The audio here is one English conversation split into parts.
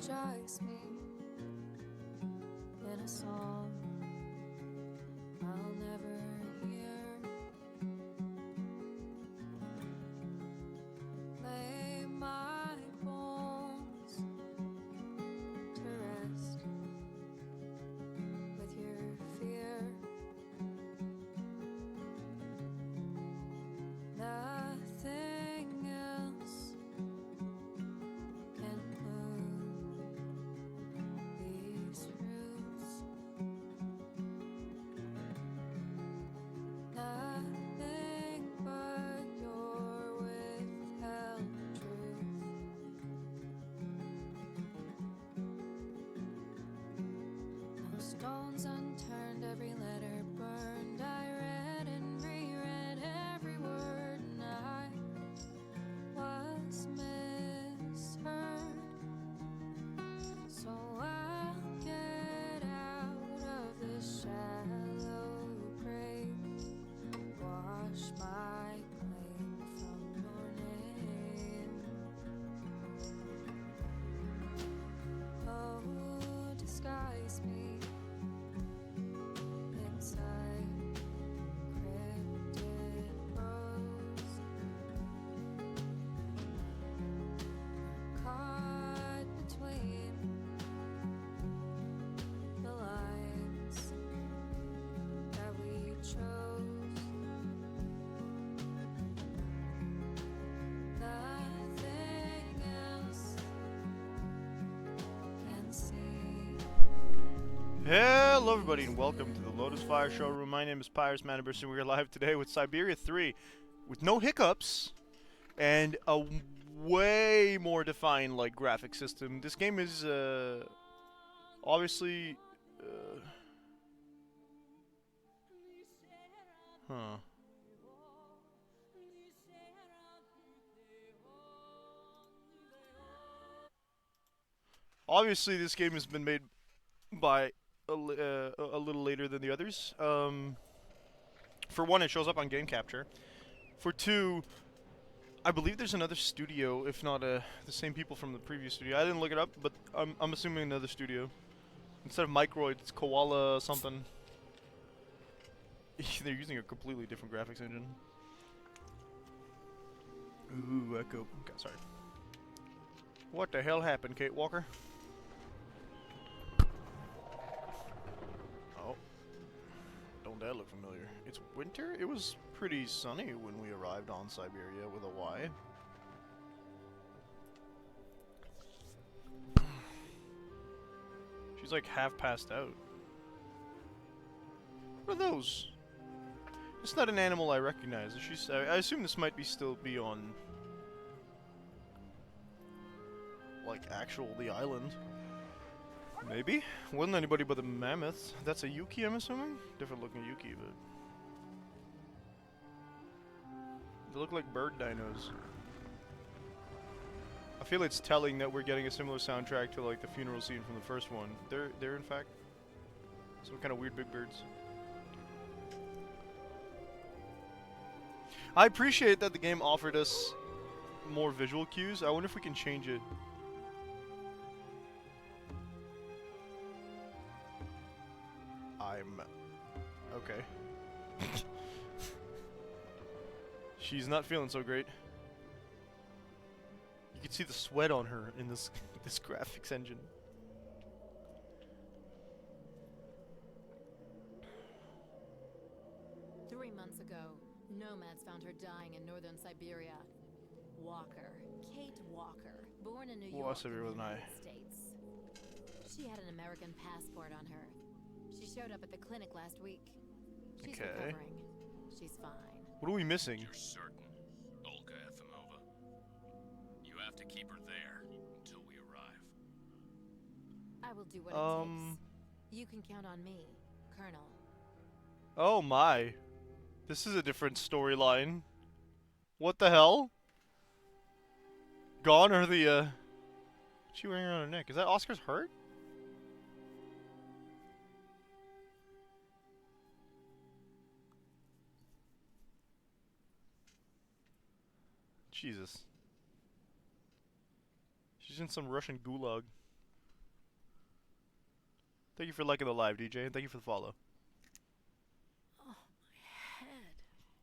energize me in a song I'll never hear. Lay my bones to rest with your fear. Nothing else can move these roots. Nothing but your withheld truth. No stones unturned, every letter burned. I read and reread every word, and I was misheard. So I'll get out of this shallow grave, wash my claim from your name. Oh, disguise me inside cryptid prose, caught between the lines that we chose. Nothing else can see. Hello everybody and welcome to the Lotus Fire Showroom. My name is Pyrus Manibus and we're live today with Syberia 3 with no hiccups and a way more defined like graphic system. This game is obviously huh. Obviously this game has been made by a little later than the others. For one, it shows up on Game Capture. For two, I believe there's another studio, if not the same people from the previous studio. I didn't look it up, but I'm assuming another studio. Instead of Microid, it's Koala something. They're using a completely different graphics engine. Ooh, echo. Okay, sorry. What the hell happened, Kate Walker? Oh. Don't that look familiar? It's winter? It was pretty sunny when we arrived on Syberia with a Y. She's like half passed out. What are those? It's not an animal I recognize. I assume this might still be on like the island. Maybe? Wasn't anybody but the mammoths. That's a Yuki, I'm assuming? Different looking Yuki, but they look like bird dinos. I feel it's telling that we're getting a similar soundtrack to like the funeral scene from the first one. They're in fact some kind of weird big birds. I appreciate that the game offered us more visual cues. I wonder if we can change it. Okay. She's not feeling so great. You can see the sweat on her in this this graphics engine. Three months ago, nomads found her dying in northern Siberia. Walker, Kate Walker, born in New York, in the United States. She had an American passport on her. She showed up at the clinic last week. She's recovering. She's fine. What are we missing? You're certain, Olga Efimova. You have to keep her there until we arrive. I will do what it takes. You can count on me, Colonel. Oh my. This is a different storyline. What the hell? Gone are the what's she wearing around her neck? Is that Oscar's heart? Jesus. She's in some Russian gulag. Thank you for liking the live, DJ, and thank you for the follow. Oh, my head.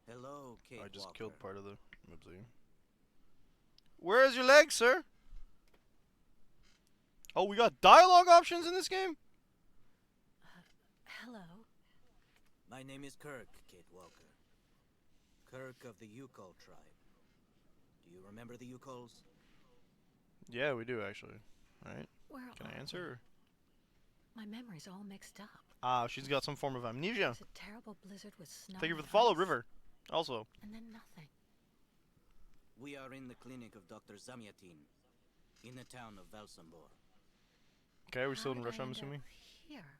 Hello, Kate I just Walker. killed part of the Mibsy. Where is your leg, sir? Oh, we got dialogue options in this game? Hello. My name is Kirk, Kate Walker. Kirk of the Yukol tribe. Do you remember the Yukols? Yeah, we do, actually. Alright. Where Can I are answer? we? Or? My memory's all mixed up. Ah, she's got some form of amnesia. It's a terrible blizzard with snow. Thank you for and the follow, ice, River. Also. And then nothing. We are in the clinic of Dr. Zamyatin, in the town of Valsambor. Okay, we're How still in did Russia, I I'm end up assuming. Here.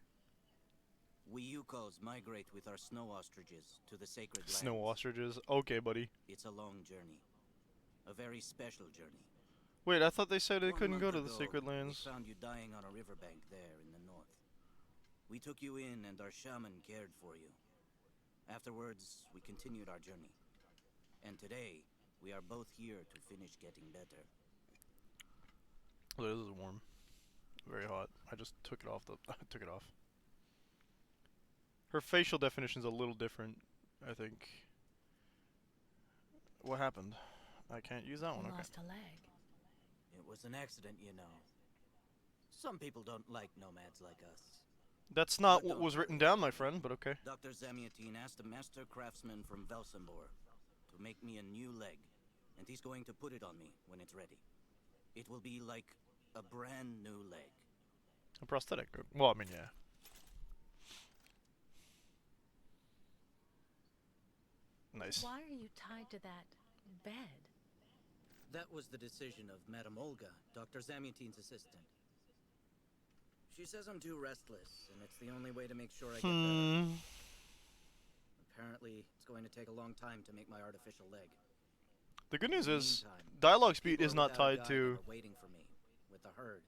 We Yukols migrate with our snow ostriches to the sacred lands. Snow ostriches. Okay, buddy. It's a long journey. A very special journey. Wait, I thought they said they 1 couldn't go month to the ago, sacred lands. We found you dying on a riverbank there in the north. We took you in and our shaman cared for you. Afterwards, we continued our journey. And today, we are both here to finish getting better. Oh, this is warm. Very hot. I just took it off the took it off. Her facial definition's a little different, I think. What happened? I can't use that one, You okay. lost a leg. It was an accident, you know. Some people don't like nomads like us. That's not But what don't was written worry. down, my friend, but okay. Dr. Zamyatin asked a master craftsman from Valsambor to make me a new leg, and he's going to put it on me when it's ready. It will be like a brand new leg. A prosthetic. Well, I mean, yeah. Nice. Why are you tied to that bed? That was the decision of Madame Olga, Dr. Zamyatin's assistant. She says I'm too restless, and it's the only way to make sure I get better. Apparently, it's going to take a long time to make my artificial leg. The good news In the is, meantime, dialogue speed people is not without a tied guide to, are waiting for me with the herd.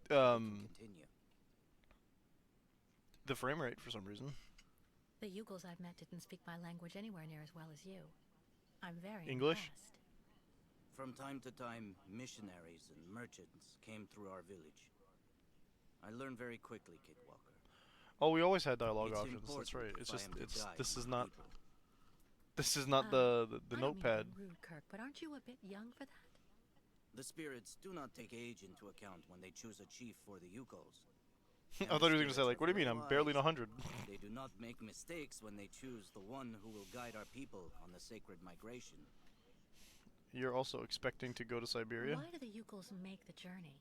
We can continue. the frame rate for some reason. The Yugels I've met didn't speak my language anywhere near as well as you. I'm very English? impressed. From time to time, missionaries and merchants came through our village. I learned very quickly, Kid Walker. Oh, we always had dialogue It's options. That's right. important It's if I just, am to guide this is my not, people. this is not the I don't mean notepad. to be rude, Kirk, but aren't you a bit young for that? The spirits do not take age into account when they choose a chief for the Yukols. I thought he was gonna say like, what do you mean? I'm barely 100. They do not make mistakes when they choose the one who will guide our people on the sacred migration. You're also expecting to go to Syberia? Why do the Yugels make the journey?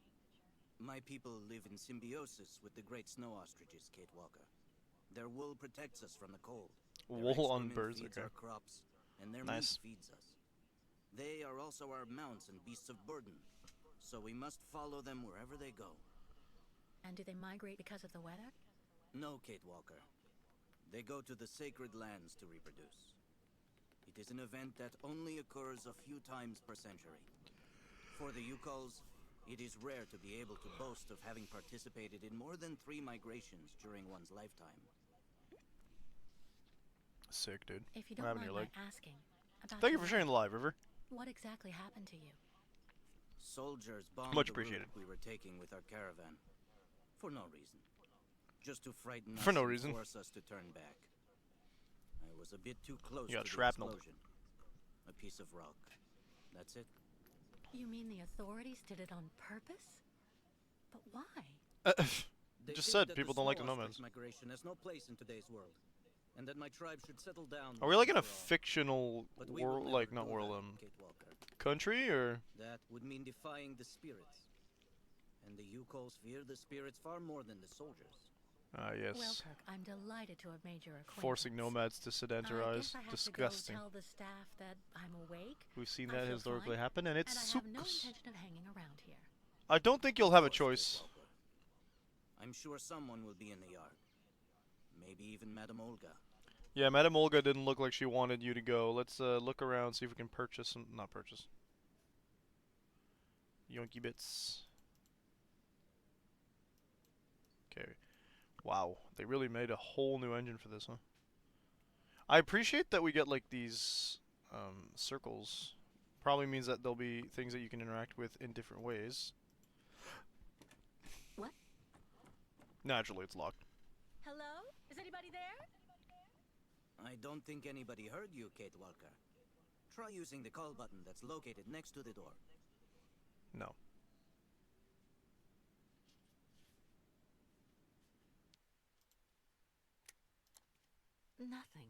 My people live in symbiosis with the great snow ostriches, Kate Walker. Their wool protects us from the cold. Their Wool on excrement birds, feeds okay. our crops, and their Nice. meat feeds us. They are also our mounts and beasts of burden, so we must follow them wherever they go. And do they migrate because of the weather? No, Kate Walker. They go to the sacred lands to reproduce. It is an event that only occurs a few times per century. For the Yukols, it is rare to be able to boast of having participated in more than 3 migrations during one's lifetime. Sick, dude. If you What don't happened to mind your my leg? asking. About Thank you your for sharing the leg, live, River. What exactly happened to you? Soldiers bombed Much the appreciated. route we were taking with our caravan. For no reason. Just to frighten us For no and reason. force us to turn back. I was a bit too close You got to shrapnel. the explosion. A piece of rock. That's it. You mean the authorities did it on purpose? But why? They Just think said that people the don't like the snow ostrich nomads. migration has no place in today's world, and that my tribe should settle down. Are we like in a once and for all. fictional But we would world, never like not do world, that, Kate Walker. country, or? That would mean defying the spirits. And the Yukols fear the spirits far more than the soldiers. Ah, Well, yes. Kirk, I'm delighted to have made your acquaintance. Forcing nomads to I sedentarize. guess I have Disgusting. to go tell the staff that I'm awake. We've seen I that feel historically fine, happen, and And it's I have no sucks. intention of hanging around here. I don't think you'll have a Of course, Kate choice. Walker. I'm sure someone will be in the yard. Maybe even Madame Olga. Yeah, Madame Olga didn't look like she wanted you to go. Let's look around, see if we can purchase some. Not purchase. Yonky bits. Okay. Wow, they really made a whole new engine for this, huh? I appreciate that we get like these circles. Probably means that there'll be things that you can interact with in different ways. What? Naturally, it's locked. Hello? Is anybody there? I don't think anybody heard you, Kate Walker. Try using the call button that's located next to the door. No. Nothing.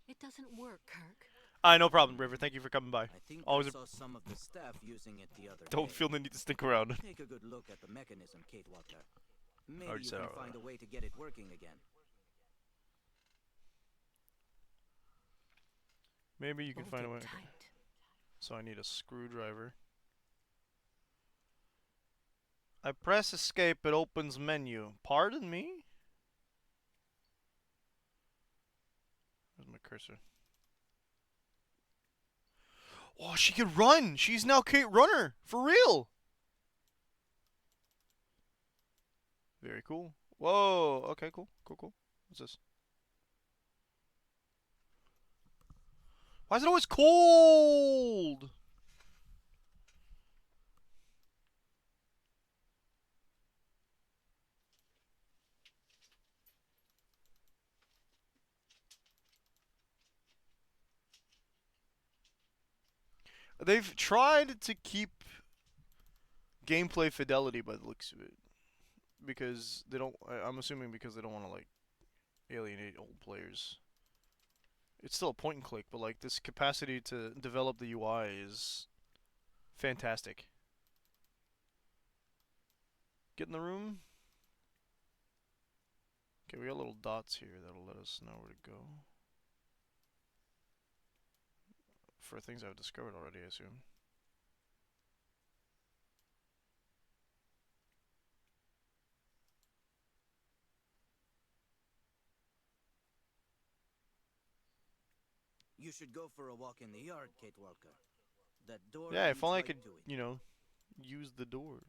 It doesn't work, Kirk. No problem, River. Thank you for coming by. I think Always I saw some of the staff using it the other don't day. feel the need to stick around. Take a good look at the mechanism, Kate Walker. Maybe Already you said can all find that. a way to get it working again. Maybe you can find a way. Bolted tight. So I need a screwdriver. I press escape, it opens menu. Pardon me? Where's my cursor? Oh, she can run! She's now Kate Runner! For real! Very cool. Whoa! Okay, cool. Cool. What's this? Why is it always cold? They've tried to keep gameplay fidelity by the looks of it. Because they don't... I'm assuming because they don't want to, like, alienate old players. It's still a point and click, but, like, this capacity to develop the UI is fantastic. Get in the room. Okay, we got little dots here that'll let us know where to go. For things I've discovered already, I assume. You should go for a walk in the yard, Kate Walker. That door Yeah, if leads only I right could, to it. you know, use the door.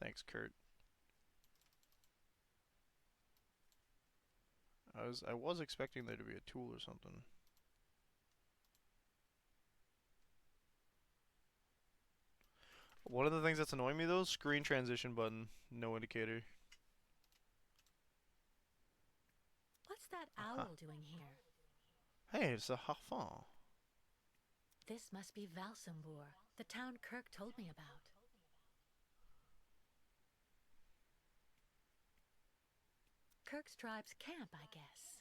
Thanks, Kurt. I was expecting there to be a tool or something. One of the things that's annoying me though, screen transition button, no indicator. What's that owl doing here? Hey, it's a harfang. This must be Valsambur, the town Kirk told me about. Kirk's tribe's camp, I guess.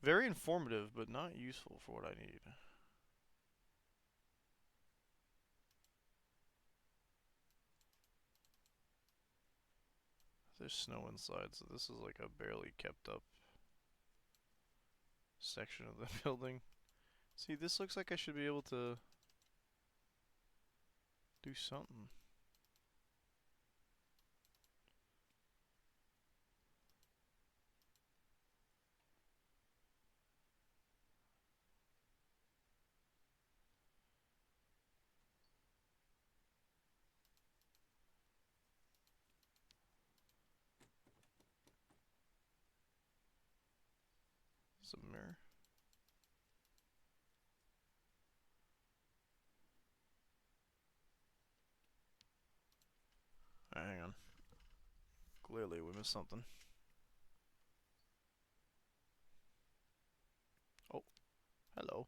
Very informative, but not useful for what I need. There's snow inside, so this is like a barely kept up section of the building. See, this looks like I should be able to do something. It's a mirror. Alright, hang on. Clearly we missed something. Oh, hello.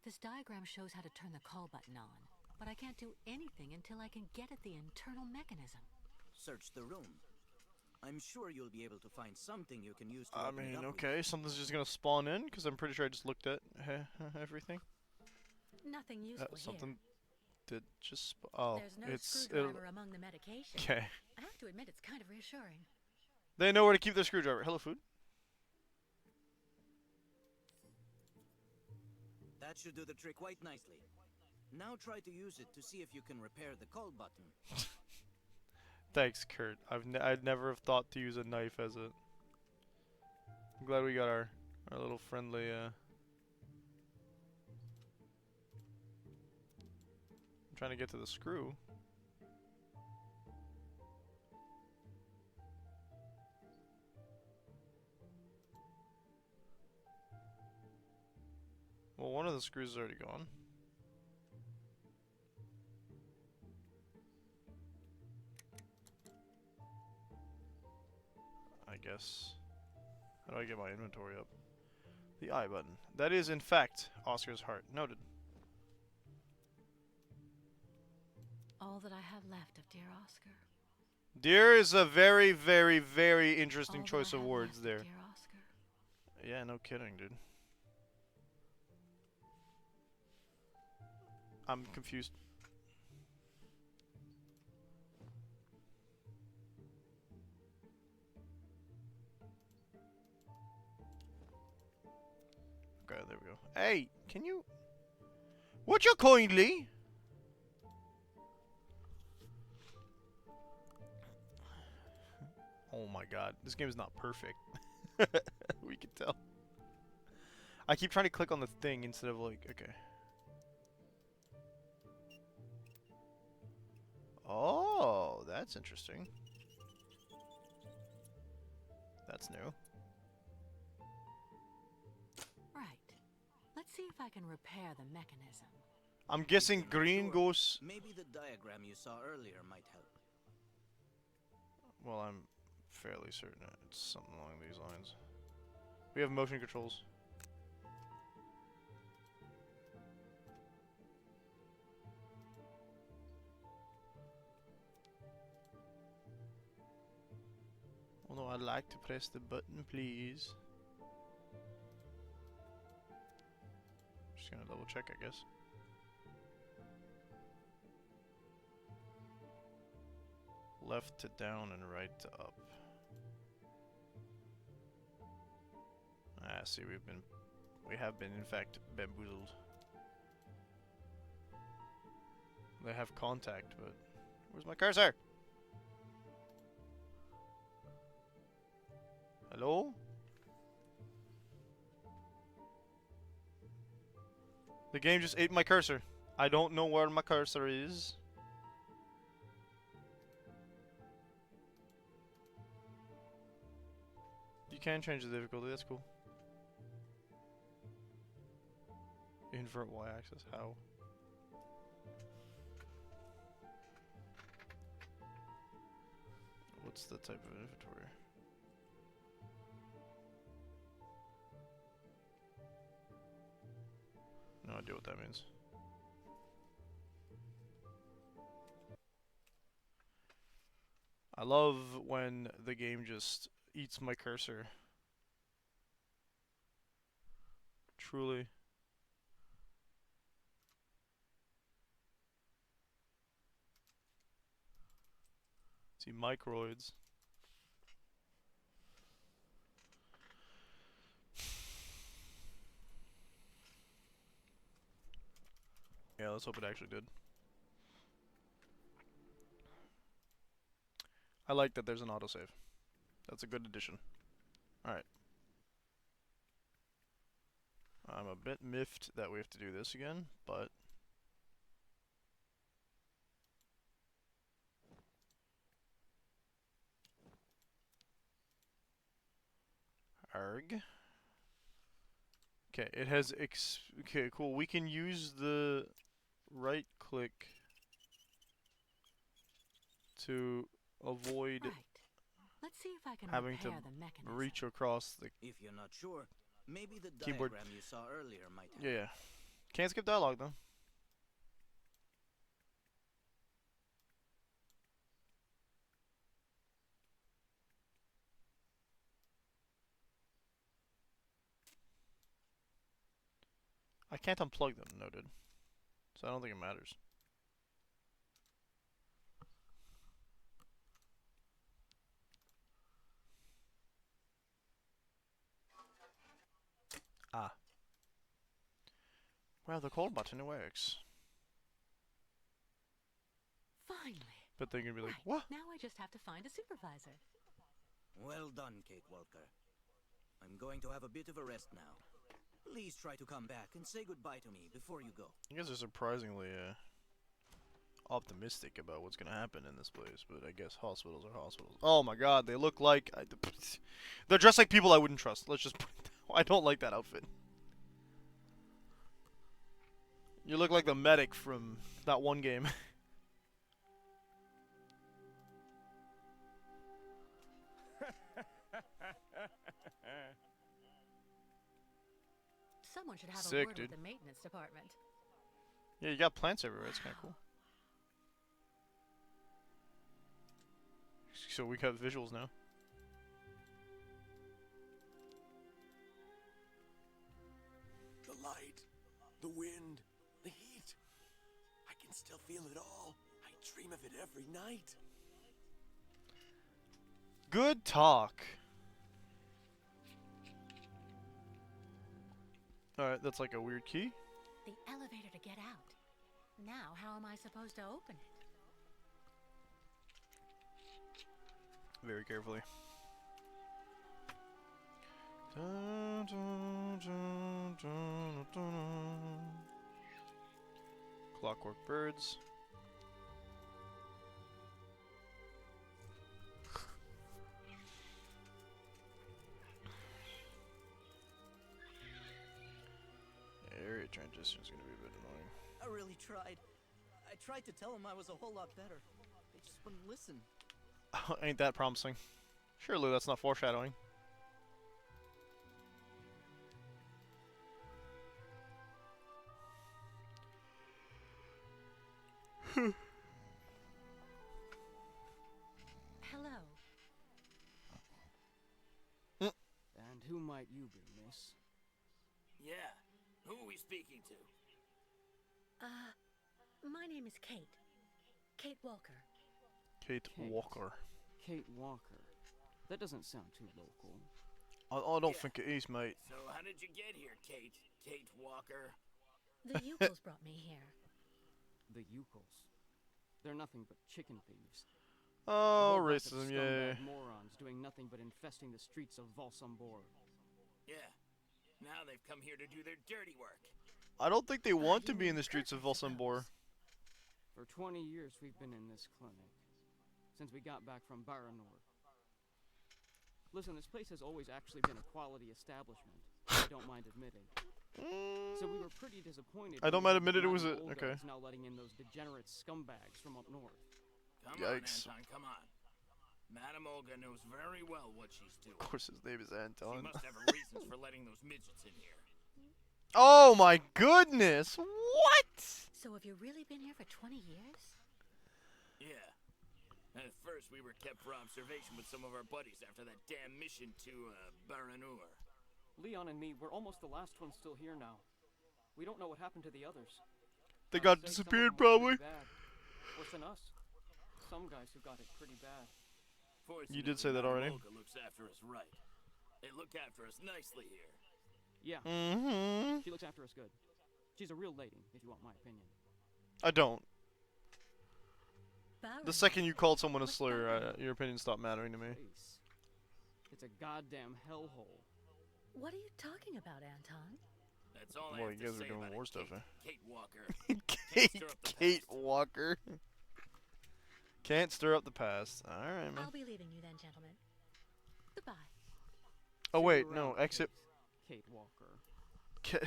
This diagram shows how to turn the call button on, but I can't do anything until I can get at the internal mechanism. Search the room. I'm sure you'll be able to find something you can use to I open it mean, up with. okay, something's just gonna spawn in, because I'm pretty sure I just looked at everything. Nothing useful Something here. did just oh, There's no it's screwdriver among the medication. okay. I have to admit, it's kind of reassuring. They know where to keep their screwdriver. Hello, food. That should do the trick quite nicely. Now try to use it to see if you can repair the call button. Thanks, Kurt. I'd never have thought to use a knife as a. I'm glad we got our little friendly. I'm trying to get to the screw. Well, one of the screws is already gone. I guess. How do I get my inventory up? The I button. That is, in fact, Oscar's heart. Noted. All that I have left of dear Oscar. Dear is a very, very, very interesting All that choice I of have words left there. Dear Oscar. Yeah, no kidding, dude. I'm confused. Okay, there we go. Hey, can you... Would you kindly? Oh my god, this game is not perfect. We can tell. I keep trying to click on the thing instead of like, okay. Oh, that's interesting. That's new. Right. Let's see if I can repair the mechanism. I'm guessing green Sure. goes... Maybe the diagram you saw earlier might help. Well, I'm fairly certain it's something along these lines. We have motion controls. Although I'd like to press the button, please. Just gonna double check, I guess. Left to down and right to up. Ah, see, we have been, in fact, bamboozled. They have contact, but where's my cursor? Hello? The game just ate my cursor. I don't know where my cursor is. You can change the difficulty, that's cool. Invert y-axis, how? What's the type of inventory? No idea what that means. I love when the game just eats my cursor. Truly. See, microids. Yeah, let's hope it actually did. I like that there's an autosave. That's a good addition. Alright. I'm a bit miffed that we have to do this again, but... Arg. Okay, it has okay, cool. We can use the right click to avoid Right. Let's see if I can having to repair the mechanism. reach across the... If you're not sure, maybe the Keyboard. diagram you saw earlier might help. Yeah. Can't skip dialogue, though. I can't unplug them, noted. So I don't think it matters. Ah. Well, the call button works. Finally. But they're gonna be like, Right. what? Now I just have to find a supervisor. Well done, Kate Walker. I'm going to have a bit of a rest now. Please try to come back and say goodbye to me before you go. You guys are surprisingly optimistic about what's gonna happen in this place, but I guess hospitals are hospitals. Oh my god, they look like... they're dressed like people I wouldn't trust. Let's just put it down. I don't like that outfit. You look like the medic from that one game. Someone should have a Sick, word dude. with the maintenance department. Yeah, you got plants everywhere. It's kind of cool. So we got visuals now. The light, the wind, the heat. I can still feel it all. I dream of it every night. Good talk. Alright, that's like a weird key. The elevator to get out. Now, how am I supposed to open it? Very carefully. Dun, dun, dun, dun, dun, dun. Clockwork birds. Area transition is gonna be a bit annoying. I really tried. I tried to tell him I was a whole lot better. They just wouldn't listen. Ain't that promising? Surely that's not foreshadowing. Hello. And who might you be, miss? Yeah. Who are we speaking to? My name is Kate. Kate Walker. Kate Walker. Kate Walker. That doesn't sound too local. I don't think it is, mate. So how did you get here, Kate? Kate Walker? The Yukos brought me here. The Yukos. They're nothing but chicken thieves. Oh, A whole bunch of racism, yeah. scumbag morons doing nothing but infesting the streets of Valsambor. Yeah. Now they've come here to do their dirty work. I don't think they want to be in the streets of Valsambor. For 20 years we've been in this clinic. Since we got back from Baranor. Listen, this place has always actually been a quality establishment. I don't mind admitting. So we were pretty disappointed. I don't when mind admitting it was Madame a... Olga Okay. is now letting in those degenerate scumbags from up north. Come Yikes. on, Anton, come on. Madame Olga knows very well what she's doing. Of course his name is She Anton. must have her reasons for letting those midgets in here. Oh my goodness! What? So have you really been here for 20 years? Yeah. At first, we were kept for observation with some of our buddies after that damn mission to, Baranur. Leon and me, we're almost the last ones still here now. We don't know what happened to the others. They I'd got say some of disappeared, them were probably. pretty bad. Worse than us. Some guys who got it pretty bad. Fortunately, You did say that Madame already. Olga looks after us right. They look after us nicely here. Yeah, Mm-hmm. she looks after us good. She's a real lady, if you want my opinion. I don't. Baron. The second you called someone a What's slur, Baron? your opinion stopped mattering to me. Place. It's a goddamn hellhole. What are you talking about, Anton? That's all I Boy, have you to guys say are doing about war it, stuff, Kate Walker. Kate, stir up the Kate past. Walker. Can't stir up the past. Alright, man. I'll be leaving you then, gentlemen. Goodbye. Oh, See wait, you no, around, exit. Kate Walker. Yeah.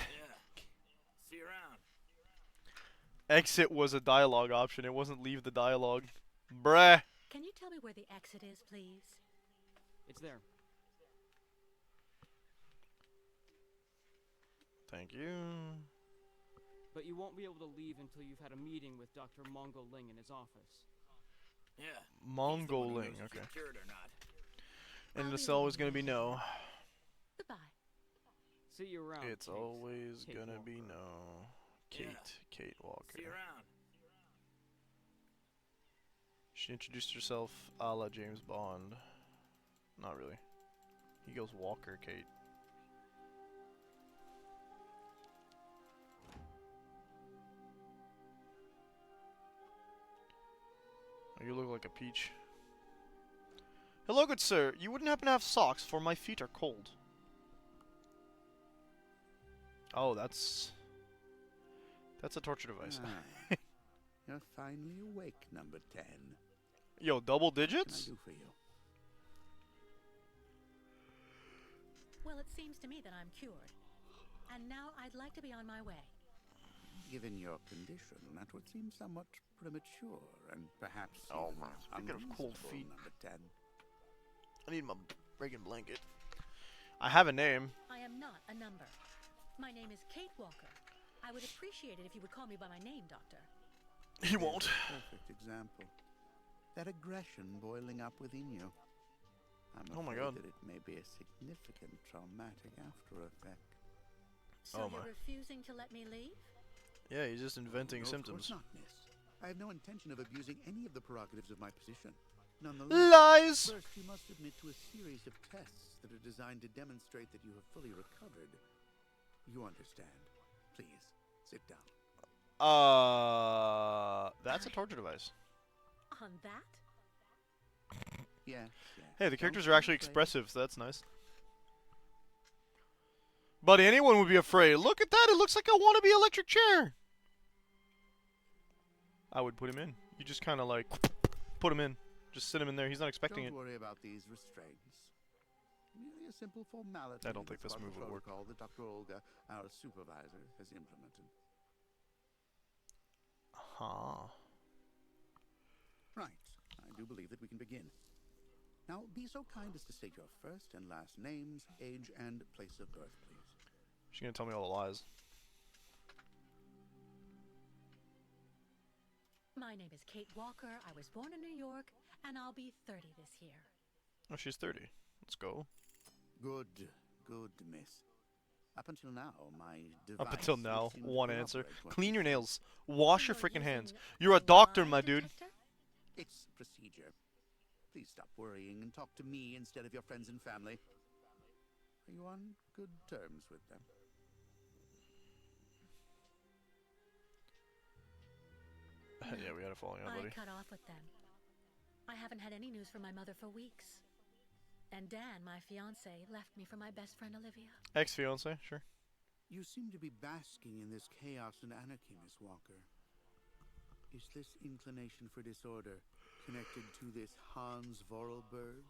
See you around. Exit was a dialogue option. It wasn't leave the dialogue. Bruh. Can you tell me where the exit is, please? It's there. Thank you. But you won't be able to leave until you've had a meeting with Dr. Mongo Ling in his office. Yeah. He's the one who Mongoling, knows if okay. you're cured or not. And I'll it's be always leaving gonna you be then, no. gentlemen. Goodbye. See you around. It's Kate. always Kate gonna be Walker. no. Yeah. Kate Walker. See you around. She introduced herself a la James Bond. Not really. He goes Walker, Kate. Oh, you look like a peach. Hello, good sir. You wouldn't happen to have socks, for my feet are cold. Oh, that's a torture device. Ah, you're finally awake, number 10. Yo, double What can I digits? do for you? Well, it seems to me that I'm cured. And now I'd like to be on my way. Given your condition, that would seem somewhat premature and perhaps Oh even my, speaking of cold unreasonable, feet. number 10. I need my breaking blanket. I have a name. I am not a number. My name is Kate Walker. I would appreciate it if you would call me by my name, Doctor. He won't. Perfect example. That aggression boiling up within you. I'm Oh my afraid God. that it may be a significant traumatic after effect. So Oh you're my. refusing to let me leave? Yeah, he's just inventing No, symptoms. Of course not, miss. I have no intention of abusing any of the prerogatives of my position. Nonetheless, Lies! first you must admit to a series of tests that are designed to demonstrate that you have fully recovered. You understand. Please, sit down. That's a torture device. On that? Yes, yes. Hey, the Don't characters be are actually afraid. expressive, so that's nice. Buddy, anyone would be afraid. Look at that, it looks like a wannabe electric chair. I would put him in. You just kind of like put him in. Just sit him in there. He's not expecting Don't it. worry about these restraints. Merely a simple formality. I don't think That's this part move of the will work. protocol that Dr. Olga, our supervisor, has implemented. Huh. Right. I do believe that we can begin. Now, be so kind as to state your first and last names, age, and place of birth, please. She's gonna tell me all the lies. My name is Kate Walker. I was born in New York, and I'll be 30 this year. Oh, she's 30. Let's go. Good, miss. Up until now, my device Up until now, would seem to one corroborate answer. what Clean you your said. nails. Wash your You're freaking hands. using You're a a doctor, lie my dude. detector? It's procedure. Please stop worrying and talk to me instead of your friends and family. Are you on good terms with them? Yeah, we had a falling out, I buddy. cut off with them. I haven't had any news from my mother for weeks. And Dan, my fiance, left me for my best friend Olivia. Ex-fiance, sure. You seem to be basking in this chaos and anarchy, Miss Walker. Is this inclination for disorder connected to this Hans Vorarlberg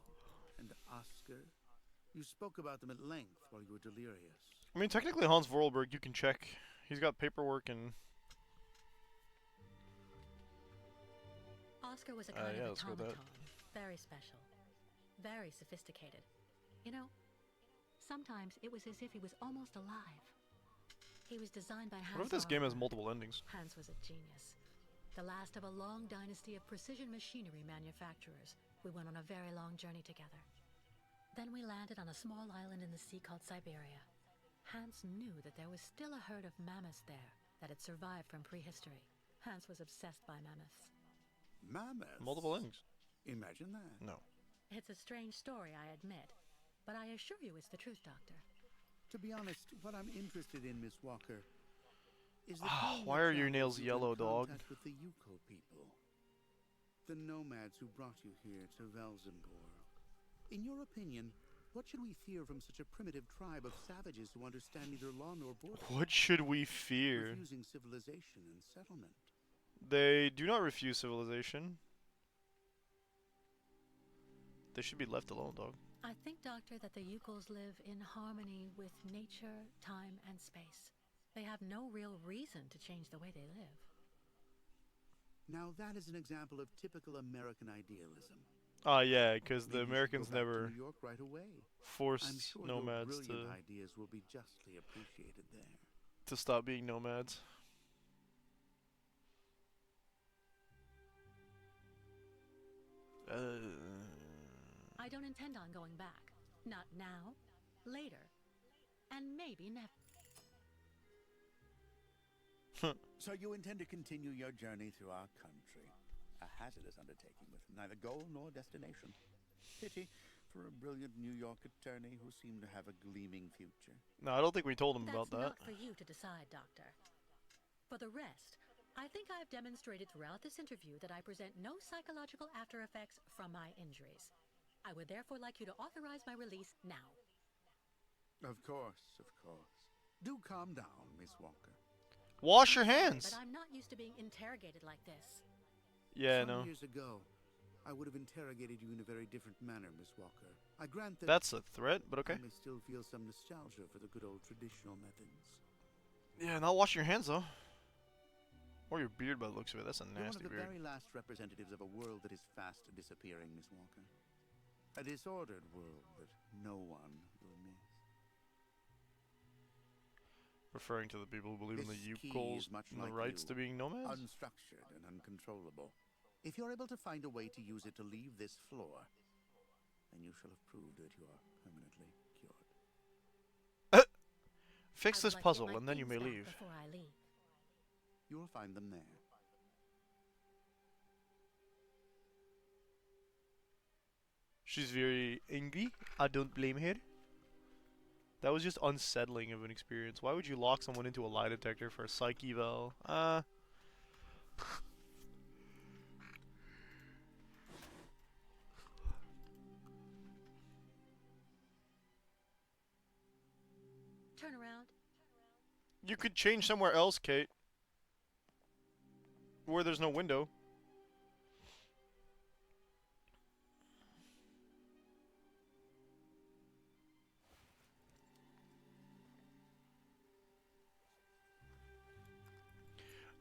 and Oscar? You spoke about them at length while you were delirious. I mean, technically, Hans Vorarlberg, you can check. He's got paperwork and. Oscar was a kind yeah, of let's go with that. automaton. Very special. Very sophisticated. You know, sometimes it was as if he was almost alive. He was designed by Hans What if this game has Vorarlberg. multiple endings? Hans was a genius. The last of a long dynasty of precision machinery manufacturers. We went on a very long journey together. Then we landed on a small island in the sea called Syberia. Hans knew that there was still a herd of mammoths there that had survived from prehistory. Hans was obsessed by mammoths. Mammoths? Multiple endings. Imagine that. No. It's a strange story, I admit, but I assure you it's the truth, Doctor. To be honest, what I'm interested in, Miss Walker, is the Why are your nails yellow, dog? With the Yuko people, the nomads who brought you here to Velzenborg. In your opinion, what should we fear from such a primitive tribe of savages who understand neither law nor border? What should we fear? Refusing civilization and settlement. They do not refuse civilization. They should be left alone, dog. I think, Doctor, that the Yukos live in harmony with nature, time, and space. They have no real reason to change the way they live. Now that is an example of typical American idealism. Yeah, because the Maybe you should Americans go back to never New York right away. I'm forced sure nomads your to brilliant ideas will be justly appreciated there. stop being nomads. I don't intend on going back. Not now, later, and maybe never. So you intend to continue your journey through our country. A hazardous undertaking with neither goal nor destination. Pity for a brilliant New York attorney who seemed to have a gleaming future. No, I don't think we told him about That's that. not for you to decide, Doctor. For the rest, I think I've demonstrated throughout this interview that I present no psychological after effects from my injuries. I would therefore like you to authorize my release now. Of course, of course. Do calm down, Miss Walker. Wash your I'm sorry, hands. But I'm not used to being interrogated like this. Yeah, Some no. years ago, I would have interrogated you in a very different manner, Miss Walker. I grant that That's a threat, but okay. I may still feel some nostalgia for the good old traditional methods. Yeah, not washing your hands though. Or your beard by the looks of it. That's a You're one nasty of the beard. very last representatives of a world that is fast disappearing, Miss Walker. A disordered world that no one will miss. Referring to the people who believe in the This key Yukos is much and the like rights you, to being nomads? unstructured and uncontrollable. If you're able to find a way to use it to leave this floor, then you shall have proved that you are permanently cured. Fix I would this like to get puzzle my and then you things may back leave. Before I leave. You will find them there. She's very angry. I don't blame her. That was just unsettling of an experience. Why would you lock someone into a lie detector for a psych eval? Turn around. You could change somewhere else, Kate. Where there's no window.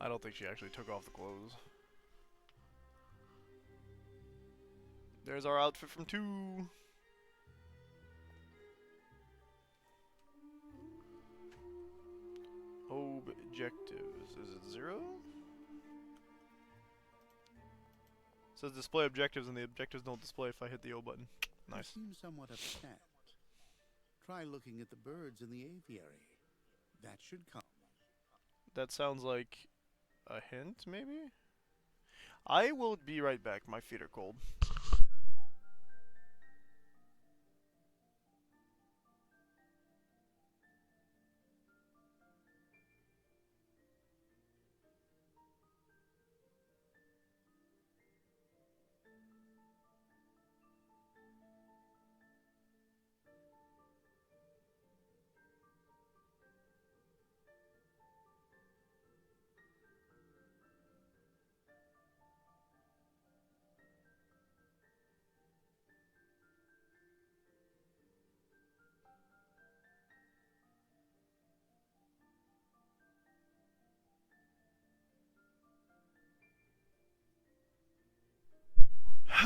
I don't think she actually took off the clothes. There's our outfit from 2. Objectives. Is it 0? It says display objectives and the objectives don't display if I hit the O button. Nice. You seem somewhat upset. Try looking at the birds in the aviary. That should calm. That sounds like a hint, maybe? I will be right back. My feet are cold.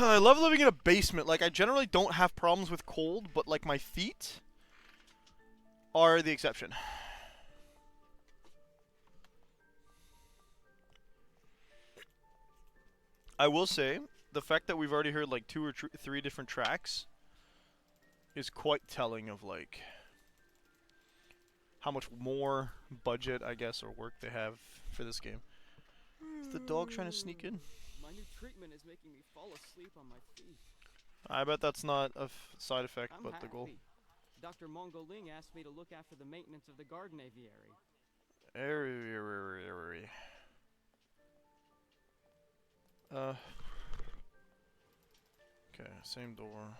I love living in a basement. Like, I generally don't have problems with cold, but, like, my feet are the exception. I will say, the fact that we've already heard, like, 2 or 3 different tracks is quite telling of, like, how much more budget, I guess, or work they have for this game. Is the dog trying to sneak in? My new treatment is making me fall asleep on my feet. I bet that's not a side effect, I'm but happy. the goal. Dr. Mongo Ling asked me to look after the maintenance of the garden aviary. Okay, same door.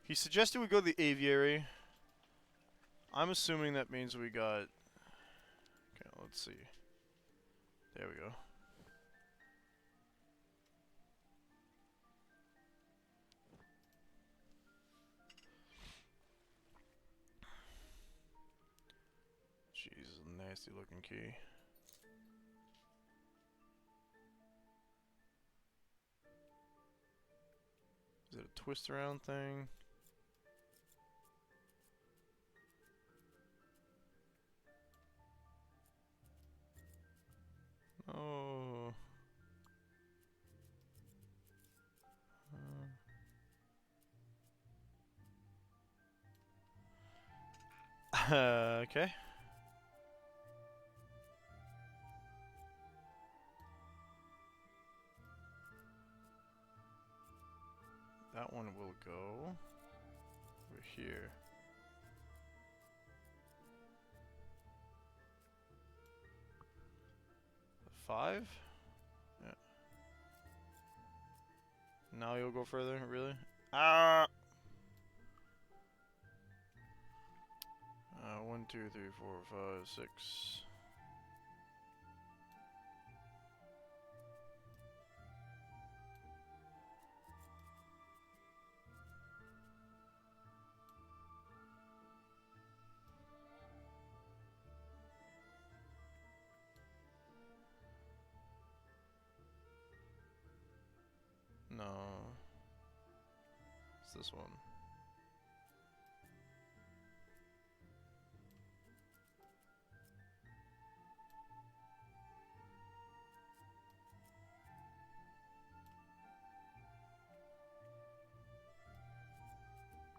He suggested we go to the aviary. I'm assuming that means we got... Okay, let's see. There we go. Jeez, a nasty looking key. Is it a twist around thing? Oh. Okay. That one will go over here. The 5? Yeah. Now you'll go further, really? Ah! 1, 2, 3, 4, 5, 6. It's this one.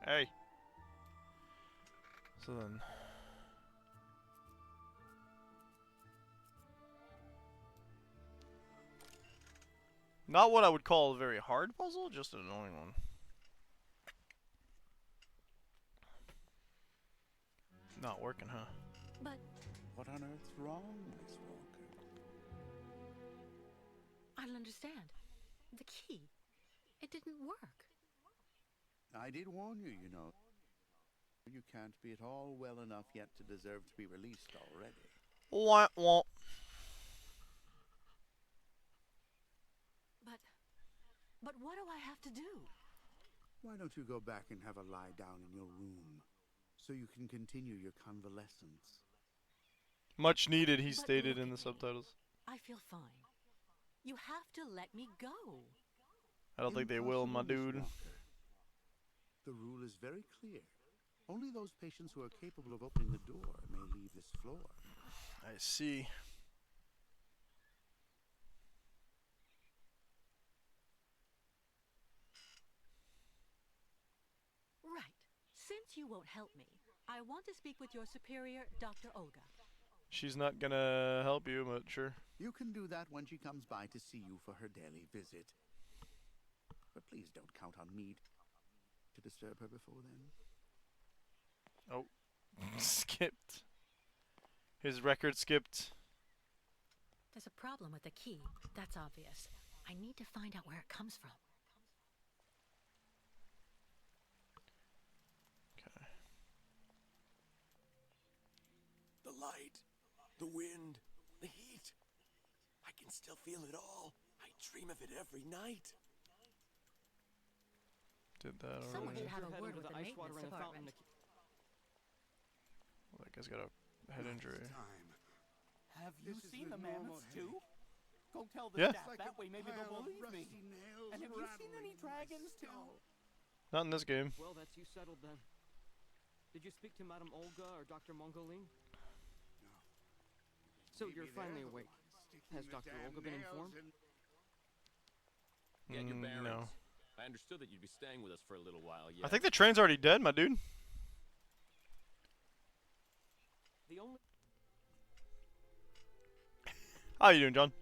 Hey. So then. Not what I would call a very hard puzzle, just an annoying one. Not working, huh? But What on earth's wrong, Miss Walker? I don't understand. The key. It didn't work. I did warn you, you know. You can't be at all well enough yet to deserve to be released already. Wah, wah. But what do I have to do? Why don't you go back and have a lie down in your room, so you can continue your convalescence? Much needed, he But stated look in the at me. subtitles. I feel fine. You have to let me go. I don't think they will, my Impossible, Miss dude. Walker. The rule is very clear. Only those patients who are capable of opening the door may leave this floor. I see. Right. Since you won't help me, I want to speak with your superior, Dr. Olga. She's not gonna help you, but sure. You can do that when she comes by to see you for her daily visit. But please don't count on me to disturb her before then. Oh. Skipped. His record skipped. There's a problem with the key. That's obvious. I need to find out where it comes from. Okay. The light, the wind, the heat. I can still feel it all. I dream of it every night. Did that Someone already. should have Your a head word into with the the ice water maintenance in the fountain. department. Well, that guy's got a head injury. Have you This is seen the the normal mammoths too? Go tell the Yeah. staff that way, maybe they'll believe me. And have you seen any dragons too? Not in this game. Well, that's you settled then. Did you speak to Madame Olga or Dr. Mongoline? No. So Maybe you're they're finally the awake. ones sticking Has the Dr. damn Olga been nails informed? in- Get your bearings. No. I understood that you'd be staying with us for a little while, yeah. I think the train's already dead, my dude. The only How you doing, John?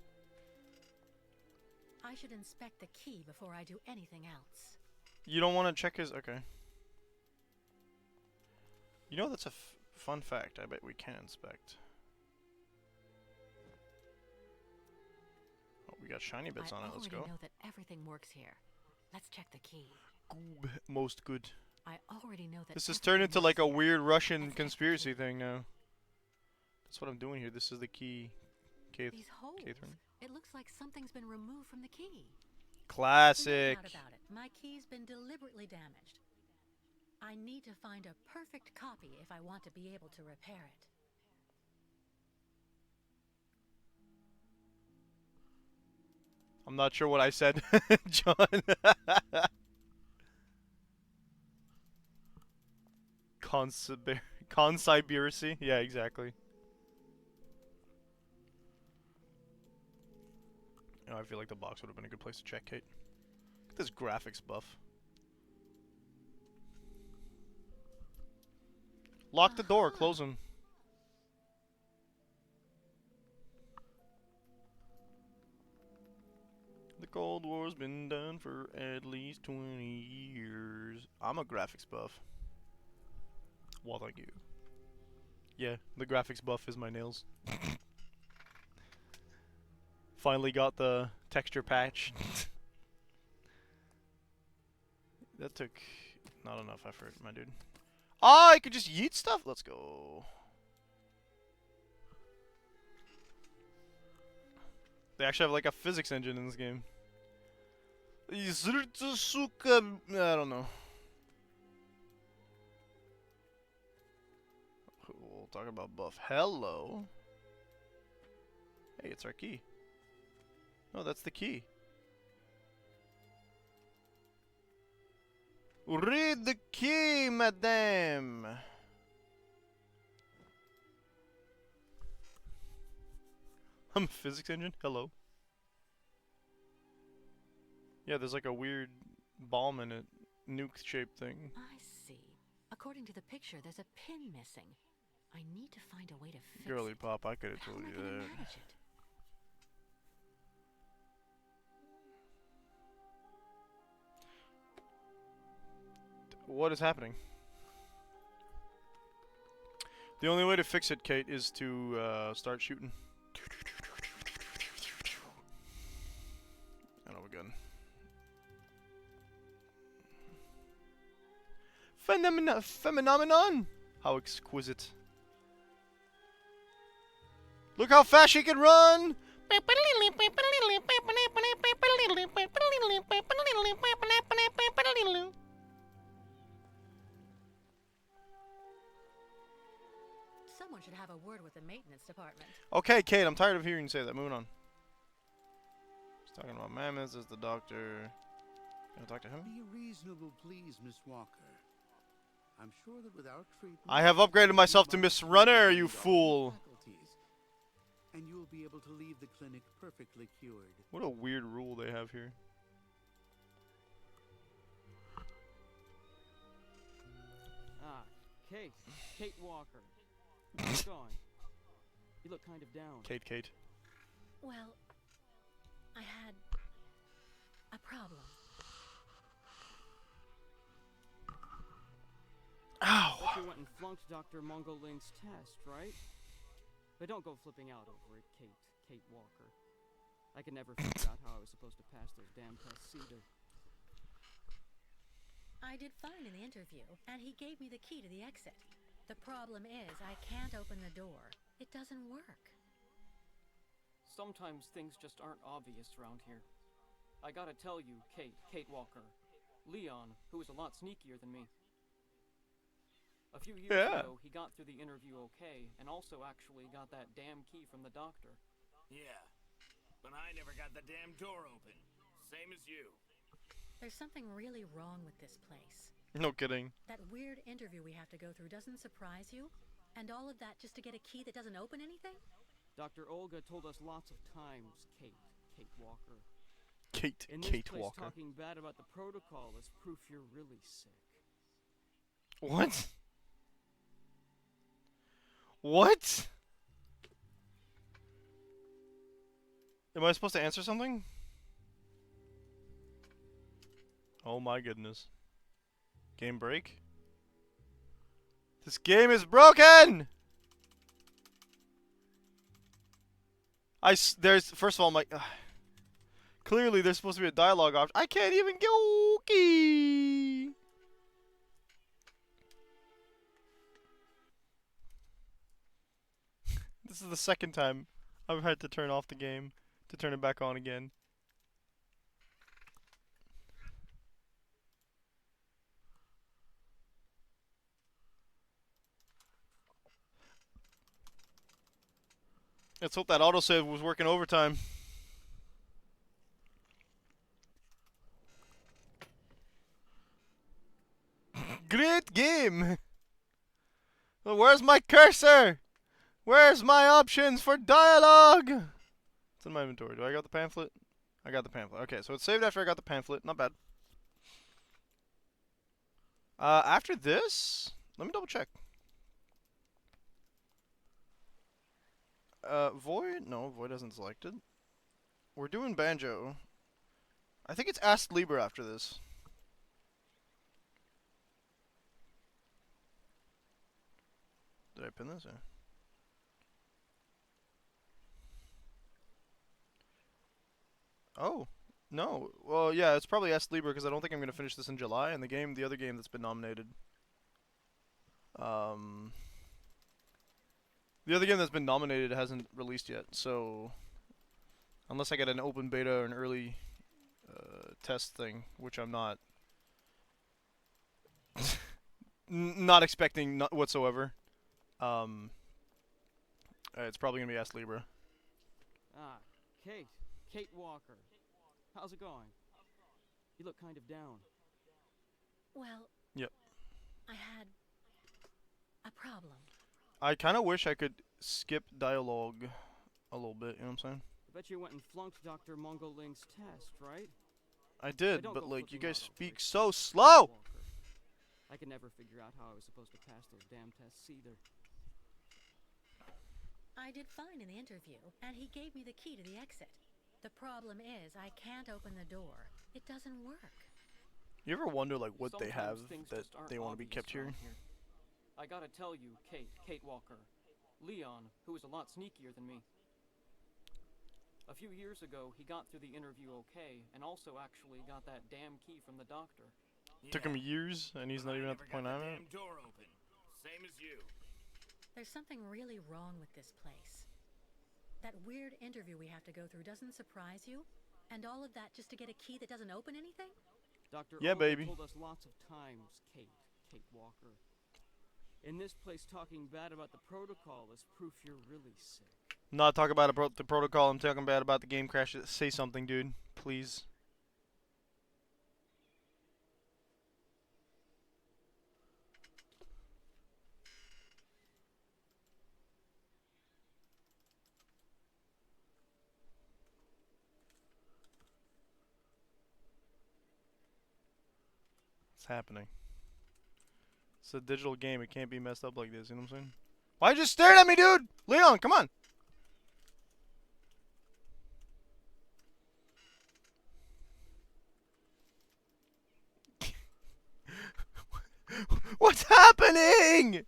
I should inspect the key before I do anything else. You don't want to check his... Okay. You know, that's a fun fact. I bet we can inspect. Oh, we got shiny bits on it. Let's already go. know that everything works here. Let's check the key. Goob. Most good. I already know that This has turned into everything like a works here. weird Russian Let's check the conspiracy key. thing now. That's what I'm doing here. This is the key. These holes. Catherine. It looks like something's been removed from the key. Classic. No doubt about it. My key's been deliberately damaged. I need to find a perfect copy if I want to be able to repair it. I'm not sure what I said, John. Conspiracy? Yeah, exactly. Oh, I feel like the box would have been a good place to check, Kate. Look at this graphics buff. Lock the door, close them. The Cold War's been done for at least 20 years. I'm a graphics buff. Well, thank you. Yeah, the graphics buff is my nails. Finally got the texture patch. That took not enough effort, my dude. Ah, I could just yeet stuff? Let's go. They actually have like a physics engine in this game. I don't know. We'll talk about buff. Hello. Hey, it's our key. No, that's the key. Read the key, madame. I'm a physics engine. Hello. Yeah, there's like a weird bomb in it, nuke-shaped thing. I see. According to the picture, there's a pin missing. I need to find a way to fix Girly it. pop, I could have How told am I you gonna that. manage it? What is happening? The only way to fix it, Kate, is to start shooting. I don't have a gun. Phenomenon! How exquisite. Look how fast she can run! Someone should have a word with the maintenance department. Okay, Kate, I'm tired of hearing you say that. Moving on. He's talking about mammoths as the doctor. Gonna talk to him? Be reasonable, please, Miss Walker. I'm sure that without treatment, I have upgraded myself to Miss Runner, you fool! And you will be able to leave the clinic perfectly cured. What a weird rule they have here. Ah, Kate. Kate Walker. How's it going? You look kind of down. Kate. Well, I had a problem. Ow! Bet you went and flunked Dr. Mongoling's test, right? But don't go flipping out over it, Kate Walker. I could never figure out how I was supposed to pass those damn tests either. I did fine in the interview, and he gave me the key to the exit. The problem is, I can't open the door. It doesn't work. Sometimes things just aren't obvious around here. I gotta tell you, Kate Walker. Leon, who is a lot sneakier than me. A few years ago, he got through the interview okay, and also actually got that damn key from the doctor. Yeah, but I never got the damn door open. Same as you. There's something really wrong with this place. No kidding. That weird interview we have to go through doesn't surprise you? And all of that just to get a key that doesn't open anything? Dr. Olga told us lots of times, Kate Walker. Kate place, Walker. Talking bad about the protocol is proof you're really sick. What? What? Am I supposed to answer something? Oh my goodness. Game break? This game is broken! There's, first of all, clearly there's supposed to be a dialogue option. I can't even go key! This is the second time I've had to turn off the game to turn it back on again. Let's hope that autosave was working overtime. Great game! Well, where's my cursor? Where's my options for dialogue? It's in my inventory. Do I got the pamphlet? I got the pamphlet. Okay, so it's saved after I got the pamphlet. Not bad. After this, let me double check. Void? No, Void hasn't selected. We're doing Banjo. I think it's Ask Lieber after this. Did I pin this? Yeah. Oh, no. Well, yeah, it's probably Ask Lieber because I don't think I'm going to finish this in July. And the other game that's been nominated. The other game that's been nominated hasn't released yet, so unless I get an open beta or an early test thing, which I'm not not expecting whatsoever, it's probably gonna be Ask Libra. Ah, Kate Walker. How's it going? You look kind of down. Well, Yep. I had a problem. I kind of wish I could skip dialogue a little bit, you know what I'm saying? I bet you went and flunked Dr. Mongoling's test, right? I I did, don't but go like, you flipping guys out over speak excuses, so slow! Walker. I could never figure out how I was supposed to pass those damn tests either. I did fine in the interview, and he gave me the key to the exit. The problem is, I can't open the door. It doesn't work. You ever wonder, like, what they have Sometimes things that just aren't they want to be obvious kept here? around here. I gotta tell you, Kate Walker. Leon, who is a lot sneakier than me. A few years ago, he got through the interview okay, and also actually got that damn key from the doctor. Took him years, and he's but not I even at never the point got I'm the at. damn door open. Same as you. There's something really wrong with this place. That weird interview we have to go through doesn't surprise you? And all of that just to get a key that doesn't open anything? Dr. Yeah, Olga baby. told us lots of times, Kate Walker. In this place, talking bad about the protocol is proof you're really sick. I'm not talking about the protocol, I'm talking bad about the game crash. Say something, dude. Please. What's happening? It's a digital game. It can't be messed up like this. You know what I'm saying? Why you just staring at me, dude? Leon, come on. What's happening?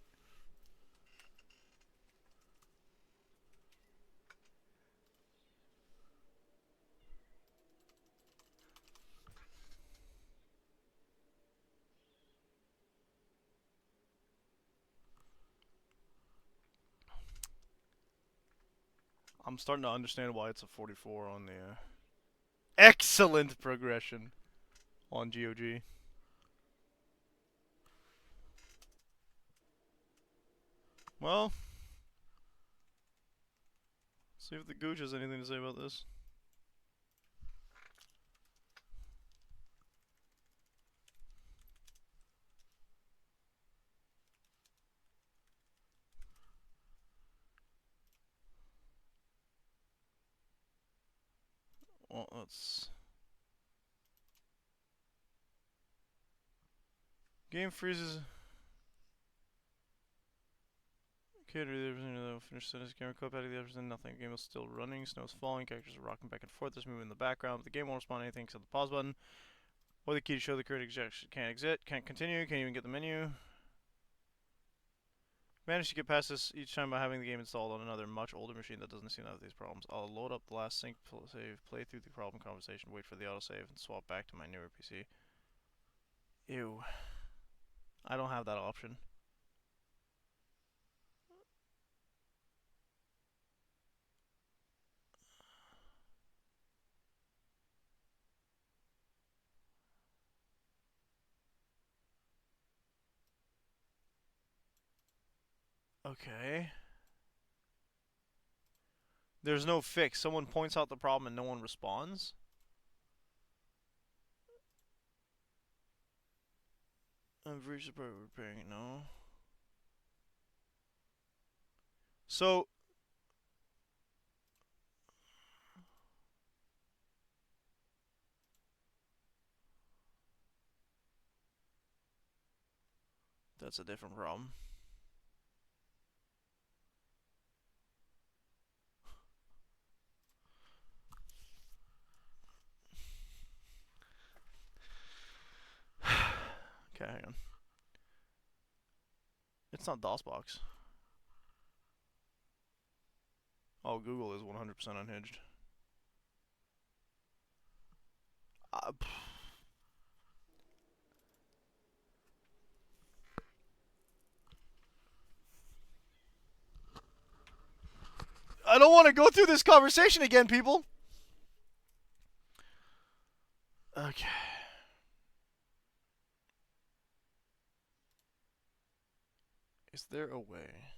I'm starting to understand why it's a 44 on the excellent progression on GOG. Well, see if the Gooch has anything to say about this. Well, let's... Game freezes. Okay, finish sentence. Camera clip out of the others and nothing. Game is still running. Snow is falling. Characters are rocking back and forth. There's movement in the background. But the game won't respond to anything except the pause button. Or the key to show the current exit. Can't exit. Can't continue. Can't even get the menu. Managed to get past this each time by having the game installed on another much older machine that doesn't seem to have these problems. I'll load up the last sync save, play through the problem conversation, wait for the autosave, and swap back to my newer PC. Ew. I don't have that option. Okay. There's no fix. Someone points out the problem and no one responds? I'm very surprised we're repairing it. No. So... That's a different problem. Okay, hang on. It's not DOSBox. Oh, Google is 100% unhinged. I don't want to go through this conversation again, people. Okay. Is there a way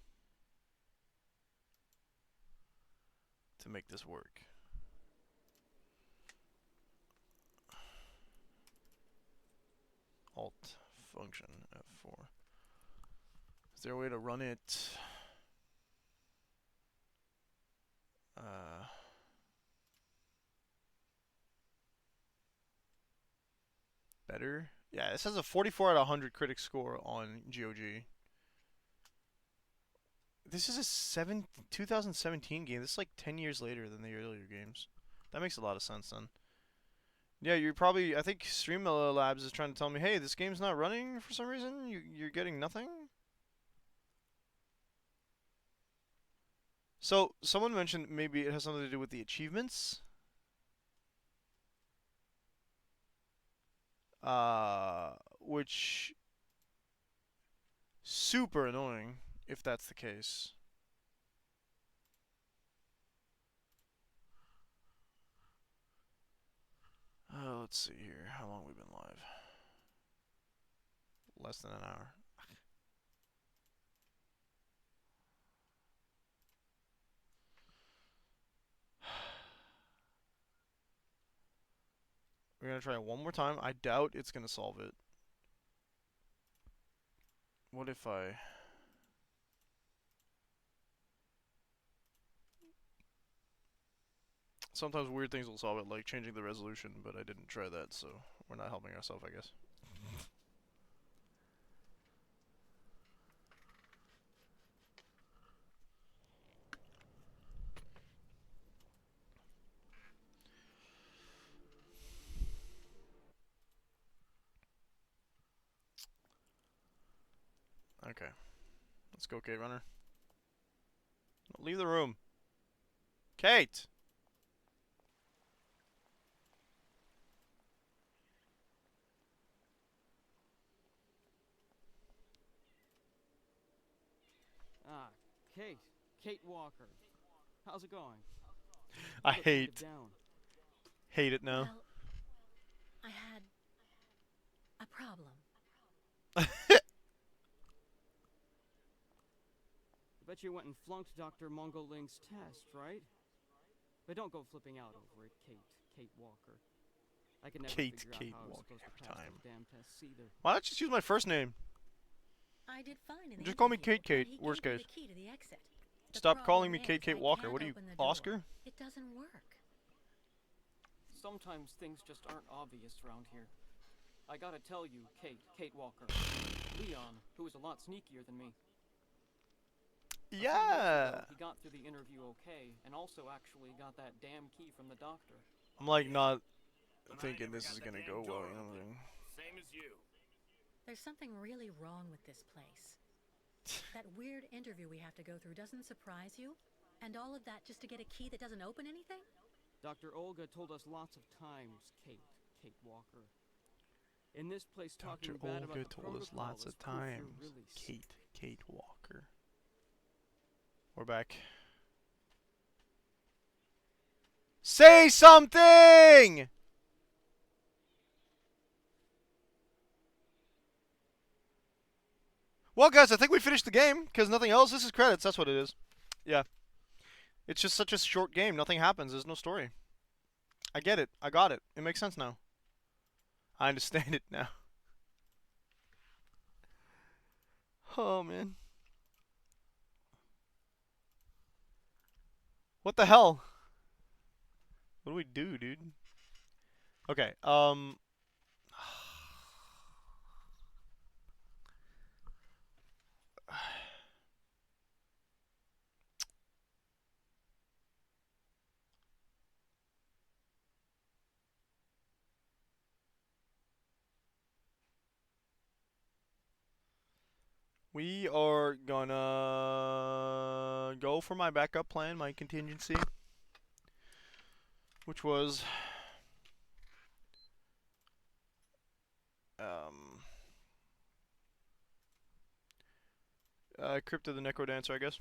to make this work? Alt function. F4. Is there a way to run it? Better? Yeah, this has a 44 out of 100 critic score on GOG. This is a 2017 game. This is like 10 years later than the earlier games. That makes a lot of sense then. Yeah, you're probably... I think Streamlabs is trying to tell me, hey, this game's not running for some reason. You're getting nothing? So, someone mentioned maybe it has something to do with the achievements. Which... super annoying, if that's the case. Let's see here. How long we've been live? Less than an hour. We're gonna try it one more time. I doubt it's gonna solve it. What if I... Sometimes weird things will solve it, like changing the resolution, but I didn't try that, so we're not helping ourselves, I guess. Okay. Let's go, Kate Runner. Leave the room. Kate! Ah, Kate. Kate Walker. How's it going? I You look kinda hate it now. Well, I had a problem. I bet you went and flunked Dr. Mongoling's test, right? But don't go flipping out over it, Kate Walker. I can never Kate figure out how I was Walker supposed to every pass time. those damn tests either. Why not just use my first name? I did fine in the Just call me interview, Kate, and he worst gave me case. the key to the exit. The Stop calling problem me is, Kate I Walker. can't What are you, open the door. Oscar? It doesn't work. Sometimes things just aren't obvious around here. I gotta tell you, Kate Walker. Leon, who is a lot sneakier than me. A few years ago, he got through the interview okay, and also actually got that damn key from the doctor. I'm like not But I thinking never this got is the gonna damn go well. door You know what open. I'm Same as you. There's something really wrong with this place. That weird interview we have to go through doesn't surprise you? And all of that just to get a key that doesn't open anything? Dr. Olga told us lots of times, Kate Walker. In this place, talking Dr. bad about Olga the told us protocol lots is of proof you're times. really sick. Kate Walker. We're back. Say something! Well, guys, I think we finished the game, because nothing else. This is credits, that's what it is. Yeah. It's just such a short game. Nothing happens. There's no story. I get it. I got it. It makes sense now. I understand it now. Oh, man. What the hell? What do we do, dude? Okay, we are gonna go for my backup plan, my contingency, which was Crypto the Necrodancer, I guess,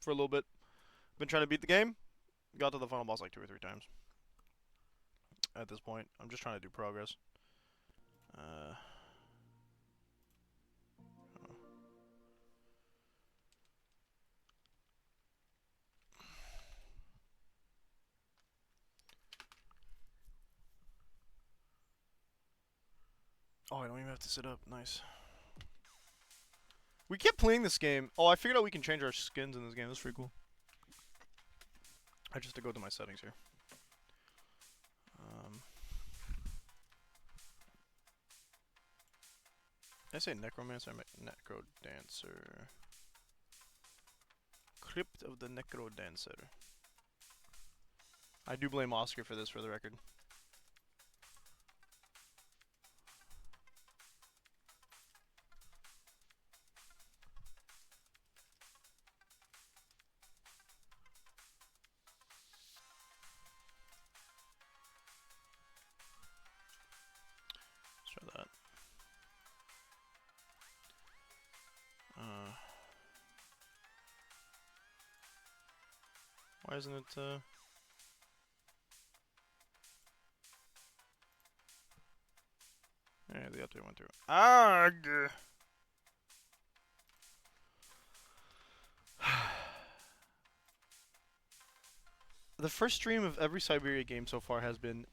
for a little bit. Been trying to beat the game. Got to the final boss like 2 or 3 times. At this point, I'm just trying to do progress. Oh, I don't even have to sit up. Nice. We kept playing this game. Oh, I figured out we can change our skins in this game. That's pretty cool. I just have to go to my settings here. Did I say necromancer? I meant necrodancer. Crypt of the necrodancer. I do blame Oscar for this, for the record. Let's try that. Why isn't it, yeah, the update went through. Arg! The first stream of every Syberia game so far has been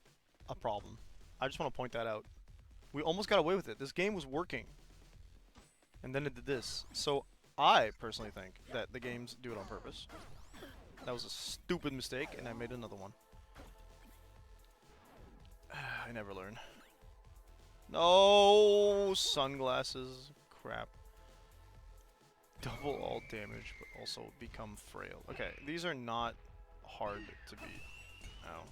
a problem. I just want to point that out. We almost got away with it. This game was working. And then it did this. So I personally think that the games do it on purpose. That was a stupid mistake, and I made another one. I never learn. No sunglasses. Crap. Double all damage, but also become frail. Okay, these are not hard to beat. Ow.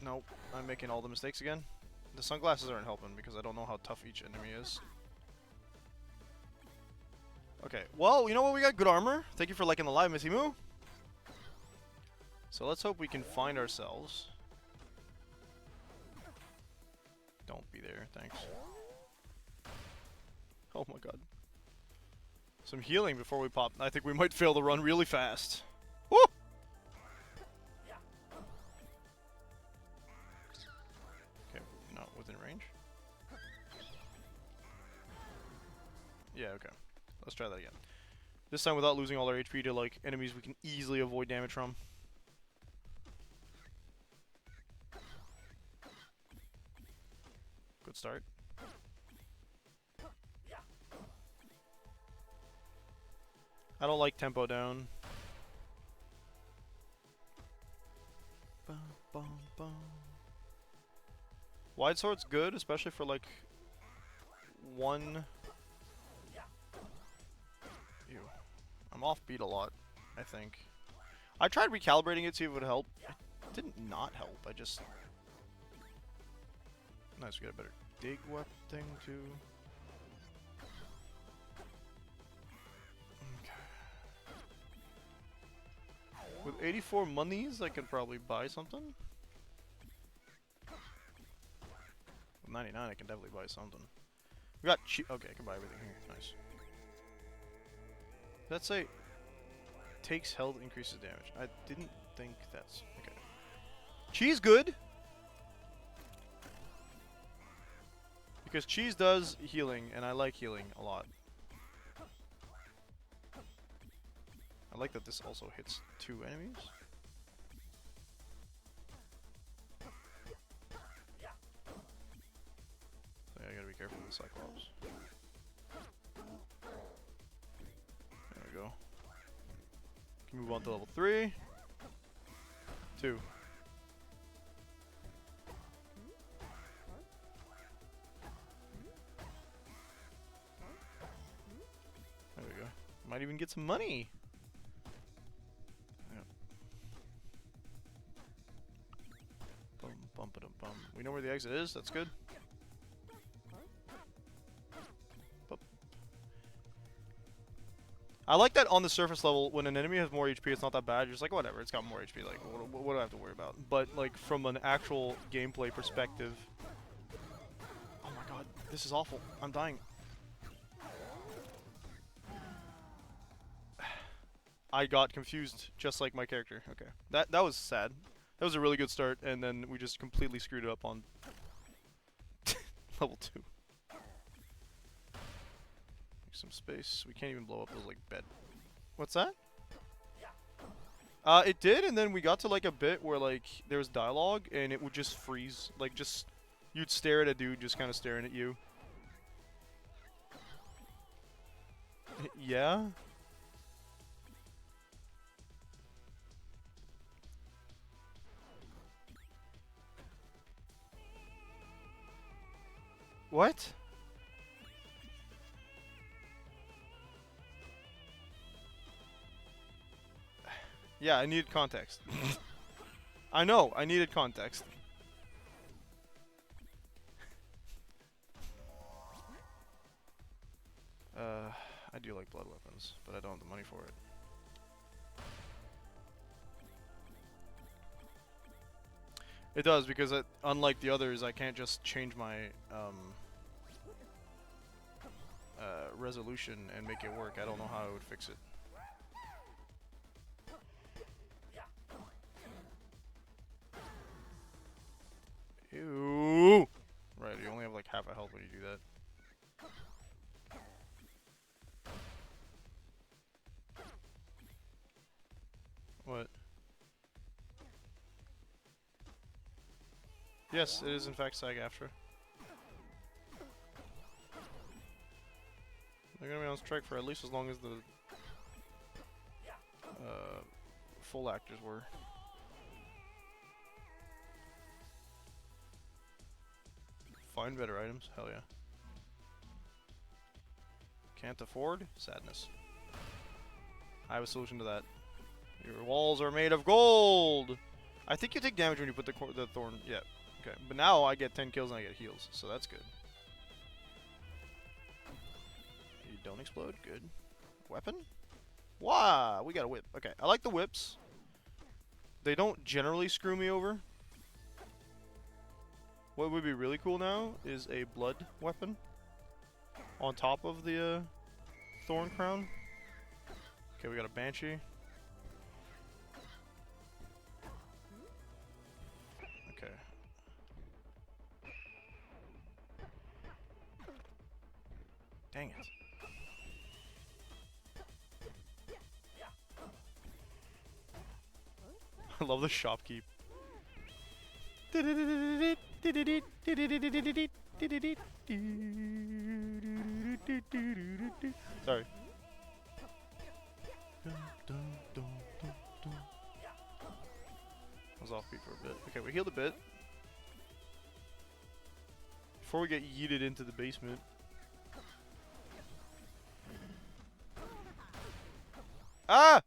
Nope, I'm making all the mistakes again. The sunglasses aren't helping because I don't know how tough each enemy is. Okay, well, you know what? We got good armor. Thank you for liking the live, Missy Moo. So let's hope we can find ourselves. Don't be there, thanks. Oh my god. Some healing before we pop. I think we might fail the run really fast. Woo! Okay, not within range. Yeah, okay. Let's try that again. This time without losing all our HP to like enemies we can easily avoid damage from. Good start. I don't like tempo down. Bum, bum, bum. Wide sword's good, especially for like one. Ew. I'm offbeat a lot, I think. I tried recalibrating it, see if it would help. It didn't not help, I just... Nice, we got a better dig weapon thing too. With 84 monies, I could probably buy something. With 99, I can definitely buy something. We got cheap. Okay, I can buy everything here. Nice. Let's say takes health, increases damage. I didn't think that's okay. Cheese good because cheese does healing, and I like healing a lot. I like that this also hits 2 enemies. So yeah, I gotta be careful with the Cyclops. There we go. Can move on to level 3. 2. There we go. Might even get some money. Bum. We know where the exit is, that's good. Boop. I like that on the surface level, when an enemy has more HP, it's not that bad. You're just like, whatever, it's got more HP, like, what do I have to worry about? But, like, from an actual gameplay perspective... Oh my god, this is awful. I'm dying. I got confused, just like my character. Okay, that was sad. That was a really good start, and then we just completely screwed it up on level 2. Some space. We can't even blow up those, like, bed. What's that? It did, and then we got to like a bit where like there was dialogue, and it would just freeze. Like just you'd stare at a dude just kind of staring at you. Yeah. What? Yeah, I needed context. I know, I needed context. I do like blood weapons, but I don't have the money for it. It does, because unlike the others, I can't just change my resolution and make it work. I don't know how I would fix it. Ew! Right, you only have like half a health when you do that. What? Yes, it is in fact SAG-AFTRA. They're gonna be on strike for at least as long as the full actors were. Find better items? Hell yeah. Can't afford? Sadness. I have a solution to that. Your walls are made of gold! I think you take damage when you put the thorn. Yeah. Okay. But now I get 10 kills and I get heals, so that's good. You don't explode? Good. Weapon? Wow! We got a whip. Okay. I like the whips. They don't generally screw me over. What would be really cool now is a blood weapon on top of the thorn crown. Okay, we got a banshee. Okay. Dang it. I love the shopkeep. Sorry. I was offbeat for a bit. Okay, we healed a bit. Before we get yeeted into the basement. Ah!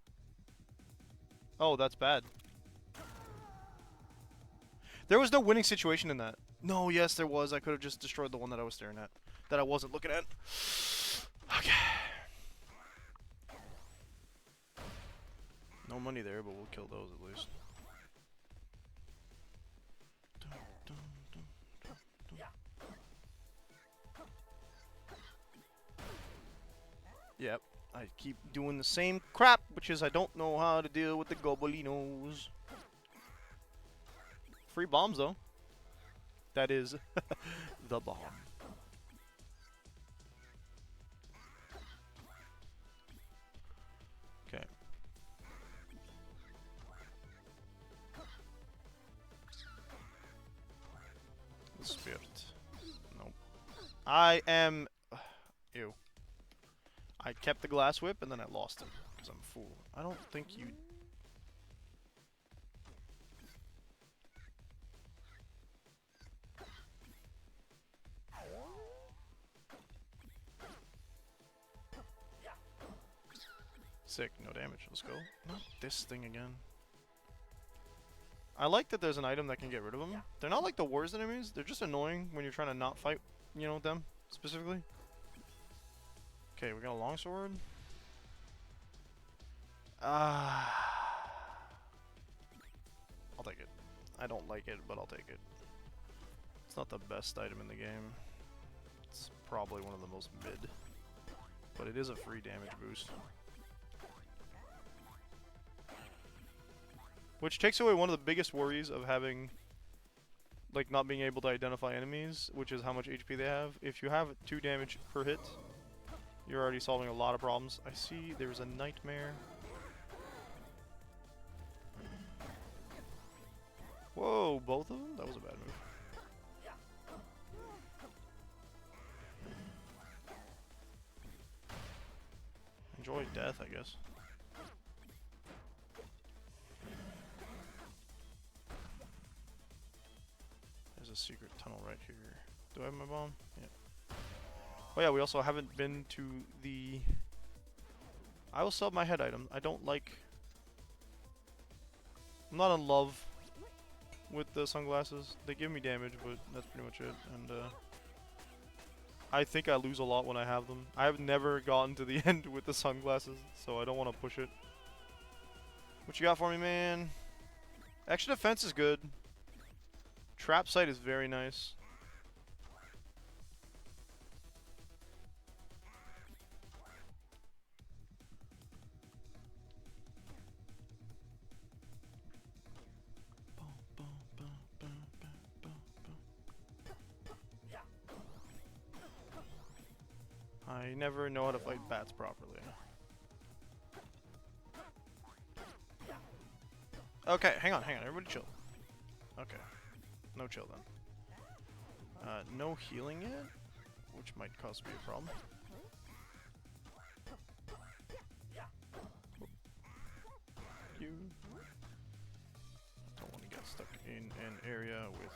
Oh, that's bad. There was no winning situation in that. No, yes, there was. I could have just destroyed the one that I was staring at. That I wasn't looking at. Okay. No money there, but we'll kill those at least. Yep. I keep doing the same crap, which is I don't know how to deal with the gobelinos. Free bombs, though. That is the bomb. Okay. The spirit. Nope. I am... Ew. I kept the glass whip and then I lost it because I'm a fool. I don't think you... Sick, no damage. Let's go. Not this thing again. I like that there's an item that can get rid of them. They're not like the worst enemies. They're just annoying when you're trying to not fight, you know, them specifically. Okay, we got a longsword. I'll take it. I don't like it, but I'll take it. It's not the best item in the game. It's probably one of the most mid. But it is a free damage boost. Which takes away one of the biggest worries of having, like, not being able to identify enemies, which is how much HP they have. If you have 2 damage per hit, you're already solving a lot of problems. I see there's a nightmare. Whoa, both of them? That was a bad move. Enjoy death, I guess. There's a secret tunnel right here. Do I have my bomb? Yeah. Oh yeah, we also haven't been to the... I will sell my head item. I don't like... I'm not in love with the sunglasses. They give me damage, but that's pretty much it. And I think I lose a lot when I have them. I have never gotten to the end with the sunglasses, so I don't want to push it. What you got for me, man? Extra defense is good. Trap sight is very nice. I never know how to fight bats properly. Okay, hang on, everybody chill. Okay, no chill then. No healing yet, which might cause me a problem. You don't want to get stuck in an area with...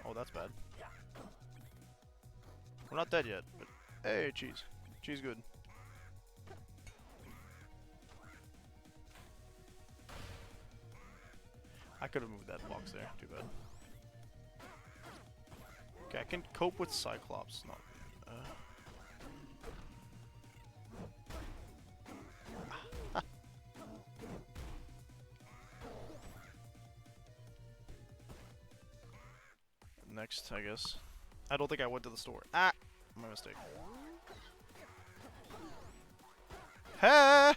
Oh, that's bad. We're not dead yet, but hey, cheese. Cheese good. I could have moved that box there. Too bad. Okay, I can cope with Cyclops. Not. Next, I guess. I don't think I went to the store. Ah! My mistake. Ha!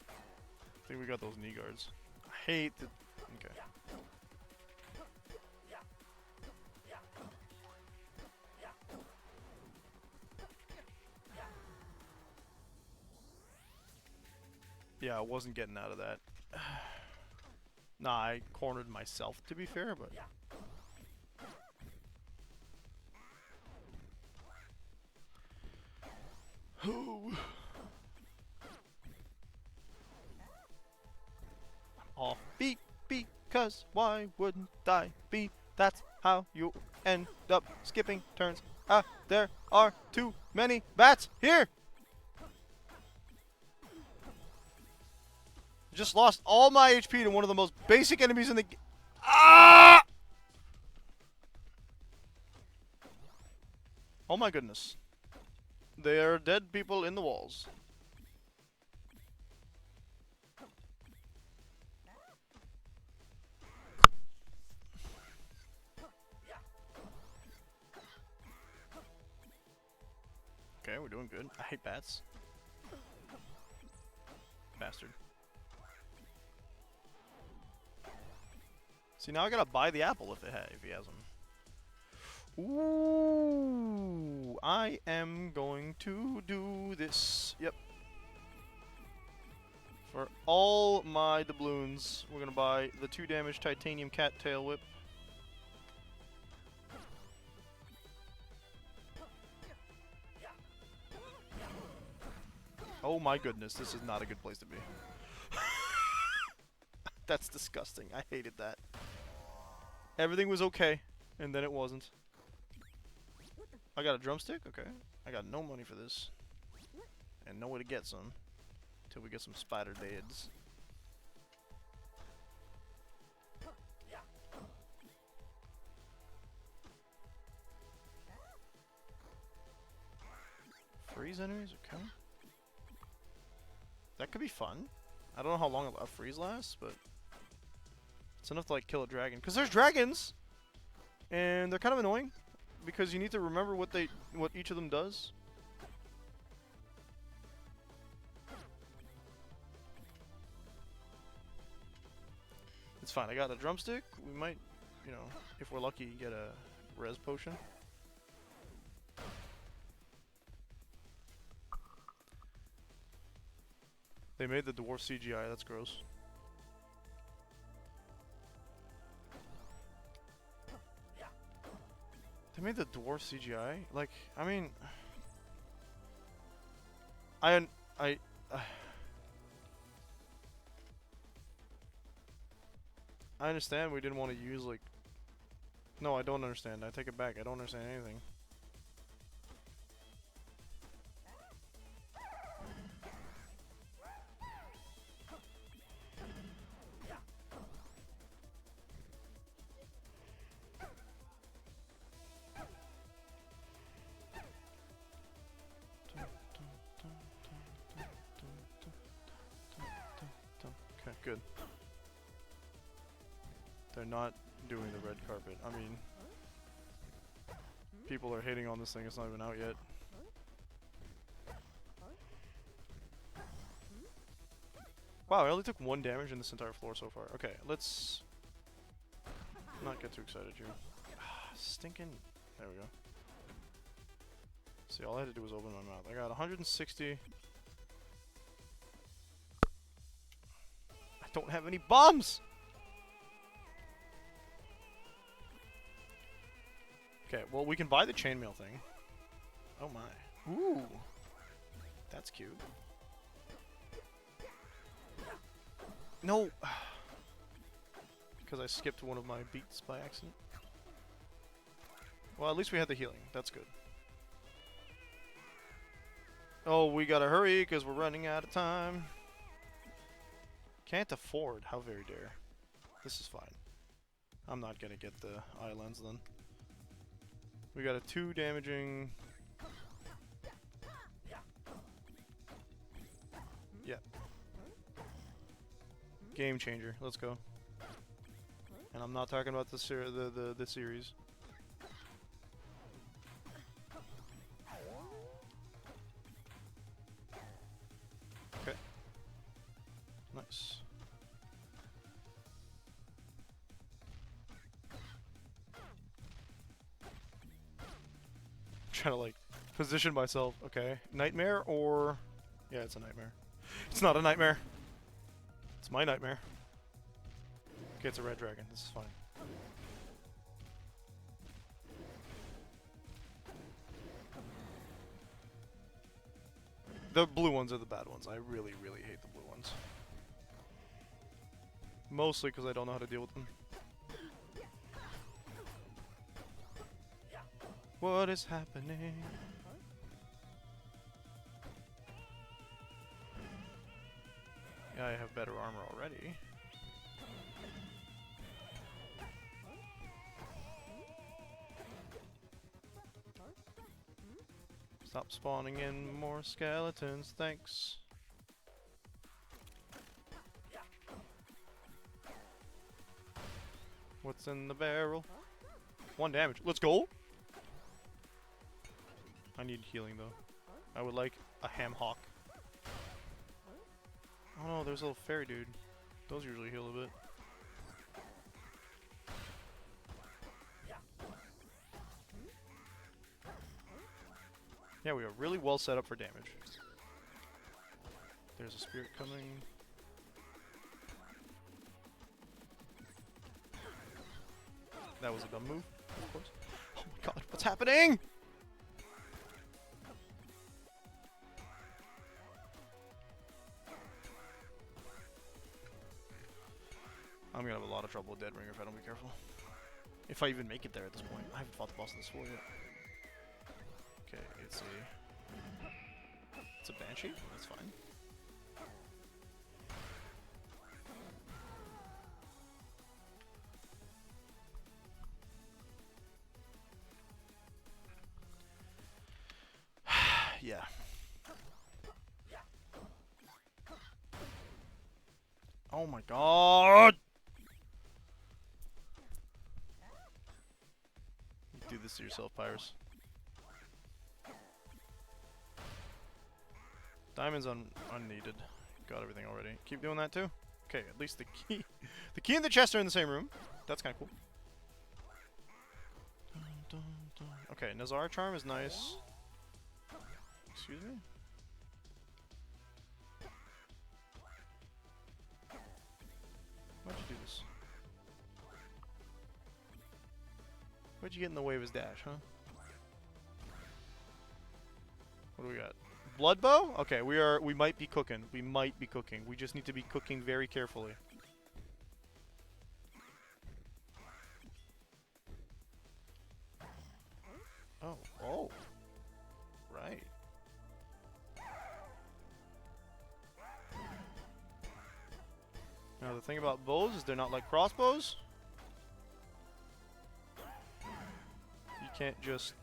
I think we got those knee guards. I hate the... Okay. Yeah, I wasn't getting out of that. Nah, I cornered myself, to be fair, but... Off beat because why wouldn't I be? That's how you end up skipping turns. There are too many bats here. Just lost all my HP to one of the most basic enemies in the game. Ah! Oh my goodness. There are dead people in the walls. Okay, we're doing good. I hate bats. Bastard. See, now I gotta buy the apple if he has them. Ooh, I am going to do this. Yep. For all my doubloons, we're gonna buy the 2 damage titanium cattail whip. Oh my goodness, this is not a good place to be. That's disgusting. I hated that. Everything was okay, and then it wasn't. I got a drumstick? Okay. I got no money for this. And no way to get some. Till we get some spider deads. Freeze enemies? Okay. That could be fun. I don't know how long a freeze lasts, but it's enough to like kill a dragon. Because there's dragons! And they're kind of annoying. Because you need to remember what each of them does. It's fine. I got a drumstick. We might, you know, if we're lucky, get a res potion. They made the dwarf CGI, that's gross. They made the dwarf CGI? Like, I mean... I understand we didn't want to use, like... No, I don't understand. I take it back. I don't understand anything. Okay, good. They're not doing the red carpet. I mean, people are hating on this thing. It's not even out yet. Wow, I only took 1 damage in this entire floor so far. Okay, let's not get too excited here. Stinking. There we go. See, all I had to do was open my mouth. I got 160. I don't have any bombs! Okay, well, we can buy the chainmail thing. Oh my. Ooh. That's cute. No! Because I skipped one of my beats by accident. Well, at least we had the healing. That's good. Oh, we gotta hurry because we're running out of time. Can't afford. How very dare. This is fine. I'm not gonna get the eye lens then. We got a 2 damaging... Yeah. Game changer. Let's go. And I'm not talking about the series. Okay. Nice. Trying to like position myself. Okay. Nightmare or... Yeah, it's a nightmare. It's not a nightmare. It's my nightmare. Okay, it's a red dragon. This is fine. The blue ones are the bad ones. I really, really hate the blue ones. Mostly because I don't know how to deal with them. What is happening? Yeah, I have better armor already. Stop spawning in more skeletons, thanks. What's in the barrel? 1 damage. Let's go! I need healing though. I would like a ham hock. Oh no, there's a little fairy dude. Those usually heal a bit. Yeah, we are really well set up for damage. There's a spirit coming. That was a dumb move, of course. Oh my god, what's happening? I'm gonna have a lot of trouble with Dead Ringer if I don't be careful. If I even make it there at this point. I haven't fought the boss of this floor yet. Okay, it's a Banshee? That's fine. Yeah. Oh my god! You do this to yourself, Pyrus. Diamonds unneeded. Got everything already. Keep doing that too? Okay, at least the key. The key and the chest are in the same room. That's kind of cool. Okay, Nazar Charm is nice. Excuse me? Why'd you get in the way of his dash, huh? What do we got? Blood bow? Okay, we might be cooking. We might be cooking. We just need to be cooking very carefully. Oh, oh. Right. Now the thing about bows is they're not like crossbows. You can't just...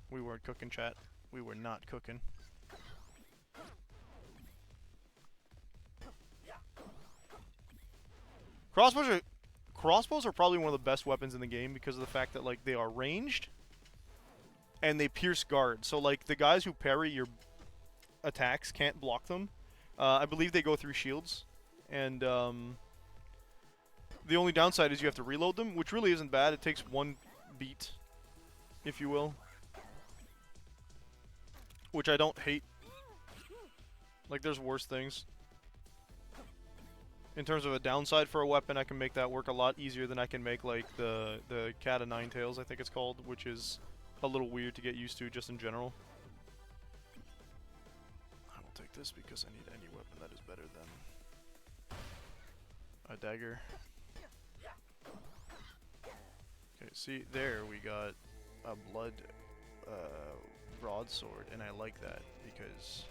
We weren't cooking, chat. We were not cooking. Crossbows are probably one of the best weapons in the game because of the fact that like they are ranged and they pierce guard. So like the guys who parry your attacks can't block them. I believe they go through shields, and the only downside is you have to reload them, which really isn't bad. It takes one beat, if you will, which I don't hate. Like there's worse things. In terms of a downside for a weapon, I can make that work a lot easier than I can make like the Cat of Nine Tails, I think it's called, which is a little weird to get used to just in general. I will take this because I need any weapon that is better than a dagger. Okay, see there we got a blood broadsword, and I like that because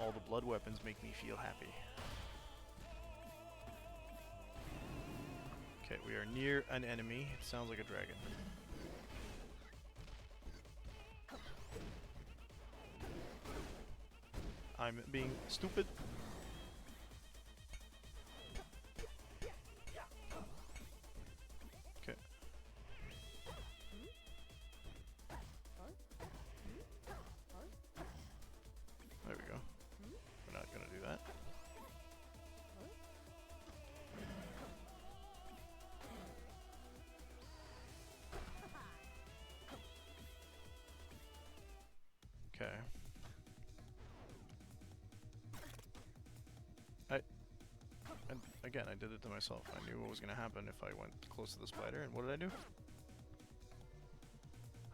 all the blood weapons make me feel happy. Okay, we are near an enemy. It sounds like a dragon. I'm being stupid. Okay. There we go. We're not gonna do that. Okay. And again, I did it to myself. I knew what was going to happen if I went close to the spider, and what did I do?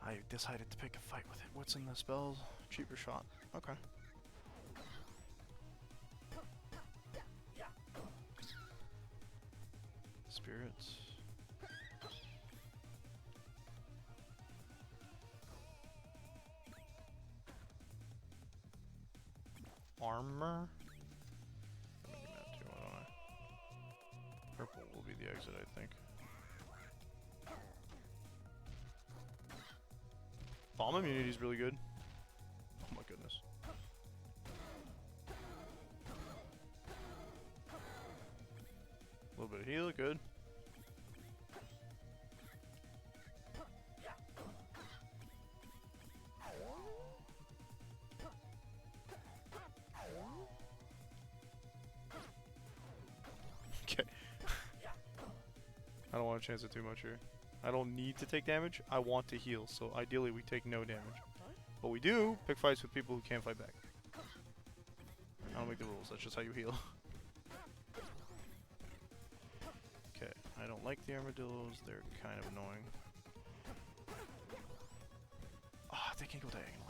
I decided to pick a fight with it. What's in the spells? Cheaper shot. Okay. Spirits. Armor? I'm making that too, why don't I? Purple will be the exit, I think. Bomb immunity is really good. Oh my goodness. A little bit of heal, good. Okay. I don't want to chance it too much here. I don't need to take damage. I want to heal, so ideally we take no damage. But we do pick fights with people who can't fight back. I don't make the rules. That's just how you heal. Okay. I don't like the armadillos. They're kind of annoying. Ah, they can go diagonally.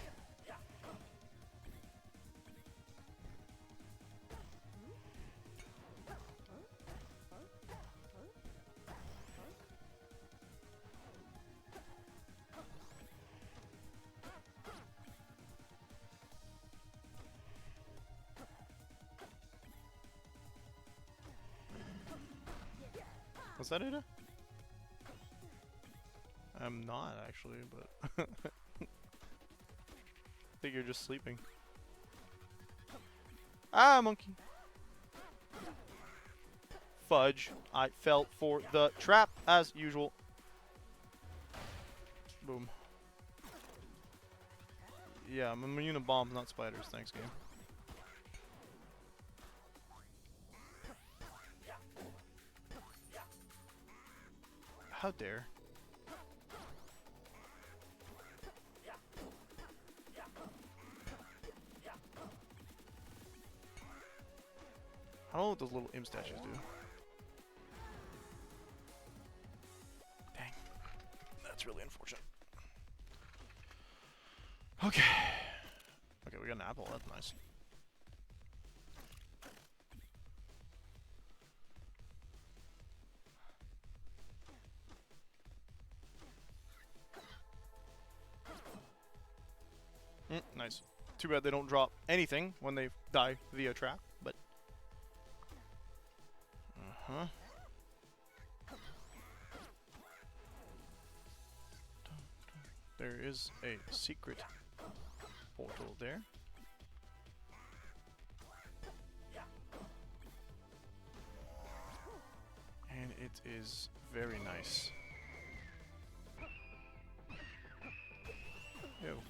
Was that Ada? I'm not actually, but I think you're just sleeping. Ah, monkey! Fudge. I fell for the trap as usual. Boom. Yeah, I'm immune to bombs, not spiders. Thanks, game. How dare. I don't know what those little imp statues do. That's really unfortunate. Okay. Okay, we got an apple. That's nice. Nice. Too bad they don't drop anything when they die via trap, but... Uh-huh. There is a secret portal there. And it is very nice. Ew.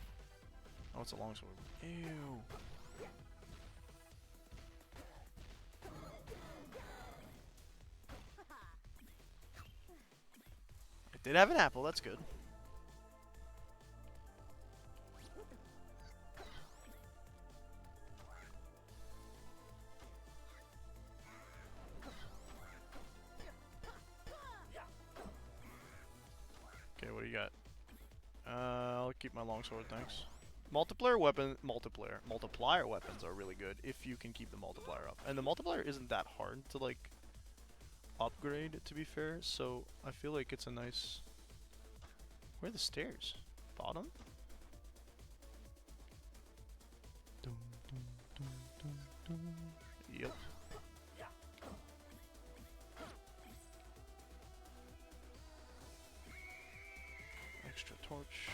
Oh, it's a longsword. Ew. It did have an apple, that's good. Okay, what do you got? I'll keep my longsword, thanks. Multiplier weapons are really good if you can keep the multiplier up. And the multiplier isn't that hard to, like, upgrade, to be fair, so I feel like it's a nice... Where are the stairs? Bottom? Yep. Extra torch.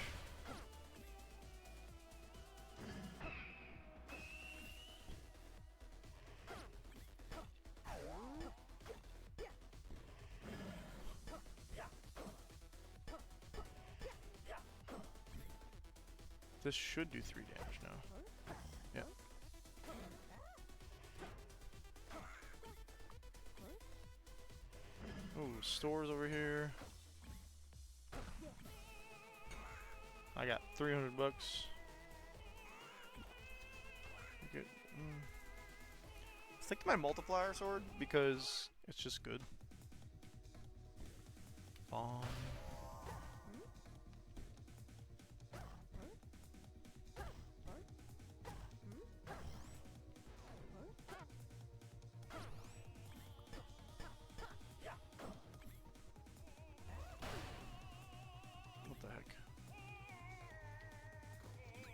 This should do 3 damage now. Yep. Ooh, stores over here. I got 300 bucks. Good. Stick to my multiplier sword because it's just good. Bomb.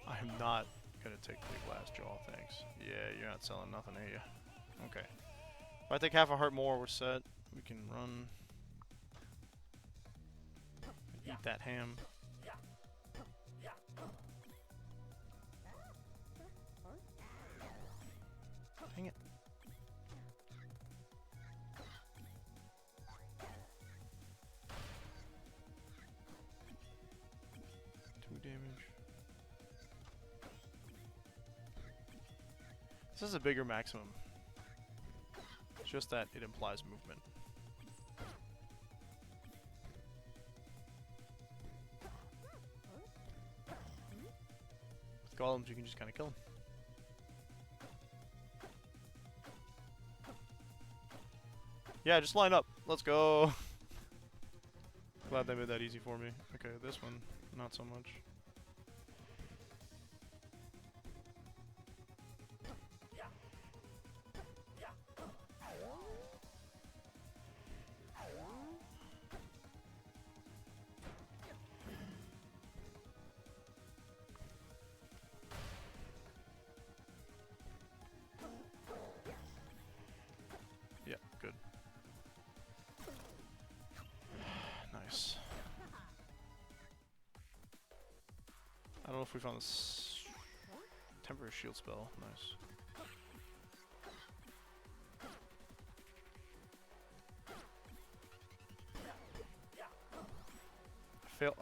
I am not gonna take the glass jaw, thanks. Yeah, you're not selling nothing, are you? Okay. If I take half a heart more, we're set. We can run. Eat that ham. Dang it. Damage. This is a bigger maximum. It's just that it implies movement. With golems, you can just kind of kill them. Yeah, just line up. Let's go. Glad they made that easy for me. Okay, this one, not so much. Yeah, good. Nice. I don't know if we found this temporary shield spell. Nice.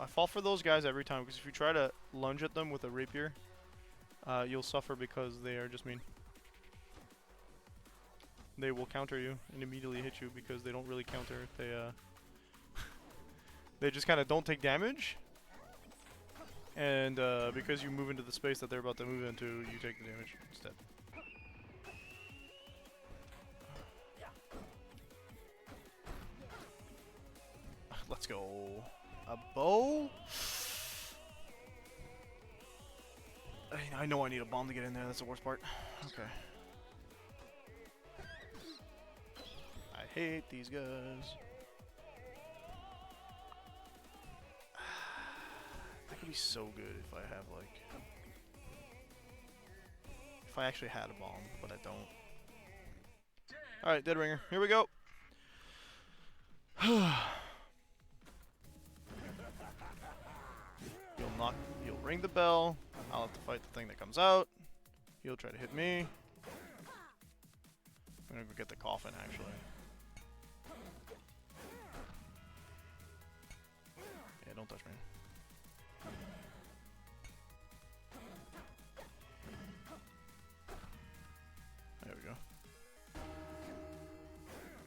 I fall for those guys every time because if you try to lunge at them with a rapier, you'll suffer because they are just mean. They will counter you and immediately hit you because they don't really counter. They they just kind of don't take damage, and because you move into the space that they're about to move into, you take the damage instead. Let's go. A bow? I know I need a bomb to get in there. That's the worst part. Okay. I hate these guys. That could be so good if I have, like... If I actually had a bomb, but I don't. Alright, Dead Ringer. Here we go. You'll ring the bell. I'll have to fight the thing that comes out. He'll try to hit me. I'm gonna go get the coffin, actually. Yeah, don't touch me. There we go.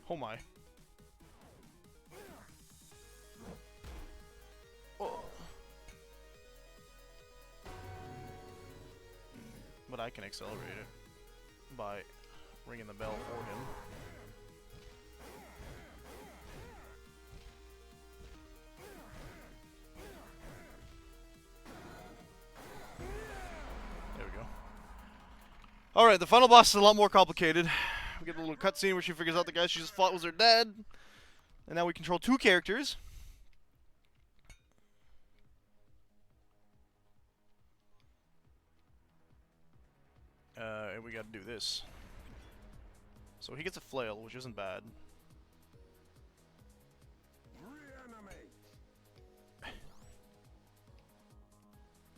Oh my. Oh. But I can accelerate it by ringing the bell for him. There we go. Alright, the final boss is a lot more complicated. We get a little cutscene where she figures out the guy she just fought was her dad. And now we control two characters. And we gotta do this. So he gets a flail, which isn't bad.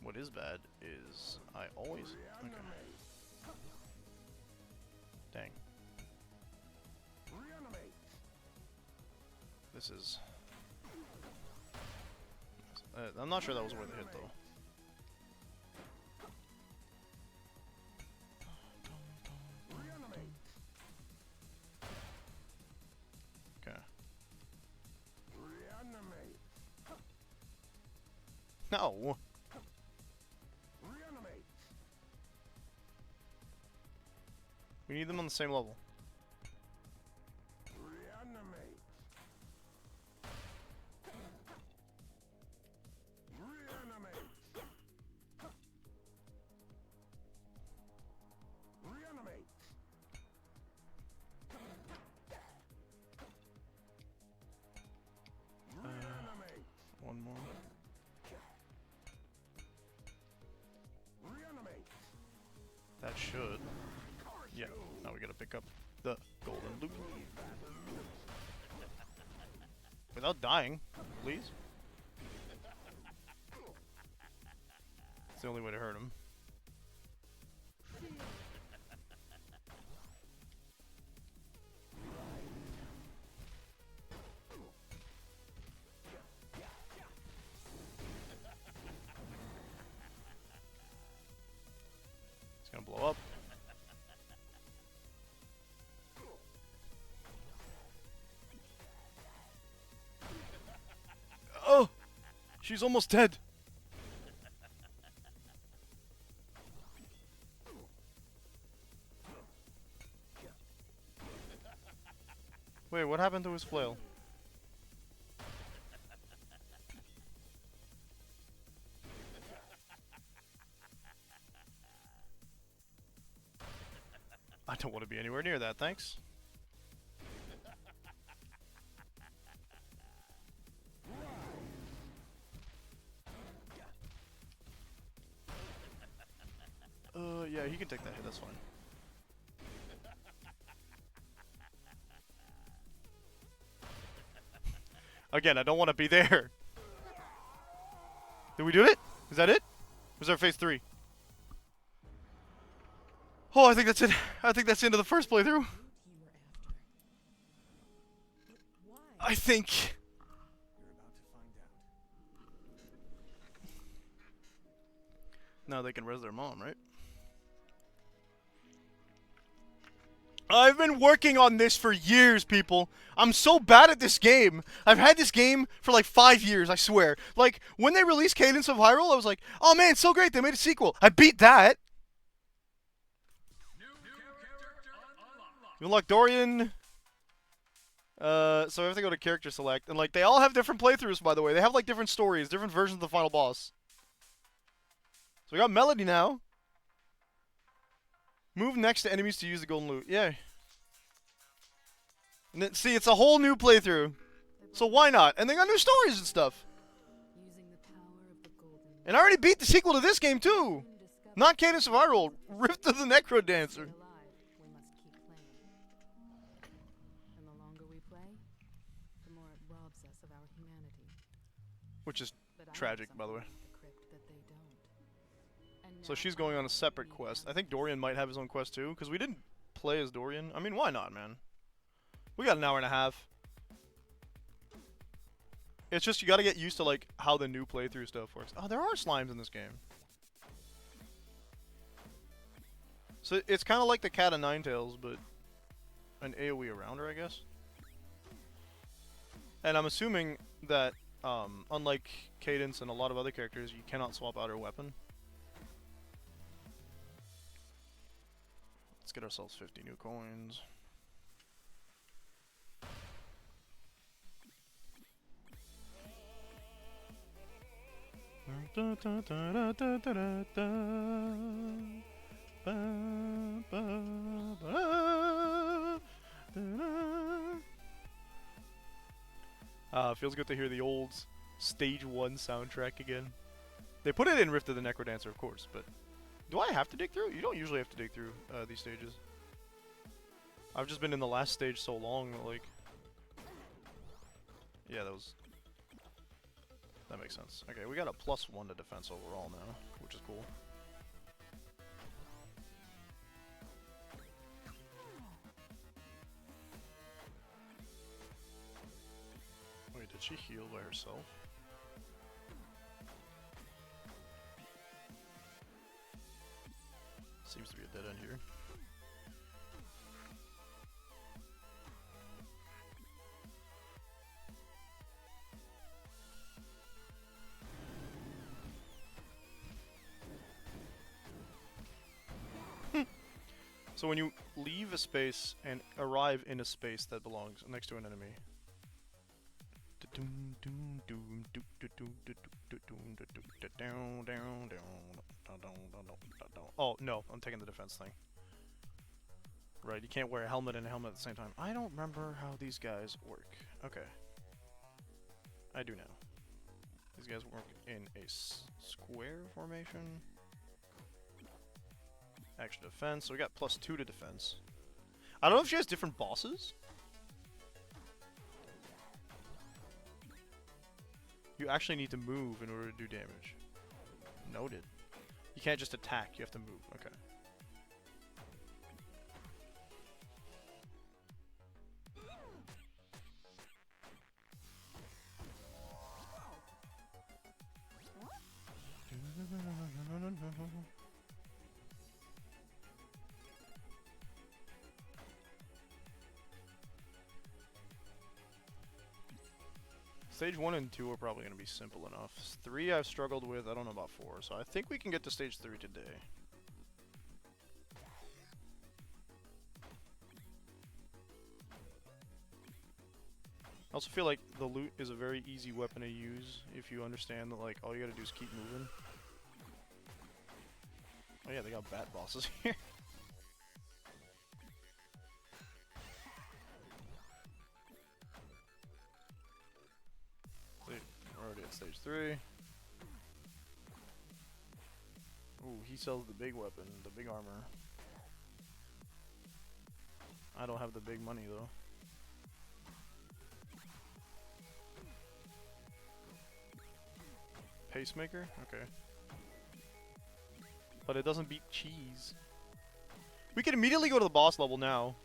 What is bad is I always... Okay. Dang. This is... I'm not sure that was worth a hit, though. Okay. No! We need them on the same level. One more. That should. Yeah, now we gotta pick up the golden loot. Without dying, please. It's the only way to hurt him. It's gonna blow up. Oh! She's almost dead! Wait, what happened to his flail? I don't want to be anywhere near that, thanks. Yeah, he can take that hit, that's fine. Again, I don't want to be there. Did we do it? Is that it? Was our phase 3? Oh, I think that's it. I think that's the end of the first playthrough. I think. Now they can res their mom, right? I've been working on this for years, people. I'm so bad at this game. I've had this game for like 5 years, I swear. Like, when they released Cadence of Hyrule, I was like, oh man, it's so great, they made a sequel. I beat that. You unlock Dorian. So we have to go to character select, and like they all have different playthroughs. By the way, they have like different stories, different versions of the final boss. So we got Melody now. Move next to enemies to use the golden loot. Yeah. And then, see, it's a whole new playthrough. So why not? And they got new stories and stuff. And I already beat the sequel to this game too. Not Cadence of Hyrule, Rift of the Necro Dancer. Which is tragic, by the way. So she's going on a separate quest. I think Dorian might have his own quest too, because we didn't play as Dorian. I mean, why not, man? We got an hour and a half. It's just you gotta get used to like how the new playthrough stuff works. Oh, there are slimes in this game. So it's kind of like the Cat of Nine Tails, but an AoE around her, I guess. And I'm assuming that, unlike Cadence and a lot of other characters, you cannot swap out her weapon. Let's get ourselves 50 new coins. Feels good to hear the old Stage 1 soundtrack again. They put it in Rift of the Necrodancer, of course, but do I have to dig through? You don't usually have to dig through these stages. I've just been in the last stage so long that, like... Yeah, that makes sense. Okay, we got a +1 to defense overall now, which is cool. Wait, did she heal by herself? Seems to be a dead end here. So when you leave a space and arrive in a space that belongs next to an enemy. Oh, no, I'm taking the defense thing. Right, you can't wear a helmet and a helmet at the same time. I don't remember how these guys work. Okay. I do now. These guys work in a square formation. Extra defense, so we got +2 to defense. I don't know if she has different bosses. You actually need to move in order to do damage. Noted. You can't just attack, you have to move. Okay. Stage 1 and 2 are probably going to be simple enough. 3 I've struggled with, I don't know about 4, so I think we can get to stage 3 today. I also feel like the loot is a very easy weapon to use if you understand that like all you gotta do is keep moving. Oh yeah, they got bat bosses here. We're already at stage 3. Ooh, he sells the big weapon, the big armor. I don't have the big money though. Pacemaker? Okay. But it doesn't beat cheese. We can immediately go to the boss level now.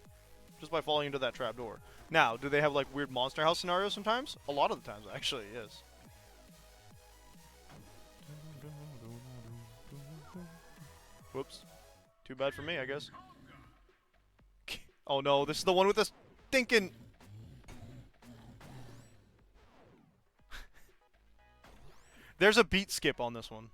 Just by falling into that trapdoor. Now, do they have like weird monster house scenarios sometimes? A lot of the times, actually, yes. Whoops. Too bad for me, I guess. Oh no, this is the one with the stinking... There's a beat skip on this one.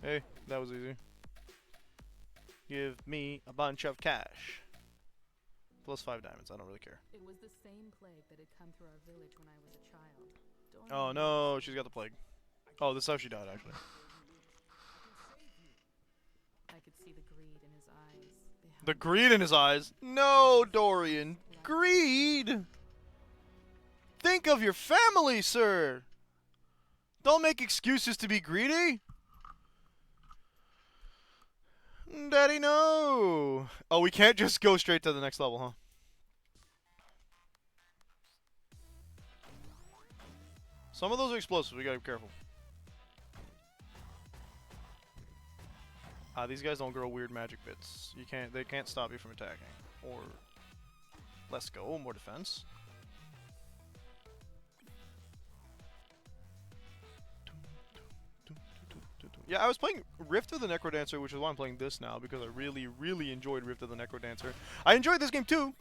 Hey, that was easy. Give me a bunch of cash. Plus 5 diamonds. I don't really care. It was the same plague that had come through our village when I was a child. Oh no, she's got the plague. Oh, this is how she died, actually. I could see the greed in his eyes. The greed in his eyes? No, Dorian. Greed! Think of your family, sir! Don't make excuses to be greedy! Daddy, no! Oh, we can't just go straight to the next level, huh? Some of those are explosives, we gotta be careful. These guys don't grow weird magic bits. They can't stop you from attacking. Or, let's go, more defense. Yeah, I was playing Rift of the Necrodancer, which is why I'm playing this now, because I really, really enjoyed Rift of the Necrodancer. I enjoyed this game too,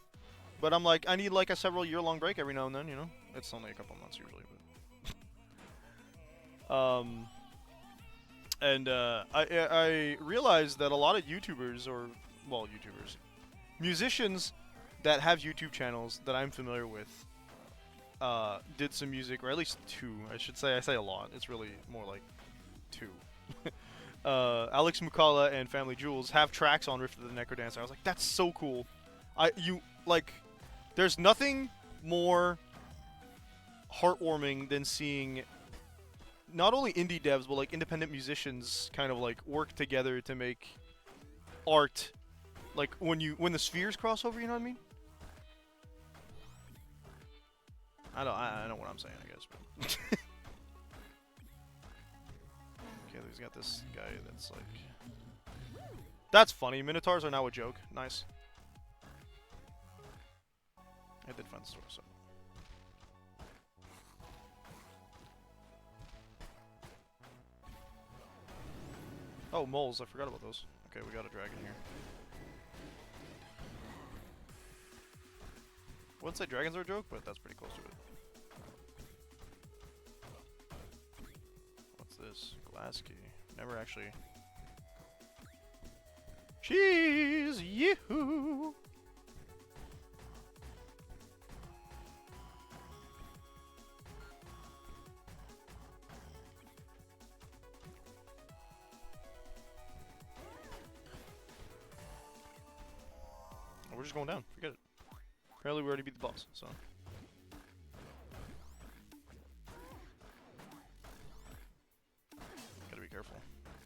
but I'm like, I need like a several year-long break every now and then, you know? It's only a couple months usually, but... I realized that a lot of YouTubers, musicians that have YouTube channels that I'm familiar with, did some music, or at least 2, I should say. I say a lot. It's really more like 2. Alex Mukala and Family Jewels have tracks on Rift of the Necrodancer. I was like, that's so cool. There's nothing more heartwarming than seeing not only indie devs, but like independent musicians kind of like work together to make art. Like when the spheres cross over, you know what I mean? I know what I'm saying, I guess, but okay, he's got this guy that's like, that's funny. Minotaurs are now a joke. Nice. I did find the store, so. Oh, moles. I forgot about those. Okay, we got a dragon here. I wouldn't say dragons are a joke, but that's pretty close to it. What's this? Glass key. Never actually... Cheese! Yee-hoo! We're just going down. Forget it. Apparently we already beat the boss, so. Gotta be careful.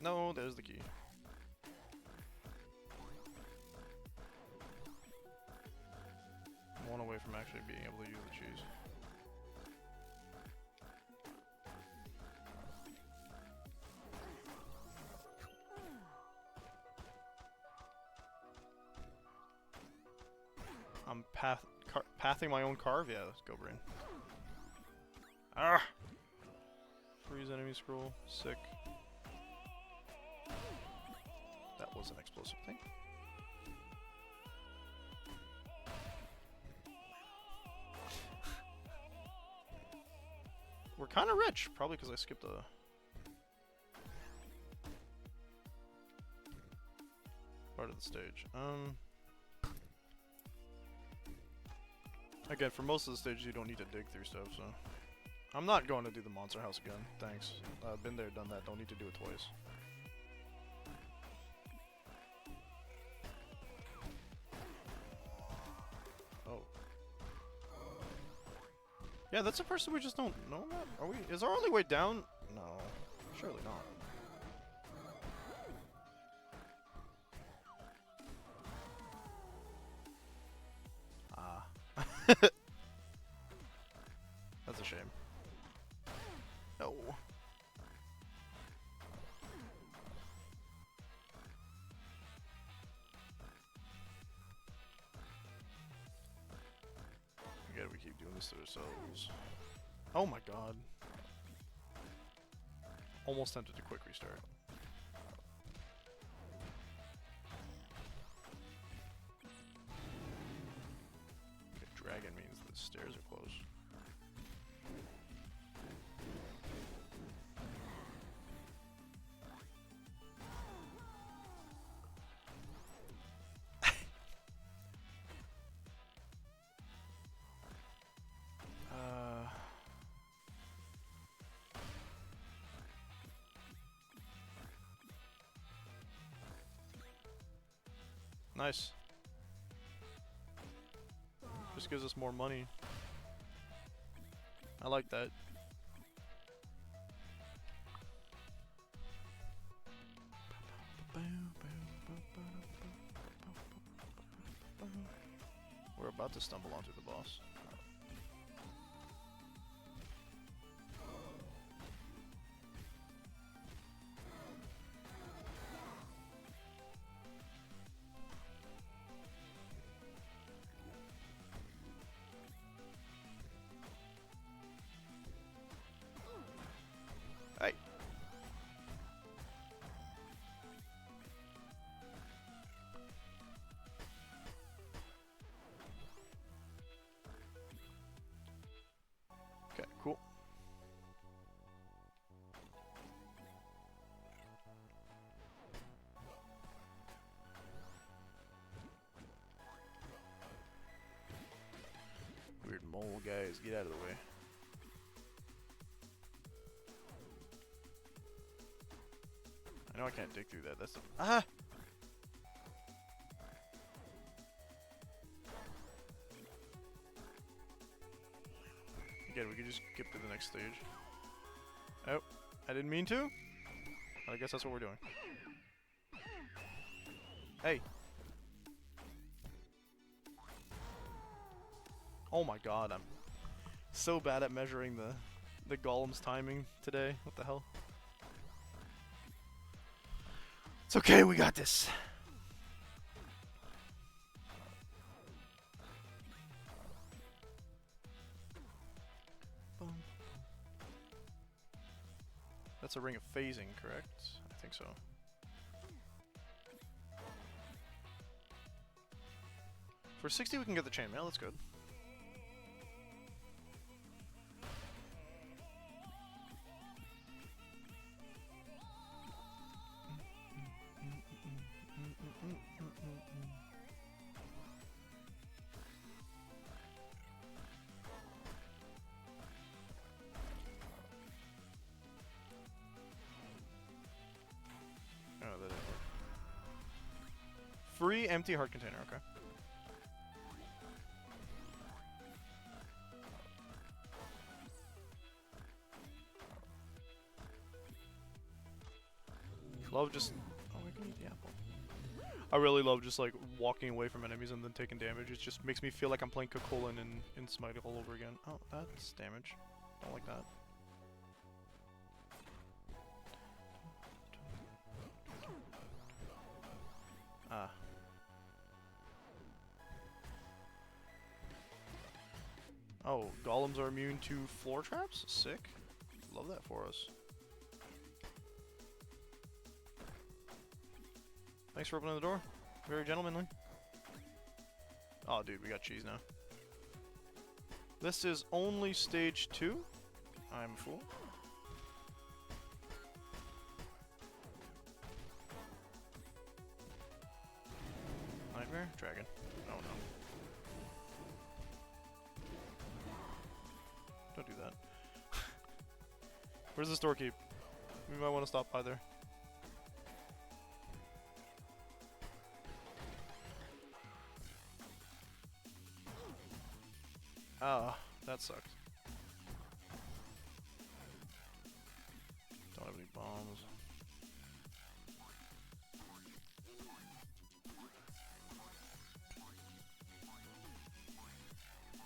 No, there's the key. I'm one away from actually being able to use the cheese. I'm pathing my own carve? Yeah, let's go, brain. Ah! Freeze enemy scroll. Sick. That was an explosive thing. We're kind of rich, probably because I skipped a... part of the stage. Again, for most of the stages you don't need to dig through stuff, so... I'm not going to do the monster house again, thanks. I've been there, done that, don't need to do it twice. Oh. Yeah, that's a person we just don't know about? Are we? Is our only way down? No. Surely not. That's a shame. No. Again, we keep doing this to ourselves. Oh my god. Almost tempted to quick restart. Dragon means the stairs are closed. Nice. Just gives us more money. I like that. We're about to stumble onto the boss. Hey. Okay, cool. Weird mole guys, get out of the way. I know I can't dig through that. That's the ah. Again, we could just skip to the next stage. Oh, I didn't mean to. I guess that's what we're doing. Hey. Oh my god, I'm so bad at measuring the golem's timing today. What the hell? It's okay, we got this. That's a ring of phasing, correct? I think so. For 60 we can get the chainmail, that's good. Free empty heart container, okay. Love just... Oh, I can eat the apple. I really love just like walking away from enemies and then taking damage. It just makes me feel like I'm playing Cocolan in Smite all over again. Oh, that's damage. Don't like that. Ah. Oh, golems are immune to floor traps? Sick. Love that for us. Thanks for opening the door. Very gentlemanly. Oh, dude, we got cheese now. This is only stage 2? I'm a fool. Nightmare? Dragon. Oh no. Don't do that. Where's the storekeep? We might want to stop by there. Ah, that sucked. Don't have any bombs.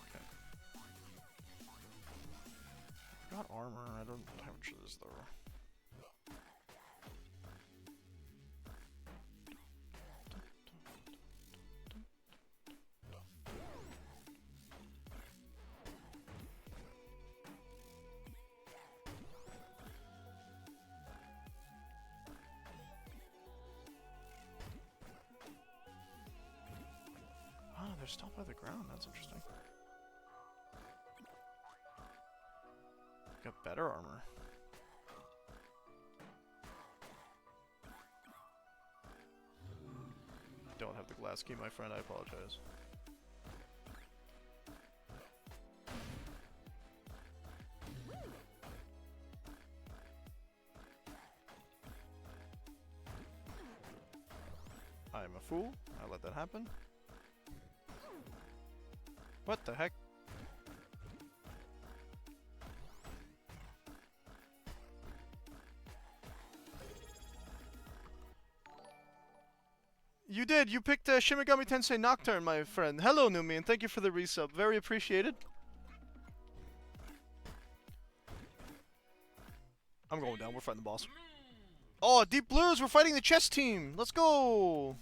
Okay. I got armor. I don't know how much it is though. They're still by the ground, that's interesting. Got better armor. Don't have the glass key, my friend, I apologize. I I am a fool. I let that happen. What the heck? You did. You picked Shin Megami Tensei Nocturne, my friend. Hello, Numi, and thank you for the resub. Very appreciated. I'm going down. We're fighting the boss. Oh, Deep Blues. We're fighting the chess team. Let's go.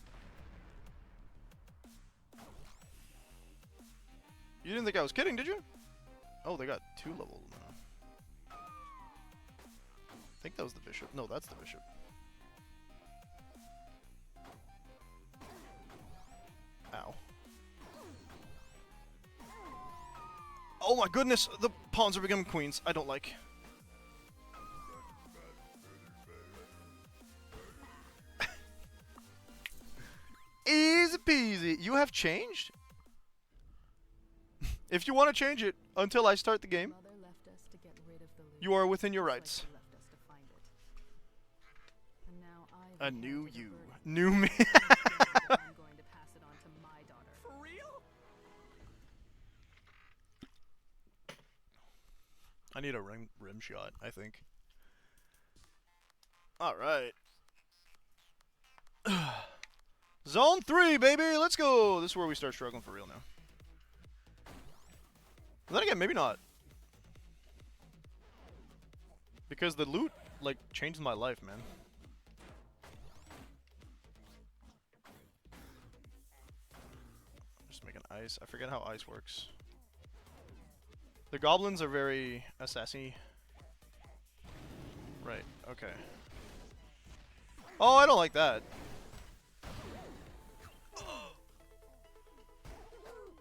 You didn't think I was kidding, did you? Oh, they got 2 levels now. I think that was the bishop. No, that's the bishop. Ow. Oh my goodness, the pawns are becoming queens. I don't like. Easy peasy. You have changed? If you want to change it until I start the game, Mother left us to get rid of the loot, you are within your just like rights. she left us to find it. And now I've A new inherited you. burden. New me. I'm going to pass it on to my daughter. For real? I need a rim shot, I think. Alright. Zone 3, baby! Let's go! This is where we start struggling for real now. But then again, maybe not. Because the loot, like, changed my life, man. Just making ice. I forget how ice works. The goblins are very assassin-y. Right, okay. Oh, I don't like that.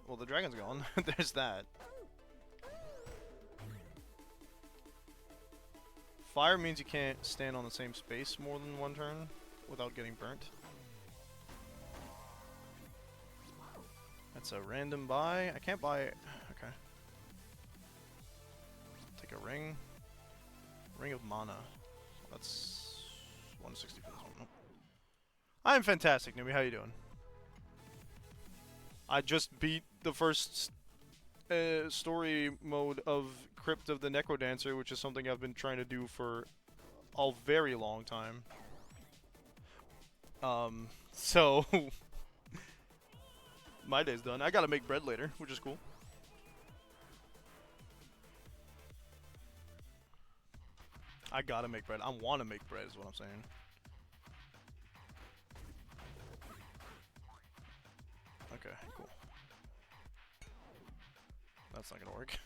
Well, the dragon's gone. There's that. Fire means you can't stand on the same space more than one turn without getting burnt. That's a random buy. I can't buy... Okay. Take a ring. Ring of mana. That's 160 for this one. Nope. I'm fantastic, Newbie. How you doing? I just beat the first story mode of Crypt of the Necrodancer, which is something I've been trying to do for a very long time. So my day's done. I gotta make bread later, which is cool. I gotta make bread. I wanna make bread is what I'm saying. Okay, cool. That's not gonna work.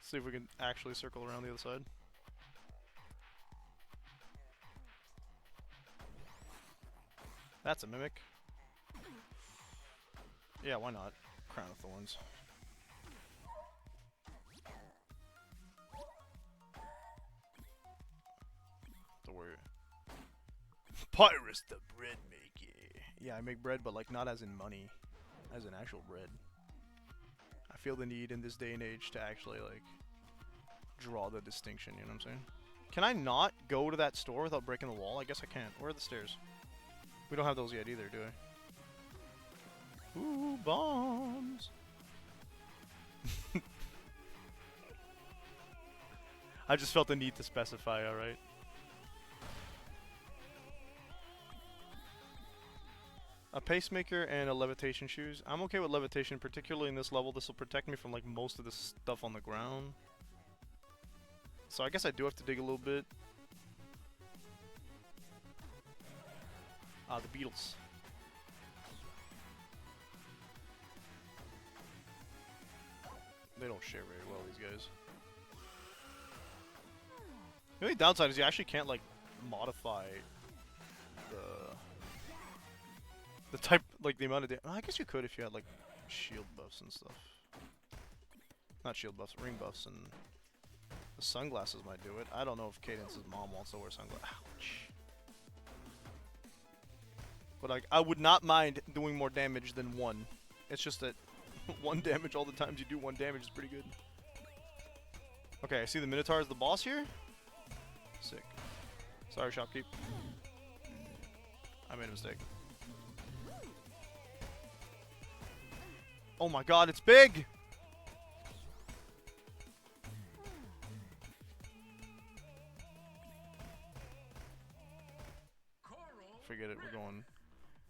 See if we can actually circle around the other side. That's a mimic. Yeah, why not? Crown of Thorns. The warrior. Pyrus the bread maker. Yeah, I make bread, but like not as in money, as in actual bread. I feel the need in this day and age to actually like draw the distinction, you know what I'm saying? Can I not go to that store without breaking the wall? I guess I can't. Where are the stairs? We don't have those yet either, do we? Ooh, bombs! I just felt the need to specify, alright? A pacemaker and a levitation shoes. I'm okay with levitation, particularly in this level. This will protect me from like most of the stuff on the ground. So I guess I do have to dig a little bit. Ah, the beetles. They don't share very well, these guys. The only downside is you actually can't like modify the type, like the amount of I guess you could if you had like shield buffs and stuff. Not shield buffs, ring buffs, and the sunglasses might do it. I don't know if Cadence's mom wants to wear sunglasses. Ouch. But like, I would not mind doing more damage than 1. It's just that 1 damage all the times you do 1 damage is pretty good. Okay, I see the Minotaur is the boss here. Sick. Sorry, shopkeep. I made a mistake. Oh my god, it's big! Forget it, we're going.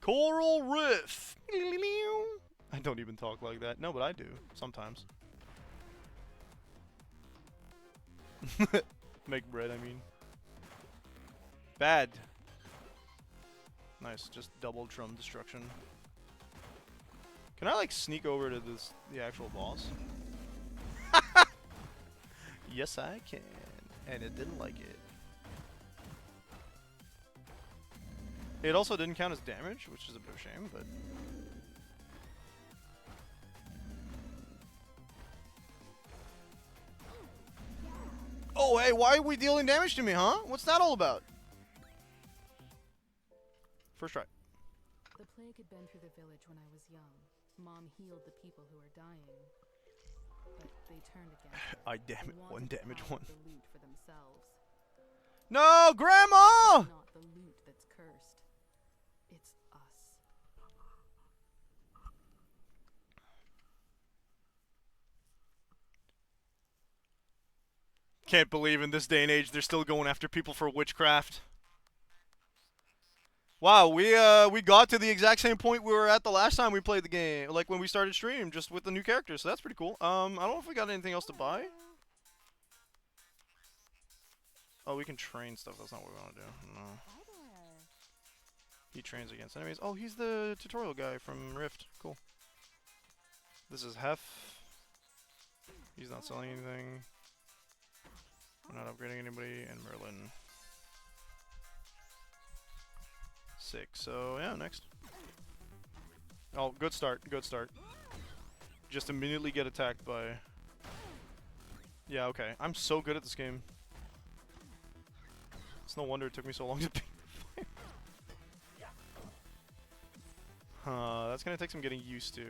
Coral Riff! I don't even talk like that. No, but I do. Sometimes. Make bread, I mean. Bad. Nice, just double drum destruction. Can I like sneak over to the actual boss? Yes, I can. And it didn't like it. It also didn't count as damage, which is a bit of a shame, but... Oh, hey, why are we dealing damage to me, huh? What's that all about? First try. The plague had been through the village when I was young. Mom healed the people who were dying. But they turned against her. I damn it, one damage one. The loot for themselves. No, Grandma! It's not the loot that's cursed. It's us. Can't believe in this day and age they're still going after people for witchcraft. Wow, we got to the exact same point we were at the last time we played the game, like when we started stream, just with the new characters. So that's pretty cool. I don't know if we got anything else to buy. Oh, we can train stuff. That's not what we want to do. No. He trains against enemies. Oh, he's the tutorial guy from Rift. Cool. This is Hef. He's not selling anything. We're not upgrading anybody. And Merlin. Sick. So, yeah, next. Oh, good start. Good start. Just immediately get attacked by... Yeah, okay. I'm so good at this game. It's no wonder it took me so long to beat the fight. That's gonna take some getting used to.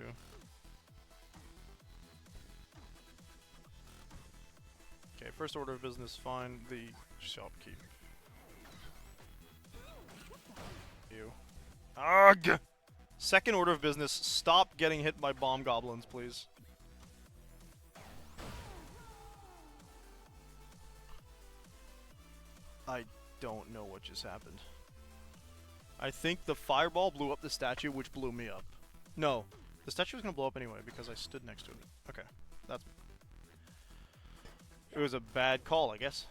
Okay, first order of business, find the shopkeep. You. Ugh! Second order of business, stop getting hit by bomb goblins, please. I don't know what just happened. I think the fireball blew up the statue, which blew me up. No, the statue was gonna blow up anyway because I stood next to it. Okay, that's... It was a bad call, I guess.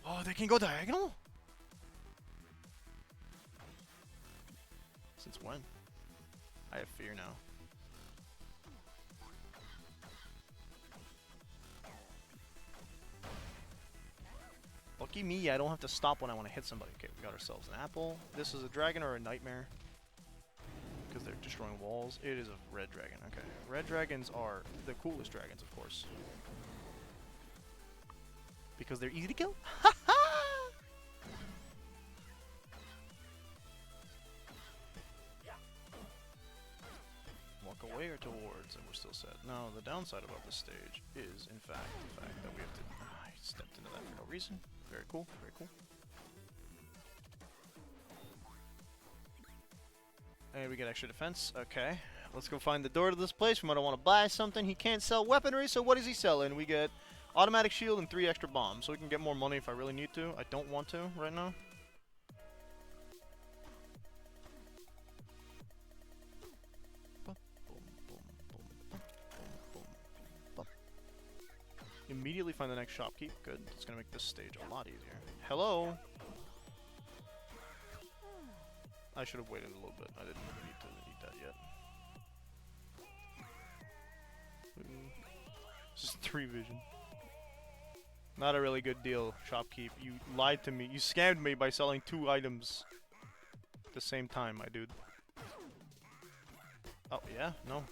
Oh, they can go diagonal? Since when? I have fear now. Lucky me, I don't have to stop when I want to hit somebody. Okay, we got ourselves an apple. This is a dragon or a nightmare? Because they're destroying walls. It is a red dragon. Okay, red dragons are the coolest dragons, of course. Because they're easy to kill? Ha ha! Walk away or towards, and we're still set. Now, the downside about this stage is, in fact, the fact that we have to... I stepped into that for no reason. Very cool, very cool. And we get extra defense. Okay, let's go find the door to this place. We might want to buy something. He can't sell weaponry, so what is he selling? We get automatic shield and 3 extra bombs, so we can get more money if I really need to. I don't want to right now. Immediately find the next shopkeep. Good. It's gonna make this stage a lot easier. Hello. I should have waited a little bit. I didn't really need to eat that yet. This is 3 vision. Not a really good deal, shopkeep. You lied to me. You scammed me by selling 2 items at the same time, my dude. Oh yeah, no.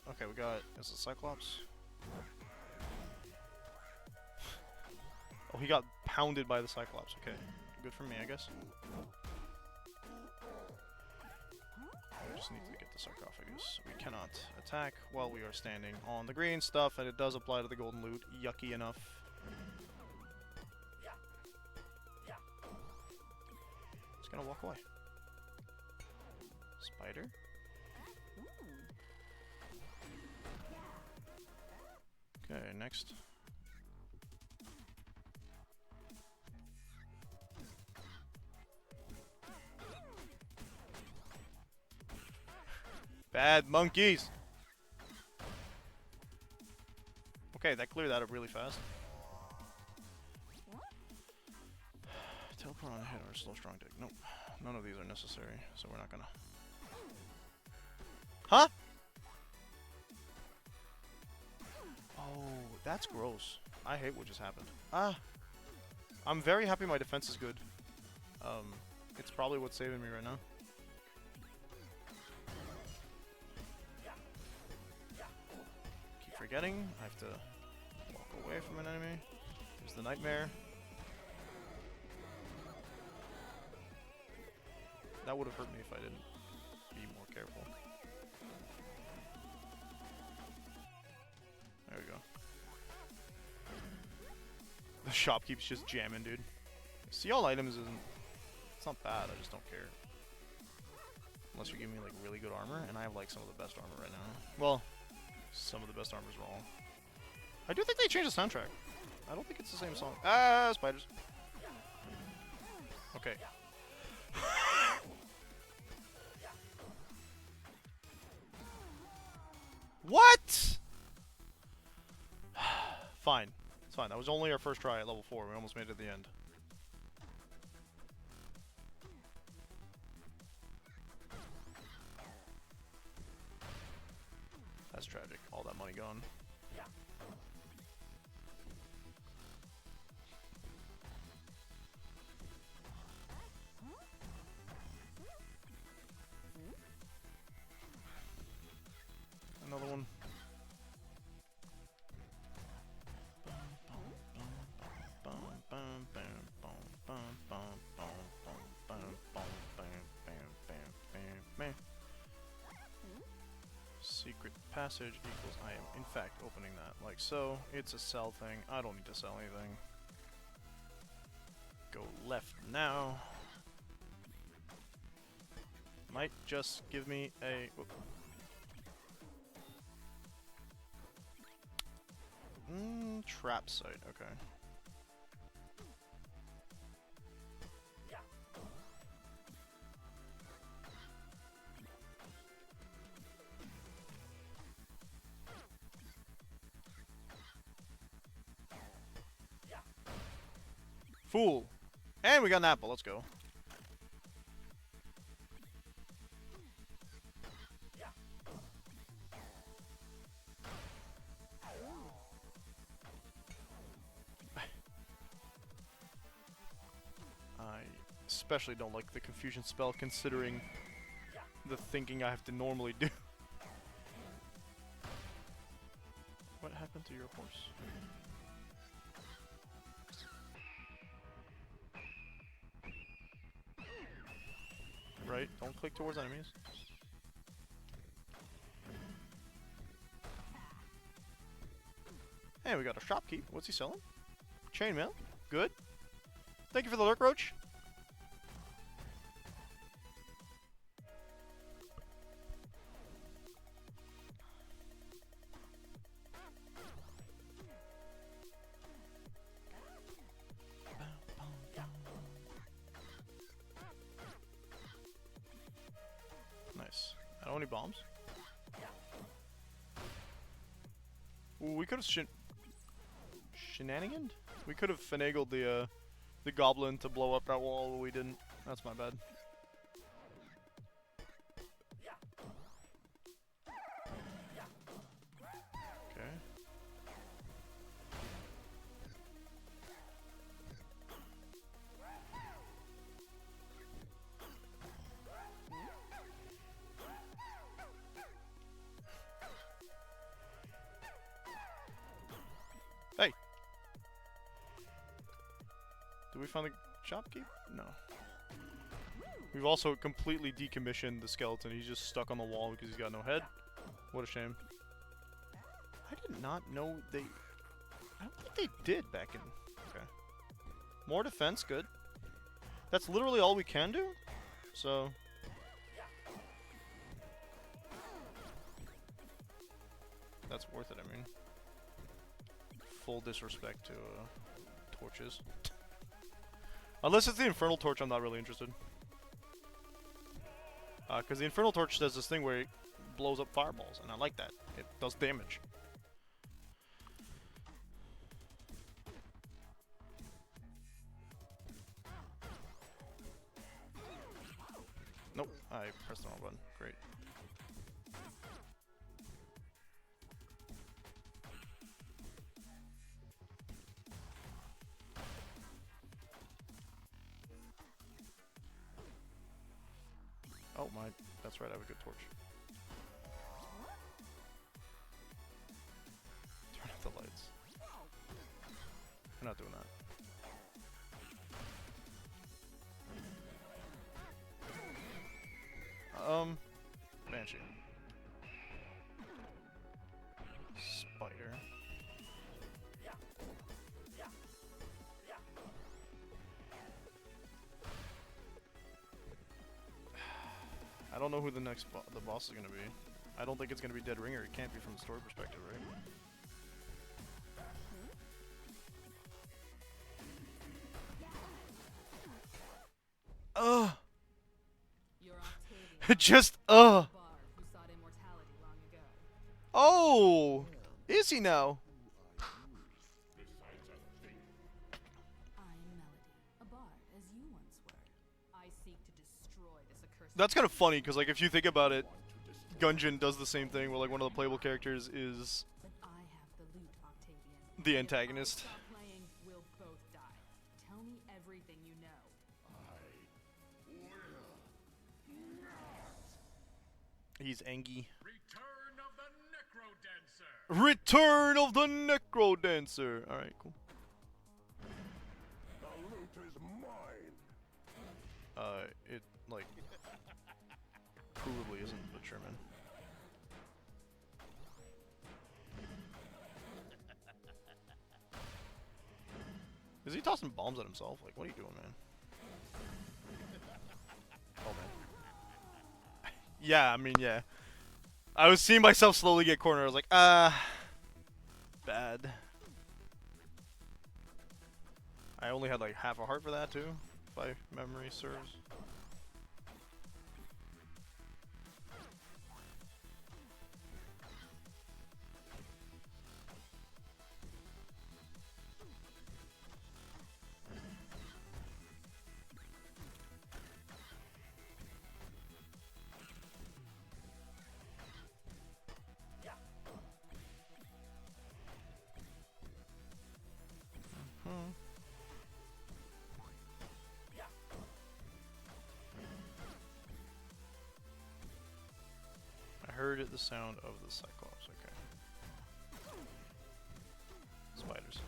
Okay, we got... Is it Cyclops? Oh, he got pounded by the Cyclops. Okay. Good for me, I guess. We just need to get the sarcophagus. We cannot attack while we are standing on the green stuff, and it does apply to the golden loot. Yucky enough. gonna walk away. Spider? Okay, next. Bad monkeys! Okay, that cleared that up really fast. Teleport on a hit or a slow strong dig. Nope. None of these are necessary, so we're not gonna. Huh? Oh, that's gross. I hate what just happened. Ah! I'm very happy my defense is good. It's probably what's saving me right now. Keep forgetting. I have to walk away from an enemy. There's the nightmare. That would have hurt me if I didn't be more careful. There we go. The shop keeps just jamming, dude. See all items isn't... It's not bad, I just don't care. Unless you're giving me, like, really good armor, and I have, like, some of the best armor right now. Well, some of the best armor's wrong. I do think they changed the soundtrack. I don't think it's the same song. Ah, spiders. Okay. What? Fine. It's fine. That was only our first try at level 4. We almost made it to the end. That's tragic. All that money gone. Another one. Secret passage equals I am in fact opening that like so. It's a sell thing. I don't need to sell anything. Go left now. Might just give me a... Whoop. Trap site, okay. Fool! And we got an apple, let's go. I especially don't like the confusion spell considering the thinking I have to normally do. What happened to your horse? Right, don't click towards enemies. Hey, we got a shopkeep. What's he selling? Chainmail. Good. Thank you for the lurk, Roach. Nice. I don't have any bombs. Ooh, we could have shenaniganed? We could have finagled the goblin to blow up that wall, but we didn't. That's my bad. Okay. Hey! Did we find the shopkeep? No. We've also completely decommissioned the skeleton. He's just stuck on the wall because he's got no head. What a shame. I did not know they... I don't think they did back in... Okay. More defense, good. That's literally all we can do? so that's worth it. I mean, full disrespect to torches. Unless it's the Infernal Torch, I'm not really interested. Because the Infernal Torch does this thing where it blows up fireballs, and I like that. It does damage. Nope, I pressed the wrong button. Great. Oh my, that's right, I have a good torch. Turn off the lights. We're not doing that. Banshee. Spider. I don't know who the next the boss is gonna be. I don't think it's gonna be Dead Ringer. It can't be from the story perspective, right? Just Oh, is he now? That's kind of funny because, like, if you think about it, Gungeon does the same thing where, like, one of the playable characters is the antagonist. He's Engie. Return of the Necro Dancer. All right, cool. The loot is mine. It like provably isn't, but sure, man. Is he tossing bombs at himself? Like, what are you doing, man? Oh man. Yeah, I mean, yeah. I was seeing myself slowly get cornered. I was like, bad. I only had like half a heart for that too, if my memory serves. I heard the sound of the Cyclops, okay. Spiders.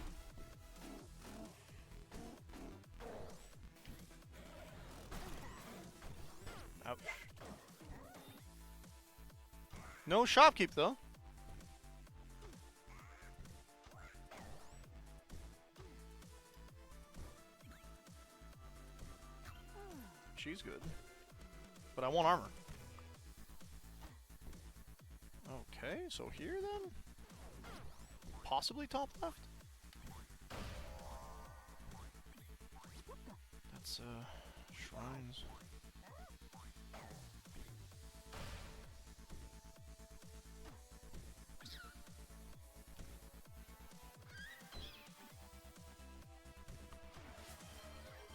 Ouch. No shopkeep though. She's good. But I want armor. Okay, so here then? Possibly top left? That's, shrines.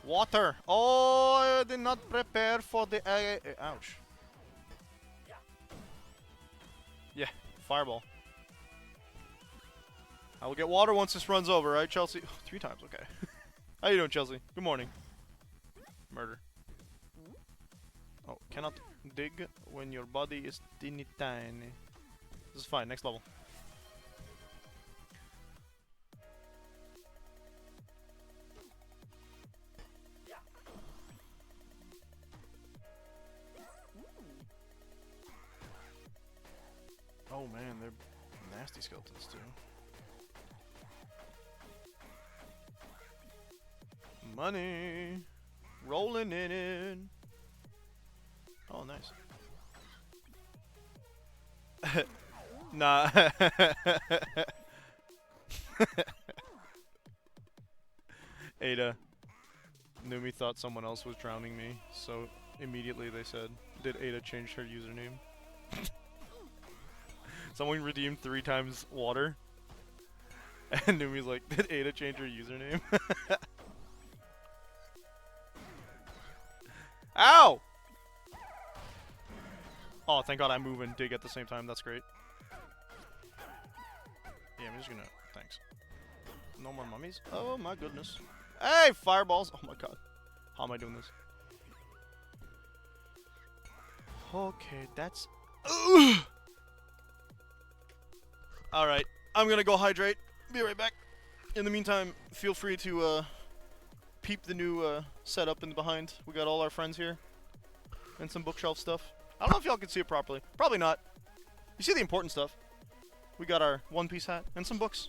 Water! Oh, I did not prepare for the... ouch. Yeah, fireball. I will get water once this runs over, right, Chelsea? 3 times, okay. How you doing, Chelsea? Good morning. Murder. Oh, cannot dig when your body is teeny tiny. This is fine, next level. Oh man, they're nasty skeletons too. Money! Rolling in it! Oh, nice. Nah. Ada. Numi thought someone else was drowning me, so immediately they said, did Ada change her username? Someone redeemed 3 times water. And Numi's like, did Ada change her username? Ow! Oh, thank God I move and dig at the same time. That's great. Yeah, I'm just gonna... Thanks. No more mummies? Oh my goodness. Hey, fireballs! Oh my God. How am I doing this? Okay, that's... Alright, I'm gonna go hydrate. Be right back. In the meantime, feel free to peep the new setup in the behind. We got all our friends here. And some bookshelf stuff. I don't know if y'all can see it properly. Probably not. You see the important stuff. We got our One Piece hat and some books.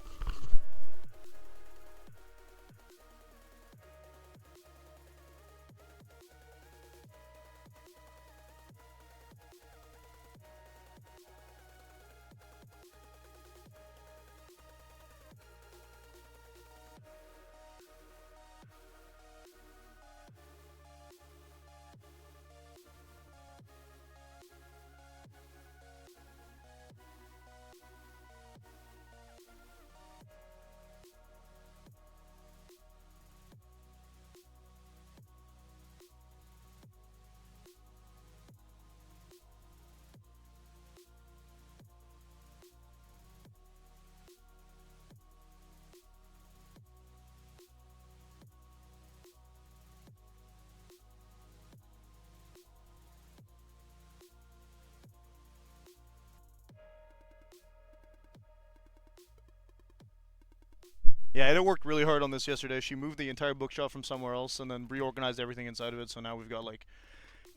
Yeah, Ada worked really hard on this yesterday. She moved the entire bookshelf from somewhere else and then reorganized everything inside of it, so now we've got, like,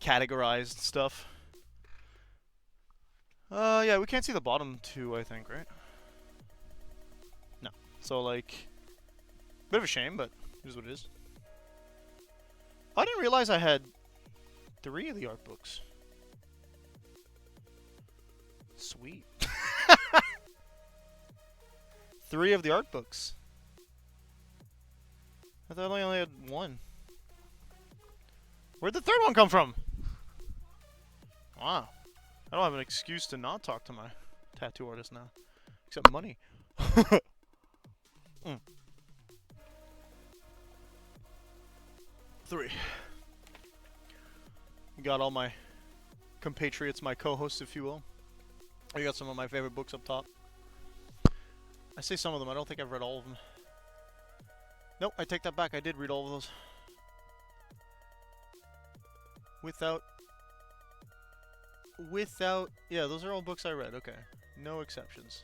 categorized stuff. Yeah, we can't see the bottom 2, I think, right? No. So, like, bit of a shame, but here's what it is. I didn't realize I had 3 of the art books. Sweet. 3 of the art books. I thought I only had 1. Where'd the 3rd one come from? Wow. I don't have an excuse to not talk to my tattoo artist now. Except money. 3. Got all my compatriots, my co-hosts, if you will. I got some of my favorite books up top. I say some of them. I don't think I've read all of them. Nope, I take that back. I did read all of those. Yeah, those are all books I read. Okay. No exceptions.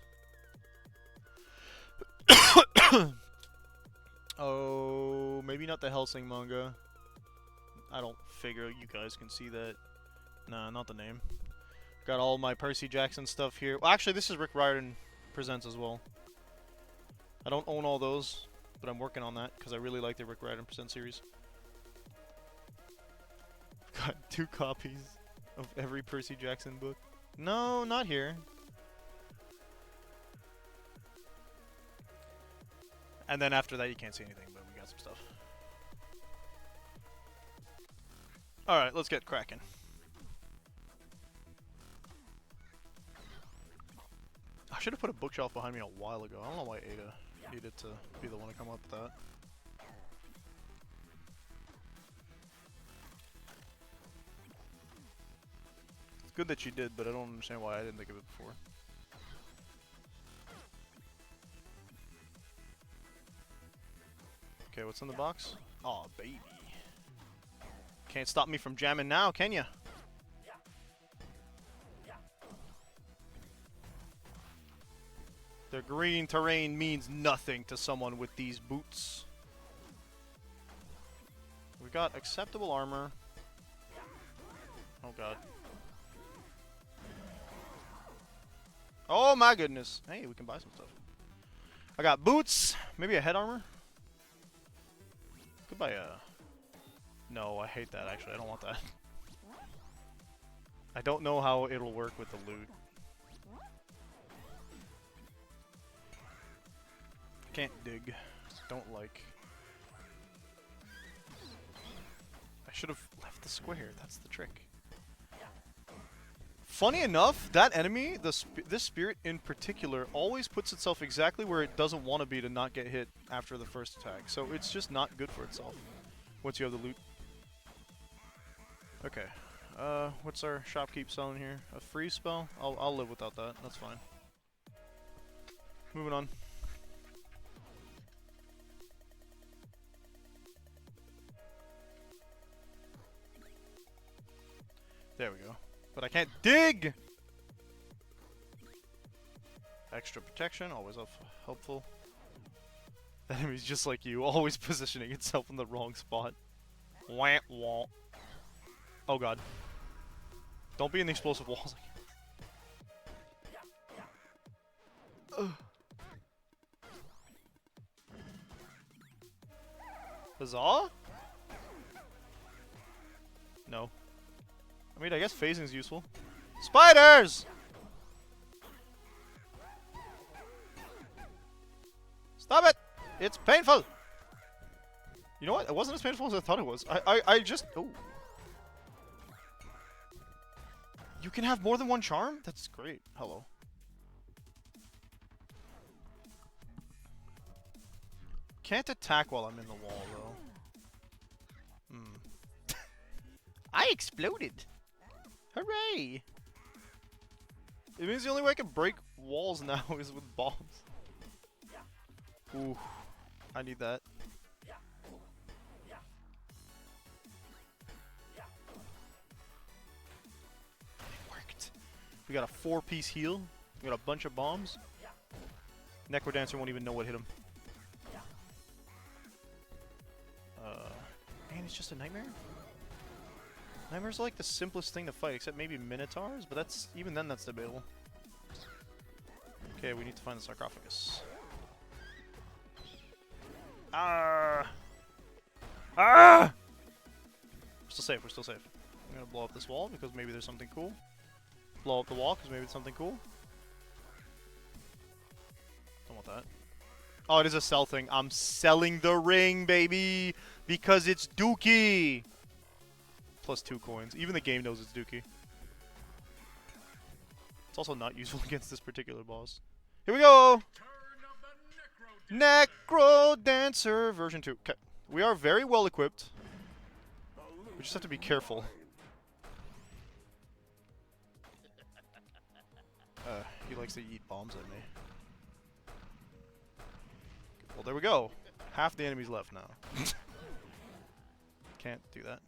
Oh, maybe not the Helsing manga. I don't figure you guys can see that. Nah, not the name. Got all my Percy Jackson stuff here. Well, actually, this is Rick Riordan Presents as well. I don't own all those, but I'm working on that because I really like the Rick Riordan Presents series. I've got 2 copies of every Percy Jackson book. No, not here. And then after that, you can't see anything, but we got some stuff. Alright, let's get cracking. I should have put a bookshelf behind me a while ago. I don't know why Ada needed to be the one to come up with that. It's good that she did, but I don't understand why I didn't think of it before. Okay, what's in the box? Aw, baby. Can't stop me from jamming now, can ya? The green terrain means nothing to someone with these boots. We got acceptable armor. Oh god. Oh my goodness. Hey, we can buy some stuff. I got boots. Maybe a head armor? Could buy a... No, I hate that actually. I don't want that. I don't know how it'll work with the loot. Can't dig. Don't like. I should have left the square. That's the trick. Funny enough, that enemy, this spirit in particular, always puts itself exactly where it doesn't want to be to not get hit after the first attack. So it's just not good for itself once you have the loot. Okay. What's our shopkeep selling here? A freeze spell? I'll live without that. That's fine. Moving on. There we go. But I can't dig! Extra protection, always helpful. The enemy's just like you, always positioning itself in the wrong spot. Wah wah. Oh god. Don't be in the explosive walls. Huzzah? No. I mean, I guess phasing's useful. Spiders! Stop it! It's painful! You know what? It wasn't as painful as I thought it was. I just... Oh. You can have more than one charm? That's great. Hello. Can't attack while I'm in the wall, though. Hmm. I exploded! Hooray! It means the only way I can break walls now is with bombs. Ooh. I need that. It worked. We got a 4-piece heal. We got a bunch of bombs. Necrodancer won't even know what hit him. Man, it's just a nightmare? Nightmares are like the simplest thing to fight, except maybe Minotaurs, but that's even then that's debatable. Okay, we need to find the sarcophagus. Ah! Ah! We're still safe, we're still safe. I'm gonna blow up this wall because maybe there's something cool. Blow up the wall because maybe it's something cool. Don't want that. Oh, it is a sell thing. I'm selling the ring, baby! Because it's Dookie! Plus 2 coins. Even the game knows it's Dookie. It's also not useful against this particular boss. Here we go! Necro Dancer version 2. Okay. We are very well equipped. We just have to be careful. He likes to eat bombs at me. Well, there we go. Half the enemies left now. Can't do that.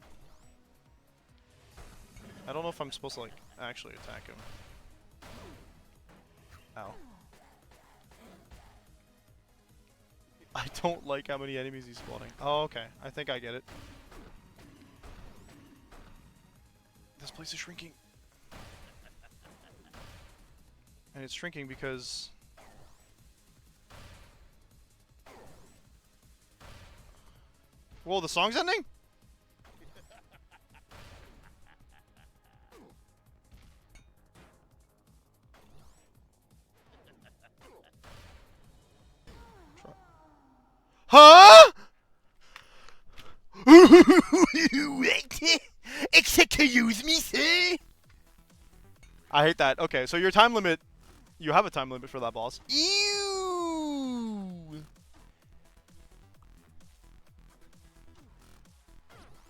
I don't know if I'm supposed to, like, actually attack him. Ow. I don't like how many enemies he's spawning. Oh, okay. I think I get it. This place is shrinking. And it's shrinking because... Whoa, the song's ending? Huh? Excuse me, sir? I hate that. Okay, so your time limit... You have a time limit for that boss. Ew!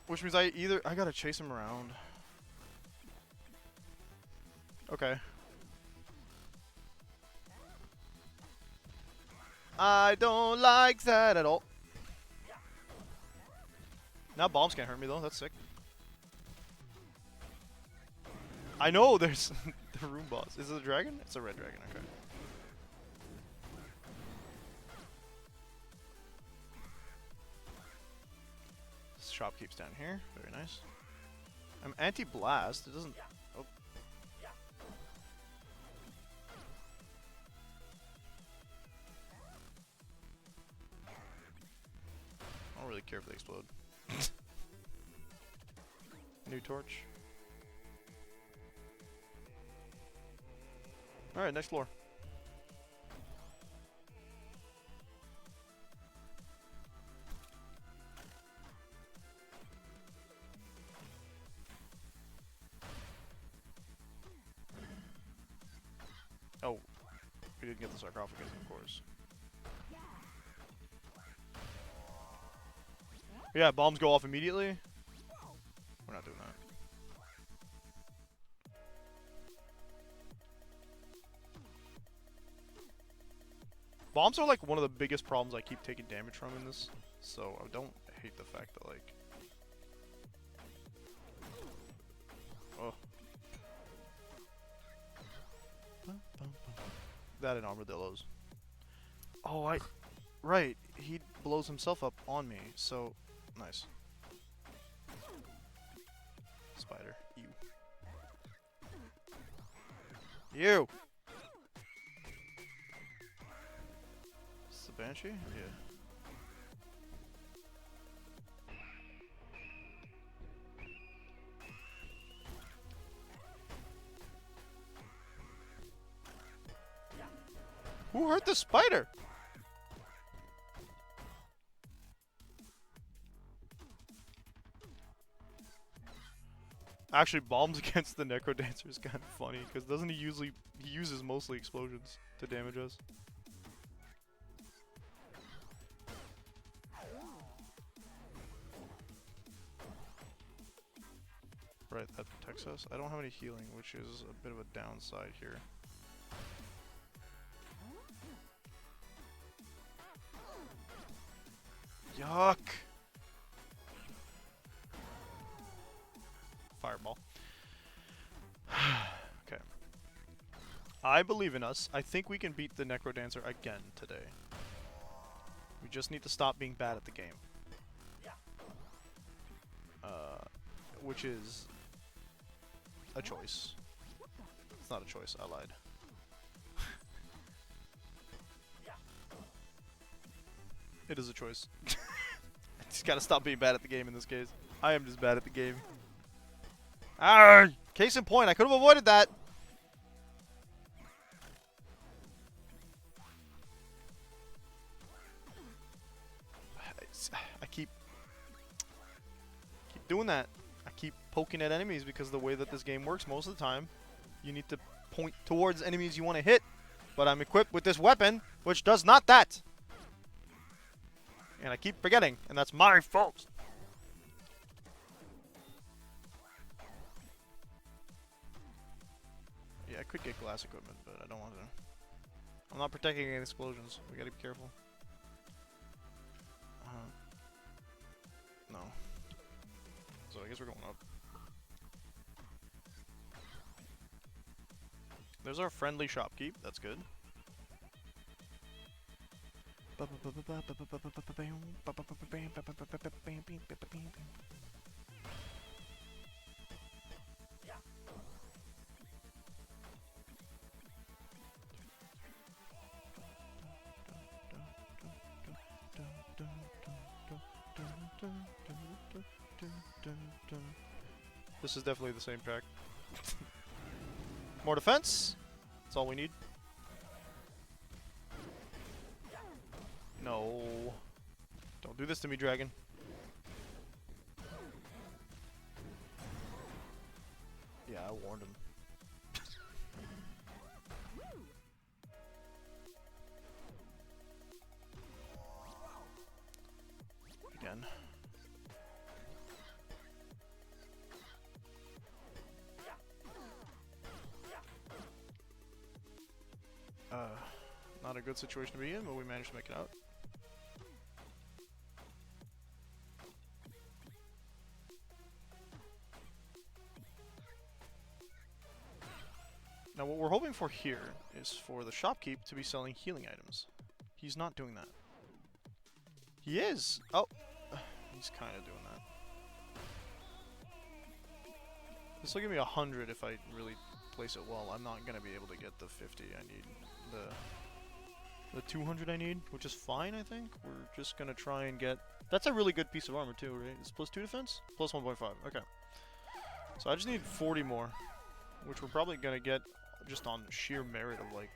Which means I gotta chase him around. Okay. I don't like that at all. Now bombs can't hurt me though, that's sick. I know there's the room boss. Is it a dragon? It's a red dragon, okay. Shopkeep's down here, very nice. I'm anti-blast, it doesn't... Oh. I don't really care if they explode. New torch. Alright, next floor. Oh, we didn't get the sarcophagus, of course. Yeah, bombs go off immediately. We're not doing that. Bombs are like one of the biggest problems I keep taking damage from in this, so I don't hate the fact that like... Oh. That and armadillos. Oh, right, he blows himself up on me, so... Nice. Spider. You. You! Is the Banshee? Yeah. Who hurt the spider? Actually, bombs against the Necrodancer is kind of funny, because doesn't he usually... He uses mostly explosions to damage us. Right, that protects us. I don't have any healing, which is a bit of a downside here. Yuck! Fireball. Okay. I believe in us. I think we can beat the Necrodancer again today. We just need to stop being bad at the game. Which is a choice. It's not a choice, I lied. It is a choice. I just gotta stop being bad at the game in this case. I am just bad at the game. Ah, case in point, I could have avoided that. I keep doing that. I keep poking at enemies because the way that this game works most of the time, you need to point towards enemies you want to hit. But I'm equipped with this weapon, which does not that. And I keep forgetting, and that's my fault. Yeah, I could get glass equipment, but I don't want to. I'm not protecting against explosions. We gotta be careful. No. So I guess we're going up. There's our friendly shopkeep. That's good. This is definitely the same track. More defense. That's all we need. No. Don't do this to me, dragon. Yeah, I warned him. Again. Not a good situation to be in, but we managed to make it out. Now what we're hoping for here is for the shopkeep to be selling healing items. He's not doing that. He is! Oh! He's kind of doing that. This will give me 100 if I really place it well. I'm not going to be able to get the 50 I need. The 200 I need, which is fine, I think. We're just going to try and get... That's a really good piece of armor too, right? It's plus 2 defense? Plus 1.5. Okay. So I just need 40 more, which we're probably going to get just on sheer merit of like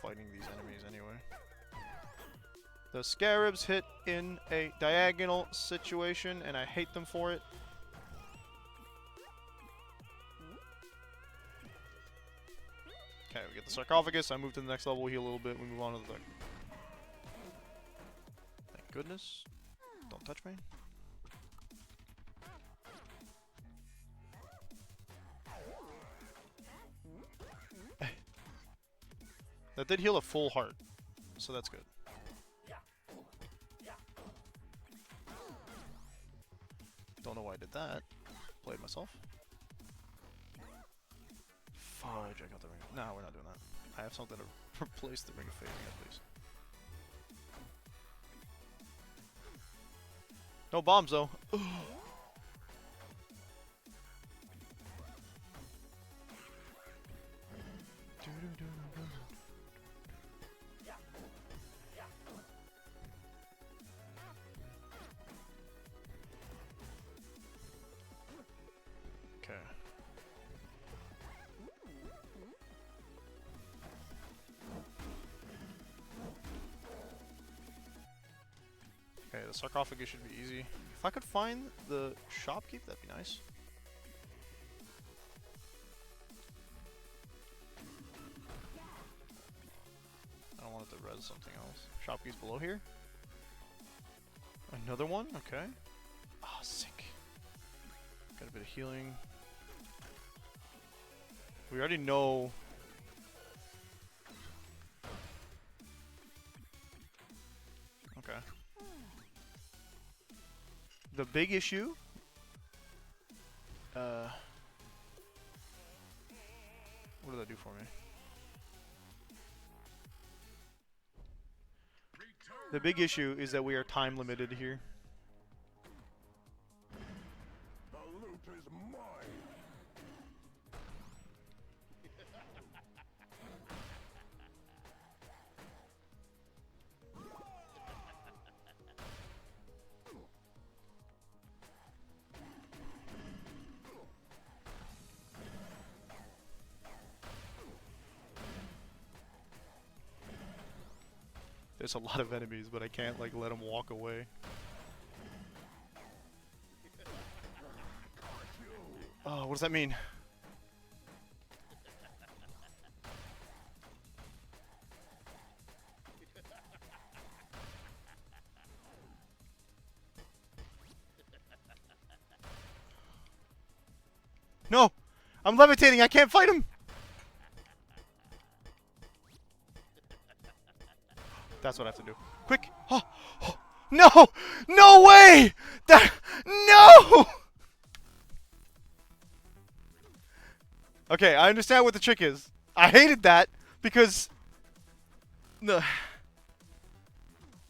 fighting these enemies anyway. The scarabs hit in a diagonal situation, and I hate them for it. Okay, we get the sarcophagus. I move to the next level, heal a little bit. We move on to the. Thank goodness. Don't touch me. That did heal a full heart, so that's good. Don't know why I did that. Played myself. Fudge, I got the ring. No, we're not doing that. I have something to replace the ring of fate, please. No bombs, though. Okay. Okay, the sarcophagus should be easy. If I could find the shopkeep, that'd be nice. I don't want it to res something else. Shopkeep's below here? Another one? Okay. Ah, sick. Got a bit of healing. We already know. Okay. The big issue. What did that do for me? The big issue is that we are time limited here. The loot is mine. There's a lot of enemies, but I can't like let them walk away. Oh, what does that mean? No! I'm levitating, I can't fight him! That's what I have to do. Quick! Oh, oh, no! No way! That no! Okay, I understand what the trick is. I hated that because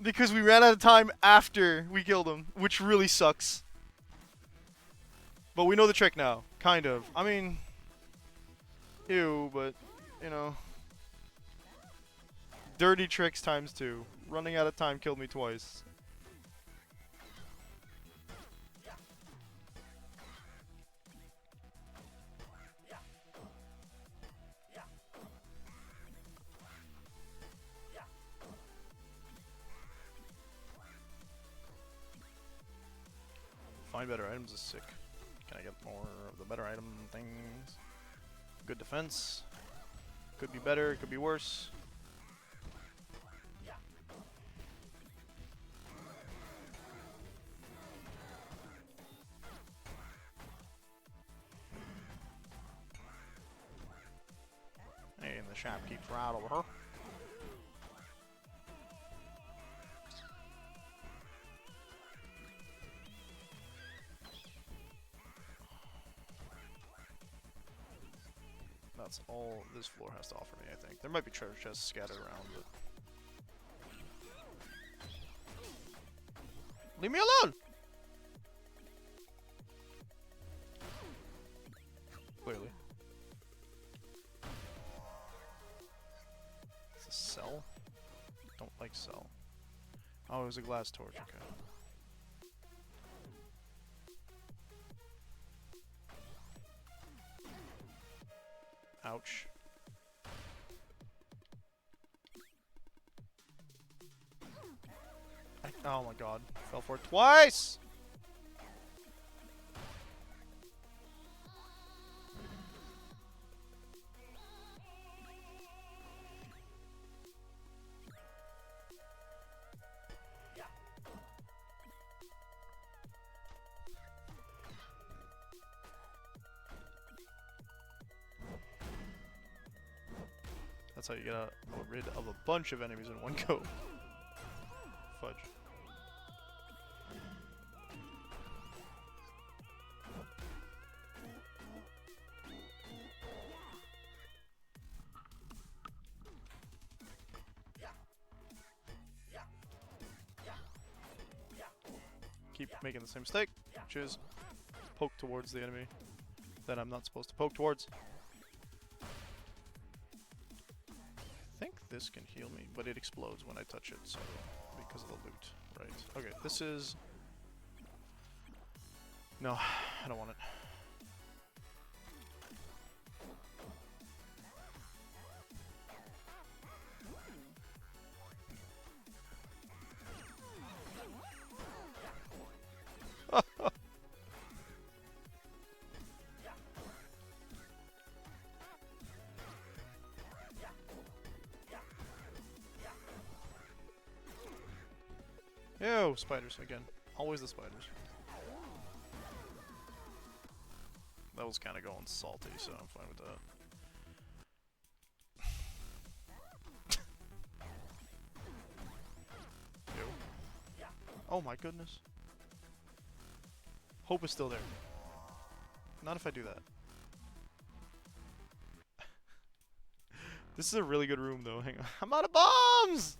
because we ran out of time after we killed him, which really sucks. But we know the trick now, kind of. I mean, ew, but you know. Dirty tricks times 2. Running out of time killed me twice. Find better items is sick. Can I get more of the better item things? Good defense. Could be better, could be worse. And the shop keeps right over her. That's all this floor has to offer me, I think. There might be treasure chests scattered around, but... Leave me alone! Clearly. It's a cell? Don't like cell. Oh, it was a glass torch, okay. Ouch. Oh my god. Fell for it twice! That's how you get rid of a bunch of enemies in one go. Fudge. Keep making the same mistake, which is poke towards the enemy that I'm not supposed to poke towards. I think this can heal me, but it explodes when I touch it, so because of the loot. Right. Okay, this is... No, I don't want it. Ew, spiders again. Always the spiders. That was kind of going salty, so I'm fine with that. Ew. Oh my goodness. Hope is still there. Not if I do that. This is a really good room though. Hang on. I'm out of bombs!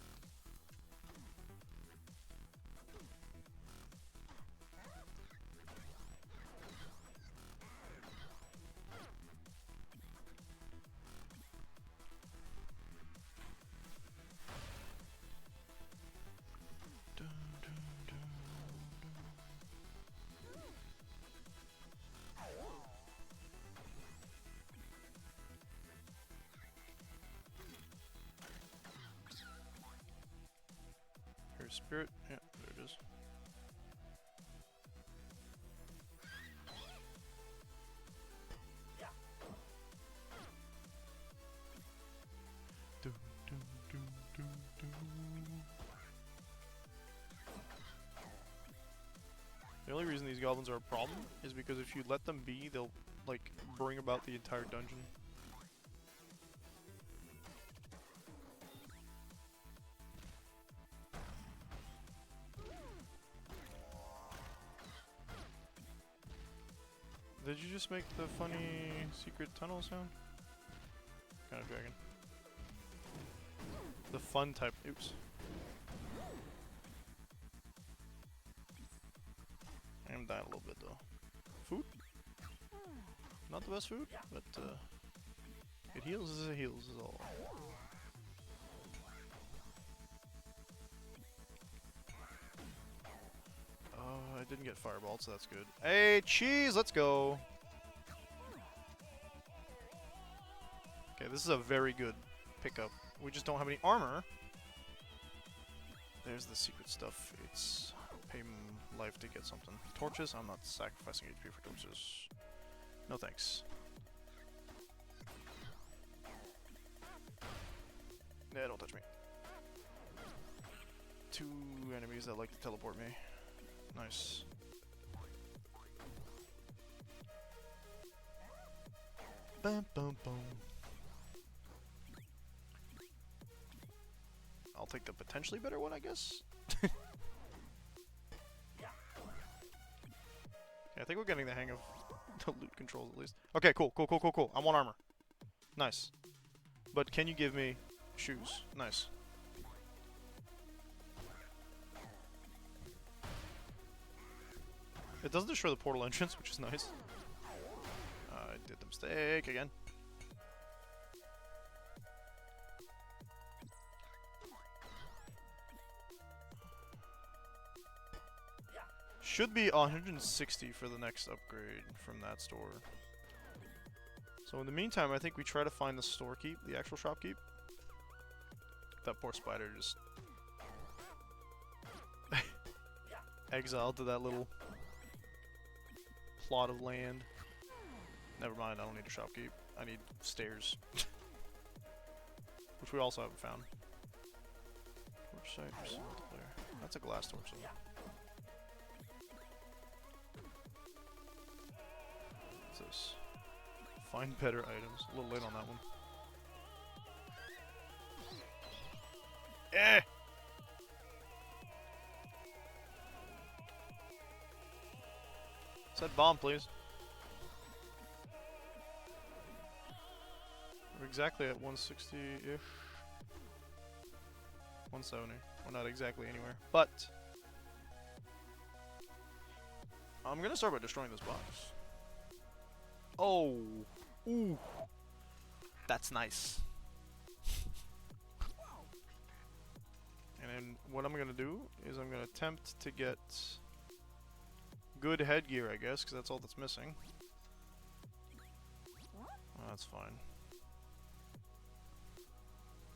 Spirit, yeah, there it is. The only reason these goblins are a problem is because if you let them be, they'll like bring about the entire dungeon. Did you just make the funny secret tunnel sound? Kind of dragon. The fun type. Oops. I'm dying a little bit though. Food? Not the best food, but it heals as it heals is all. Oh, I didn't get fireballed, so that's good. Hey, cheese, let's go. Okay, this is a very good pickup. We just don't have any armor. There's the secret stuff. It's pay life to get something. Torches? I'm not sacrificing HP for torches. No thanks. Yeah, don't touch me. 2 enemies that like to teleport me. Nice. Bum, bum, bum. I'll take the potentially better one, I guess. Okay, I think we're getting the hang of the loot controls at least. Okay, cool. I want armor. Nice. But can you give me shoes? Nice. It doesn't destroy the portal entrance, which is nice. I did the mistake again. Should be 160 for the next upgrade from that store. So in the meantime, I think we try to find the store keep, the actual shop keep. That poor spider just... exiled to that little plot of land. Never mind, I don't need a shopkeep. I need stairs. Which we also haven't found. Torch site versus multiplayer. That's a glass torch though. What's this? Find better items. A little late on that one. Eh! Set bomb, please. We're exactly at 160-ish. 170. We're not exactly anywhere. But I'm gonna start by destroying this box. Oh. Ooh. That's nice. And then what I'm gonna do is I'm gonna attempt to get good headgear, I guess, because that's all that's missing. Oh, that's fine.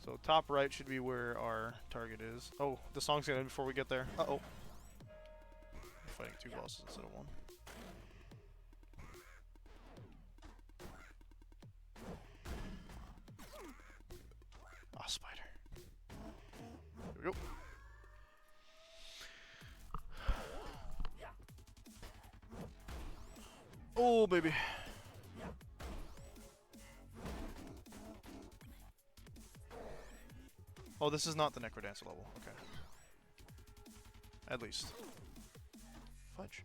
So top right should be where our target is. Oh, the song's gonna end before we get there. Uh-oh. We're fighting two bosses instead of one. Ah, spider. Here we go. Oh, baby. Oh, this is not the Necrodancer level. Okay. At least. Fudge.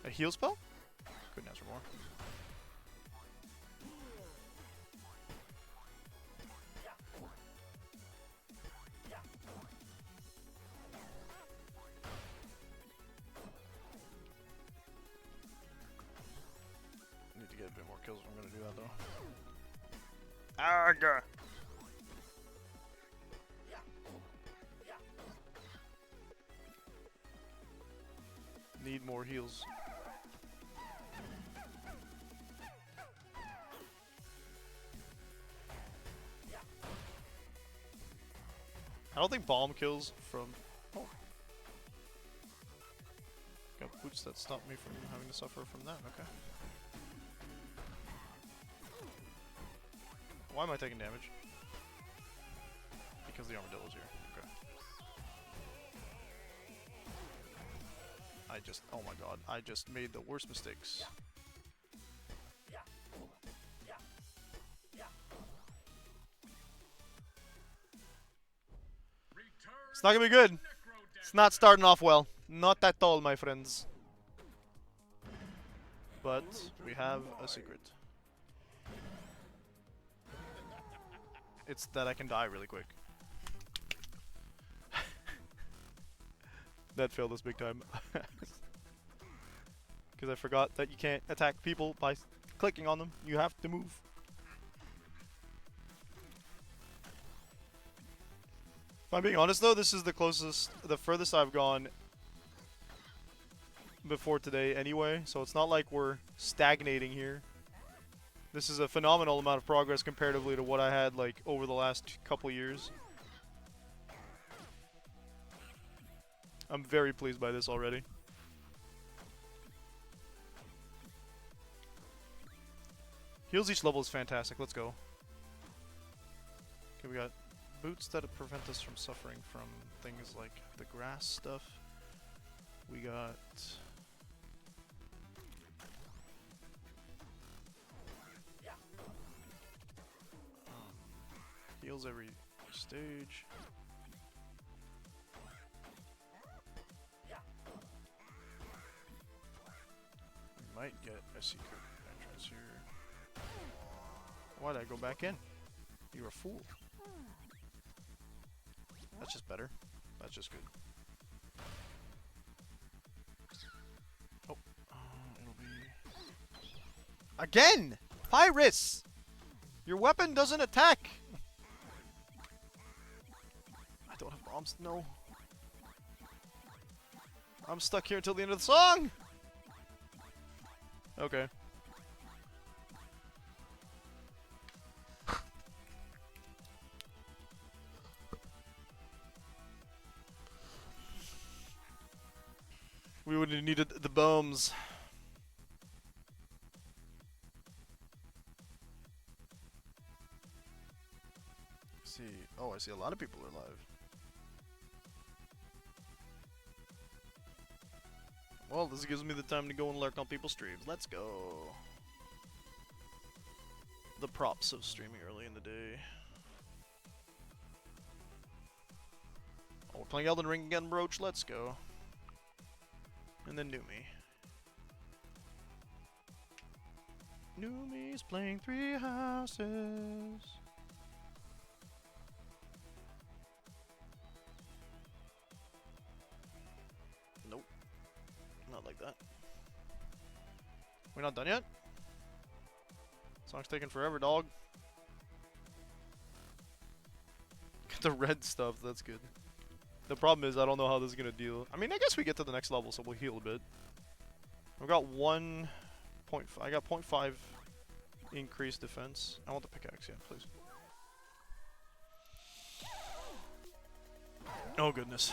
A heal spell? Couldn't ask for more. Need to get a bit more kills if I'm gonna do that though. Aga! Need more heals. I don't think bomb kills from... Oh. Got boots that stop me from having to suffer from that, okay. Why am I taking damage? Because the armadillo's here, okay. Oh my god, I just made the worst mistakes. It's not gonna be good. It's not starting off well. Not at all, my friends. But we have a secret. It's that I can die really quick. That failed us big time. Because I forgot that you can't attack people by clicking on them. You have to move. If I'm being honest though, this is the furthest I've gone before today anyway, so it's not like we're stagnating here. This is a phenomenal amount of progress comparatively to what I had like over the last couple years. I'm very pleased by this already. Heals each level is fantastic, let's go. Okay, we got boots that prevent us from suffering from things like the grass stuff. We got... heals every stage. We might get a secret entrance here. Why did I go back in? You're a fool. That's just better. That's just good. Oh, it'll be... Again! Pyrus! Your weapon doesn't attack! I don't have bombs. No. I'm stuck here until the end of the song! Okay. We would have needed the bombs. See, oh, I see a lot of people are live. Well, this gives me the time to go and lurk on people's streams. Let's go. The props of streaming early in the day. Oh, we're playing Elden Ring again, Broach. Let's go. And then Numi. Numi's playing 3 houses. Nope. Not like that. We're not done yet? Song's taking forever, dog. Get the red stuff, that's good. The problem is I don't know how this is gonna deal. I mean, I guess we get to the next level, so we'll heal a bit. I've got 1.5. I got 0.5 increased defense. I want the pickaxe, yeah, please. Oh goodness.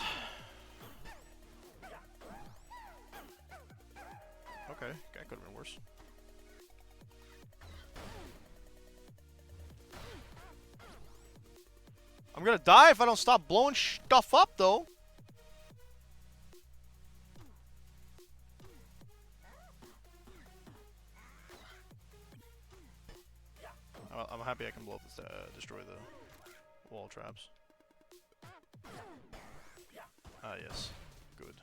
Okay, that could have been worse. I'm gonna die if I don't stop blowing stuff up, though. I'm happy I can blow up this, destroy the wall traps. Ah, yes. Good.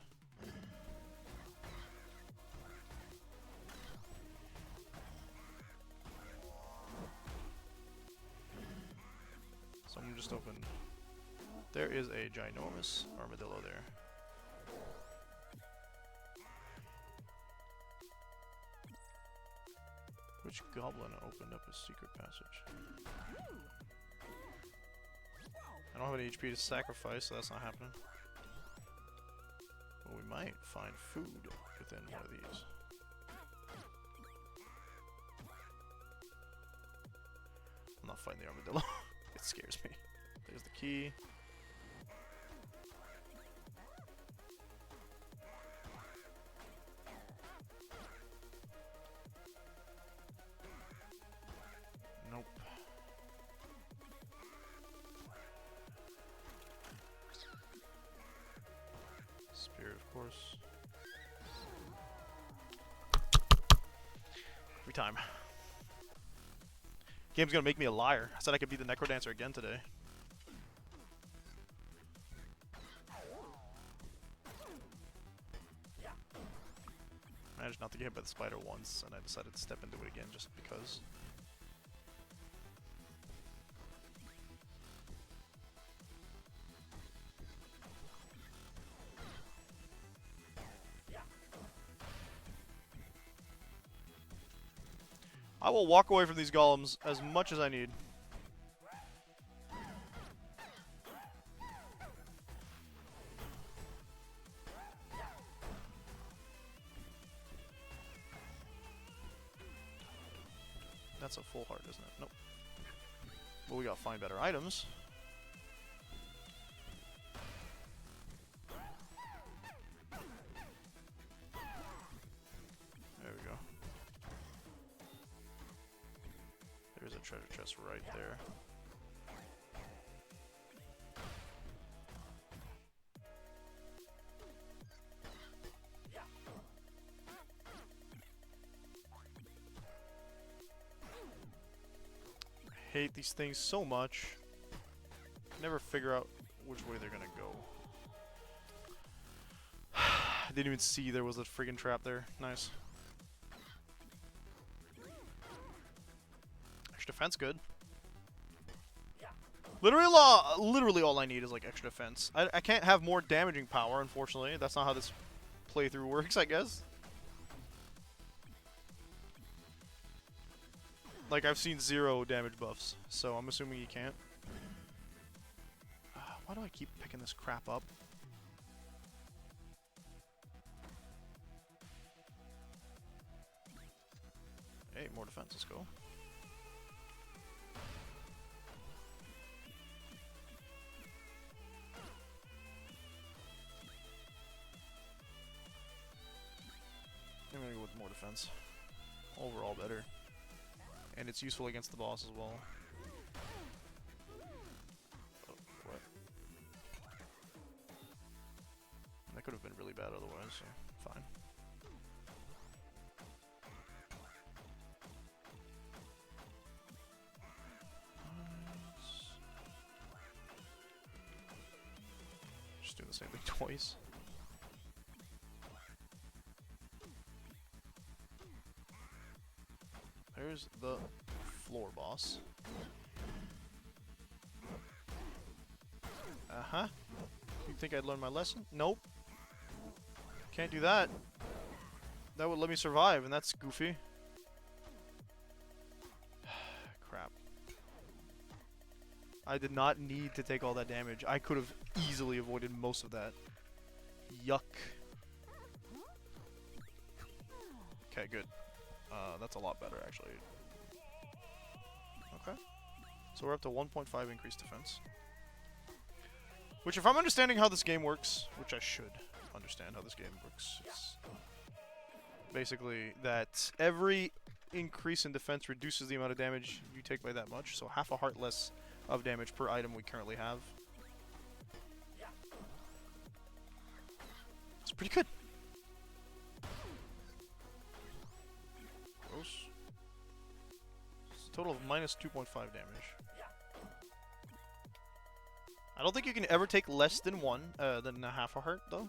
Someone just opened. There is a ginormous armadillo there. Which goblin opened up a secret passage? I don't have any HP to sacrifice, so that's not happening. But we might find food within one of these. I'm not fighting the armadillo. It scares me. There's the key. Nope. Spirit, of course. Every time. Game's gonna make me a liar. I said I could be the Necrodancer again today. Managed not to get hit by the spider once, and I decided to step into it again just because. I will walk away from these golems as much as I need. That's a full heart, isn't it? Nope. But we gotta find better items. There we go. There's a treasure chest right there. I hate these things so much. Never figure out which way they're gonna go. I didn't even see there was a friggin' trap there. Nice. Extra defense, good. Literally all I need is like extra defense. I can't have more damaging power, unfortunately. That's not how this playthrough works, I guess. Like, I've seen 0 damage buffs, so I'm assuming you can't. Why do I keep picking this crap up? Hey, more defense, let's go. defense. Overall better. And it's useful against the boss as well. Oh, what? That could have been really bad otherwise, so fine. Just doing the same thing twice. There's the floor boss. Uh-huh. You think I'd learn my lesson? Nope. Can't do that. That would let me survive, and that's goofy. Crap. I did not need to take all that damage. I could have easily avoided most of that. Yuck. Okay, good. That's a lot better, actually. Okay. So we're up to 1.5 increased defense. Which, if I'm understanding how this game works, which I should understand how this game works, it's basically that every increase in defense reduces the amount of damage you take by that much. So half a heart less of damage per item we currently have. It's pretty good. Gross. It's a total of minus 2.5 damage. I don't think you can ever take less than than a half a heart, though.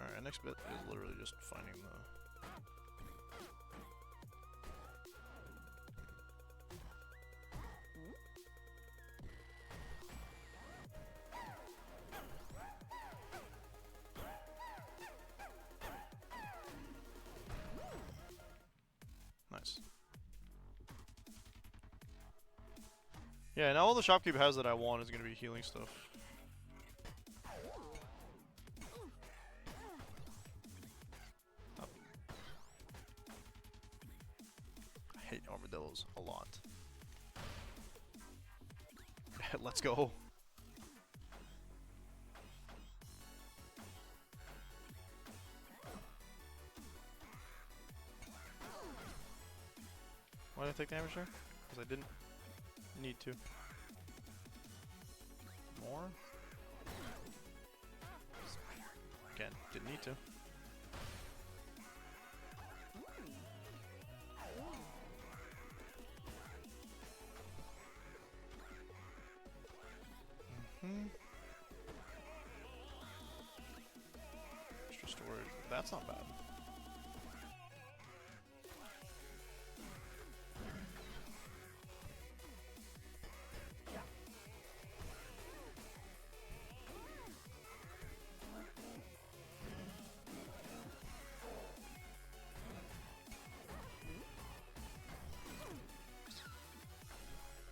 Alright, our next bit is literally just finding the... Nice. Yeah, now all the shopkeep has that I want is going to be healing stuff. I hate armadillos a lot. Let's go. Why did I take damage there? Because I didn't need to. More? Again, didn't need to. Extra storage. That's not bad.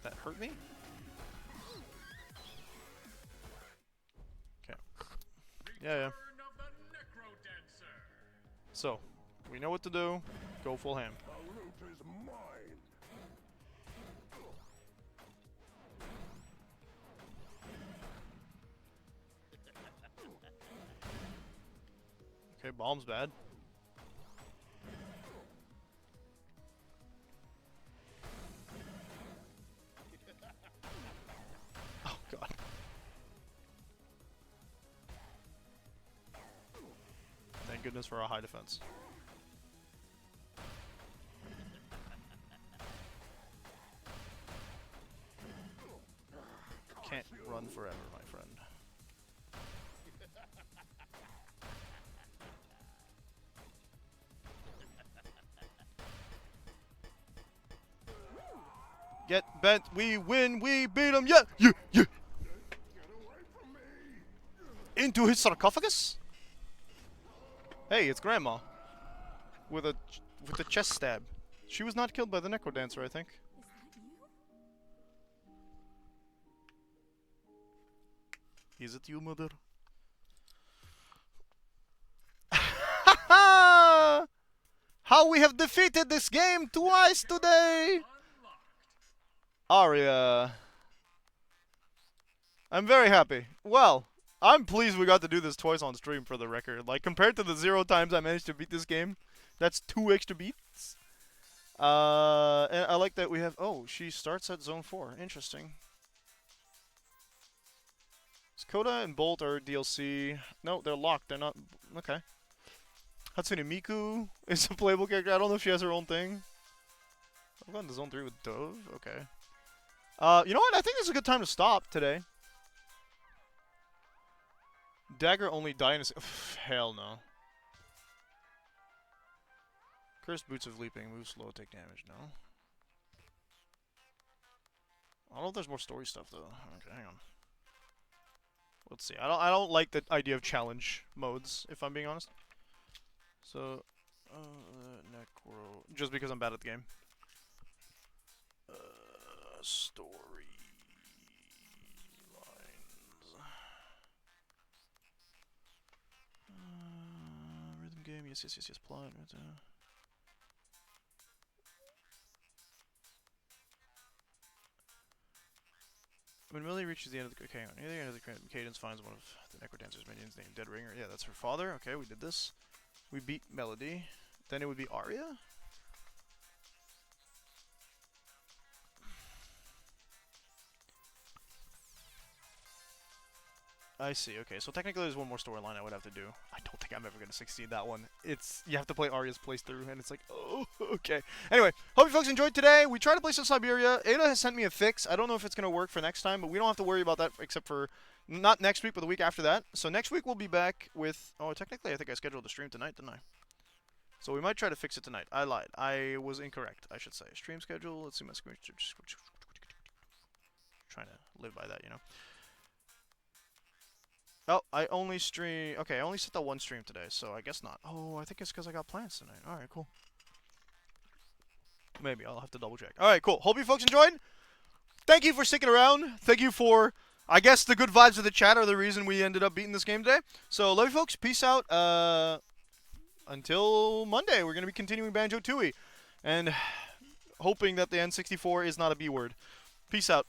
That hurt me? Okay. Yeah. So, we know what to do. Go full ham. Okay, bomb's bad. Oh god. Thank goodness for a high defense. Can't run forever, my friend. Get bent, we win, we beat him, yeah, yeah, yeah. Into his sarcophagus? Hey, it's Grandma. With a chest stab. She was not killed by the necrodancer, I think. Is it you, mother? How we have defeated this game twice today! Aria. I'm very happy. Well, I'm pleased we got to do this twice on stream for the record. Like, compared to the 0 times I managed to beat this game, that's 2 extra beats. And I like that we have... Oh, she starts at Zone 4. Interesting. Koda and Bolt are DLC. No, they're locked. They're not... Okay. Hatsune Miku is a playable character. I don't know if she has her own thing. I'm going to Zone 3 with Dove. Okay. You know what? I think this is a good time to stop today. Dagger only die in a... Hell no. Cursed Boots of Leaping. Move slow, take damage. No. I don't know if there's more story stuff, though. Okay, hang on. Let's see. I don't like the idea of challenge modes, if I'm being honest. So, Necro... Just because I'm bad at the game. Story... Rhythm game, yes, plot. When Millie reaches the end of the... Okay, near the end of the cadence finds one of the Necrodancer's minions named Dead Ringer. Yeah, that's her father. Okay, we did this. We beat Melody. Then it would be Arya? I see. Okay, so technically there's one more storyline I would have to do. I don't think I'm ever going to succeed that one. It's... You have to play Arya's playthrough, and it's like, oh, okay. Anyway, hope you folks enjoyed today. We tried to play some Syberia. Ada has sent me a fix. I don't know if it's going to work for next time, but we don't have to worry about that except for... Not next week, but the week after that. So next week we'll be back with... Oh, technically I think I scheduled the stream tonight, didn't I? So we might try to fix it tonight. I lied. I was incorrect, I should say. Stream schedule. Let's see my screen. Trying to live by that, you know. Oh, I only stream... Okay, I only set the one stream today, so I guess not. Oh, I think it's because I got plans tonight. Alright, cool. Maybe. I'll have to double check. Alright, cool. Hope you folks enjoyed. Thank you for sticking around. Thank you for... I guess the good vibes of the chat are the reason we ended up beating this game today. So, love you folks. Peace out. Until Monday, we're going to be continuing Banjo-Tooie. And hoping that the N64 is not a B word. Peace out.